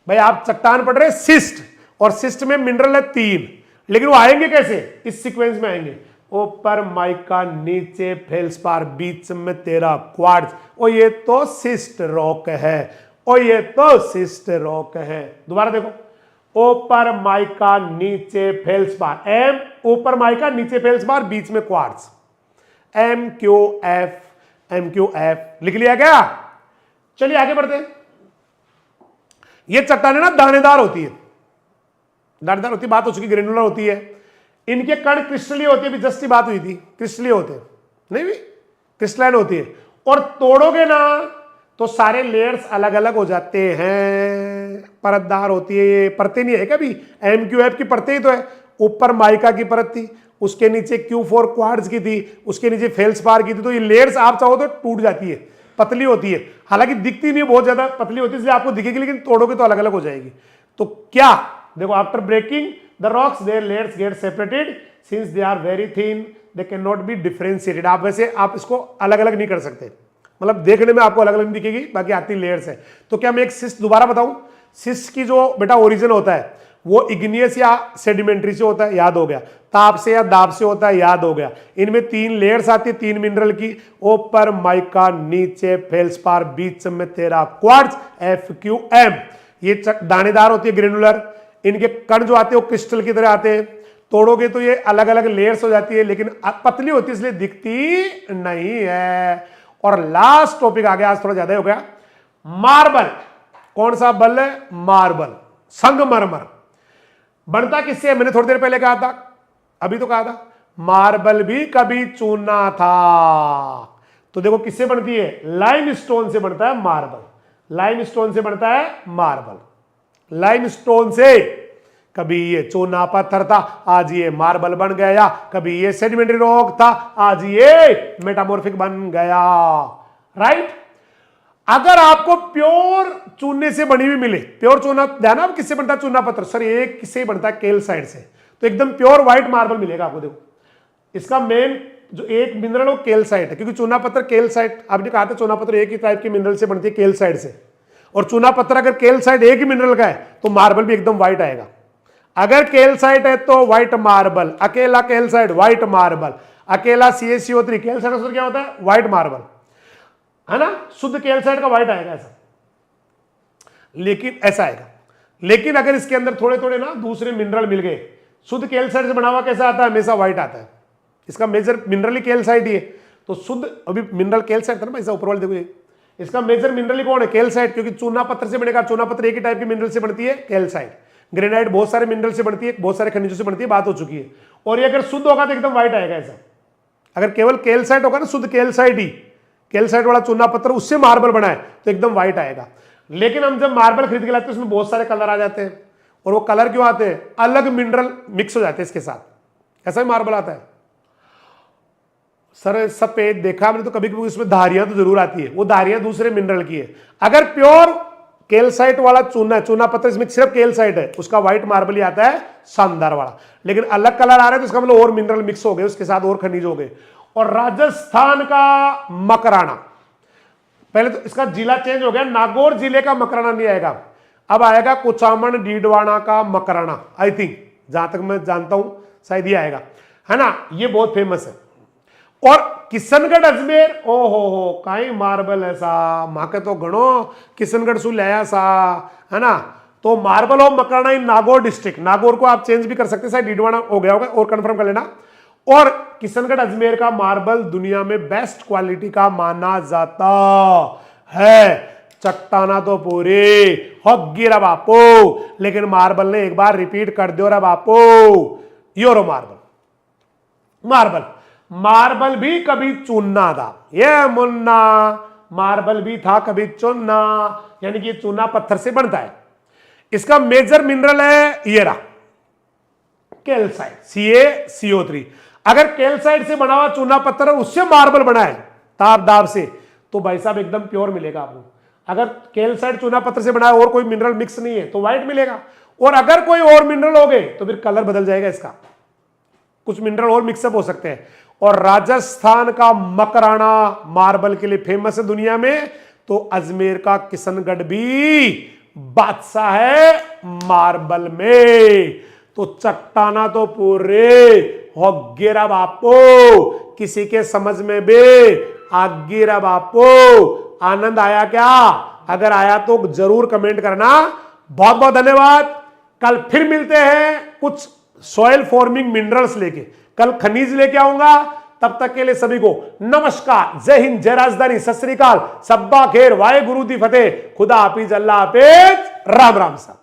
भाई आप चट्टान पढ़ रहे सिस्ट, और सिस्ट में मिनरल है 3, लेकिन वो आएंगे कैसे, इस सीक्वेंस में आएंगे, ऊपर माइका नीचे फेल्सपार बीच में तेरा क्वार्ट्ज, और ये तो सिस्ट रॉक है, और ये तो सिस्ट रॉक है। दोबारा देखो, ऊपर माइका नीचे फेल्सपार, एम ऊपर माइका नीचे फेल्सपार बीच में क्वार्ट्ज, MQF MQF लिख लिया क्या। चलिए आगे बढ़ते हैं। ये चट्टानें ना दानेदार होती है, दानेदार होती है, बात हो चुकी, ग्रेनुलर होती है। इनके कण क्रिस्टलीय होती है, जस्ट बात हुई थी, क्रिस्टलीय होते हैं, नहीं भी क्रिस्टलाइन होती है, और तोड़ोगे ना तो सारे लेयर्स अलग अलग हो जाते हैं, परतदार होती है, ये परतें नहीं है कभी, MQF की परतें ही तो है। ऊपर माइका की परत थी, उसके नीचे Q4 क्वार्ट्ज की थी, उसके नीचे फेल्सपार की थी, तो ये लेयर्स आप चाहो तो टूट जाती है, पतली होती है, हालांकि दिखती नहीं बहुत ज्यादा पतली होती है, इसलिए आपको दिखेगी, लेकिन तोड़ोगे तो अलग अलग हो जाएगी। तो क्या देखो, after breaking the rocks their layers get separated since they are very thin they can not be differentiated. आप वैसे आप इसको अलग अलग नहीं कर सकते, मतलब देखने में आपको अलग अलग नहीं दिखेगी, बाकी आती लेयर्स है। तो क्या मैं एक सिस्ट दोबारा बताऊं, सिस्ट की जो बेटा ओरिजिन होता है वो इग्नियस या सेडिमेंट्री से होता है, याद हो गया, ताप से या दाब से होता है, याद हो गया। इनमें 3 लेयर्स आती है, 3 मिनरल की, ऊपर माइका नीचे फेल्सपार बीच में तेरा क्वार्ट्ज, FQM। ये दानेदार होती है, ग्रेनुलर, इनके कण जो आते हैं वो क्रिस्टल की तरह आते हैं, तोड़ोगे तो ये अलग अलग लेयर्स हो जाती है, लेकिन पतली होती है इसलिए दिखती नहीं है। और लास्ट टॉपिक आ गया, आज थोड़ा ज्यादा हो गया, मार्बल। कौन सा बल है, मार्बल, संगमरमर। बनता किससे है, मैंने थोड़ी देर पहले कहा था, अभी तो कहा था, मार्बल भी कभी चूना था। तो देखो किससे बनती है, लाइमस्टोन से बनता है मार्बल, लाइमस्टोन से बनता है मार्बल, लाइमस्टोन से। कभी ये चूना पत्थर था, आज ये मार्बल बन गया, कभी ये सेडिमेंट्री रॉक था, आज ये मेटामॉर्फिक बन गया, राइट। अगर आपको प्योर चूने से बनी हुई मिले, प्योर चूना, ध्यान, अब किससे बनता है चूना पत्थर, सर ये किससे बनता है, कैल्साइट से, तो एकदम प्योर व्हाइट मार्बल मिलेगा आपको। देखो इसका मेन जो एक मिनरल वो कैल्साइट है, क्योंकि चूना पत्थर कैल्साइट, आपने कहा था चूना पत्थर एक ही टाइप के मिनरल से बनती है, कैल्साइट से, और चूना पत्थर अगर कैल्साइट एक ही मिनरल का है तो मार्बल भी एकदम व्हाइट आएगा। अगर कैल्साइट है तो व्हाइट मार्बल, अकेला कैल्साइट व्हाइट मार्बल, अकेला CaCO3 कैल्साइट क्या होता है, व्हाइट मार्बल, है ना, शुद्ध कैल्साइट का व्हाइट आएगा ऐसा, लेकिन ऐसा आएगा। लेकिन अगर इसके अंदर थोड़े थोड़े ना दूसरे मिनरल मिल गए, शुद्ध कैल्साइट से बना हुआ कैसा आता है, हमेशा व्हाइट आता है, इसका मेजर मिनरल ही कैल्साइट ही है, तो शुद्ध अभी मिनरल कैल्साइट था ना भाई साहब, ऊपर वाले देखो ये, इसका मेजर मिनरल ही कौन है? कैल्साइट, क्योंकि चूना पत्थर से बनेगा, चूना पत्थर एक ही टाइप के मिनरल से बनती है, कैल्साइट। ग्रेनाइट बहुत सारे मिनरल से बनती है, बहुत सारे खनिजों से बनती है, बात हो चुकी है। और ये अगर शुद्ध होगा तो एकदम व्हाइट आएगा ऐसा। अगर केवल कैल्साइट होगा ना, शुद्ध कैल्साइट ही, कैल्साइट वाला चूना पत्थर उससे मार्बल बना है तो एकदम व्हाइट आएगा। लेकिन हम जब मार्बल खरीद के लाते हैं उसमें बहुत सारे कलर आ जाते हैं, और वो कलर क्यों आते हैं? अलग मिनरल मिक्स हो जाते हैं इसके साथ, ऐसा ही मार्बल आता है। सर सफेद देखा हमने तो कभी कभी उसमें धारियां तो जरूर आती है, वो धारियां दूसरे मिनरल की है। अगर प्योर कैल्साइट वाला चूना है, चूना पत्थर इसमें सिर्फ कैल्साइट है, उसका व्हाइट मार्बल ही आता है, शानदार वाला। लेकिन अलग कलर आ रहा है तो इसका मतलब और मिनरल मिक्स हो गए उसके साथ, और खनिज हो गए। और राजस्थान का मकराना, पहले तो इसका जिला चेंज हो गया, नागौर जिले का मकराना नहीं आएगा, अब आएगा कुचामन डीडवाना का मकराना। आई थिंक, जहां तक मैं जानता हूं शायद ये आएगा, है ना। ये बहुत फेमस है। और किशनगढ़ अजमेर, ओ हो काई मार्बल है सा, मां के तो गणो किशनगढ़ सु लाया सा, है ना। तो marble of Makrana in Nagaur district, Nagaur को आप चेंज भी कर सकते हैं, शायद डीडवाना हो गया होगा, और कंफर्म कर लेना। और किशनगढ़ अजमेर का मार्बल दुनिया में बेस्ट क्वालिटी का माना जाता है। चट्टाना तो पूरी होगी रे बापू, लेकिन मार्बल ने एक बार रिपीट कर दियो रे बापू, यूरो मार्बल भी कभी चूना था, ये मुन्ना मार्बल भी था कभी चूना, यानी कि चूना पत्थर से बनता है। इसका मेजर मिनरल है ये रहा, कैल्साइट, CaCO3। अगर कैल्साइट से बना हुआ चूना पत्थर है, उससे मार्बल बना है ताप दाब से, तो भाई साहब एकदम प्योर मिलेगा आपको। अगर कैल्साइट चूना पत्थर से बना है और कोई मिनरल मिक्स नहीं है तो व्हाइट मिलेगा, और अगर कोई और मिनरल हो गए तो फिर कलर बदल जाएगा इसका, कुछ मिनरल और मिक्सअप हो सकते हैं। और राजस्थान का मकराना मार्बल के लिए फेमस है दुनिया में, तो अजमेर का किशनगढ़ भी बादशाह है मार्बल में। तो चट्टाना तो पूरे हो गिरा बापू, किसी के समझ में भी आगिरा बापू। आनंद आया क्या? अगर आया तो जरूर कमेंट करना। बहुत बहुत धन्यवाद। कल फिर मिलते हैं कुछ सॉइल फॉर्मिंग मिनरल्स लेके, कल खनिज लेके आऊंगा। तब तक के लिए सभी को नमस्कार, जय हिंद, जय राजधानी, सत श्री अकाल, सब्बा खेर, वाहे गुरु दी फतेह, खुदा हाफिज, अल्लाह हाफिज, राम राम साहब।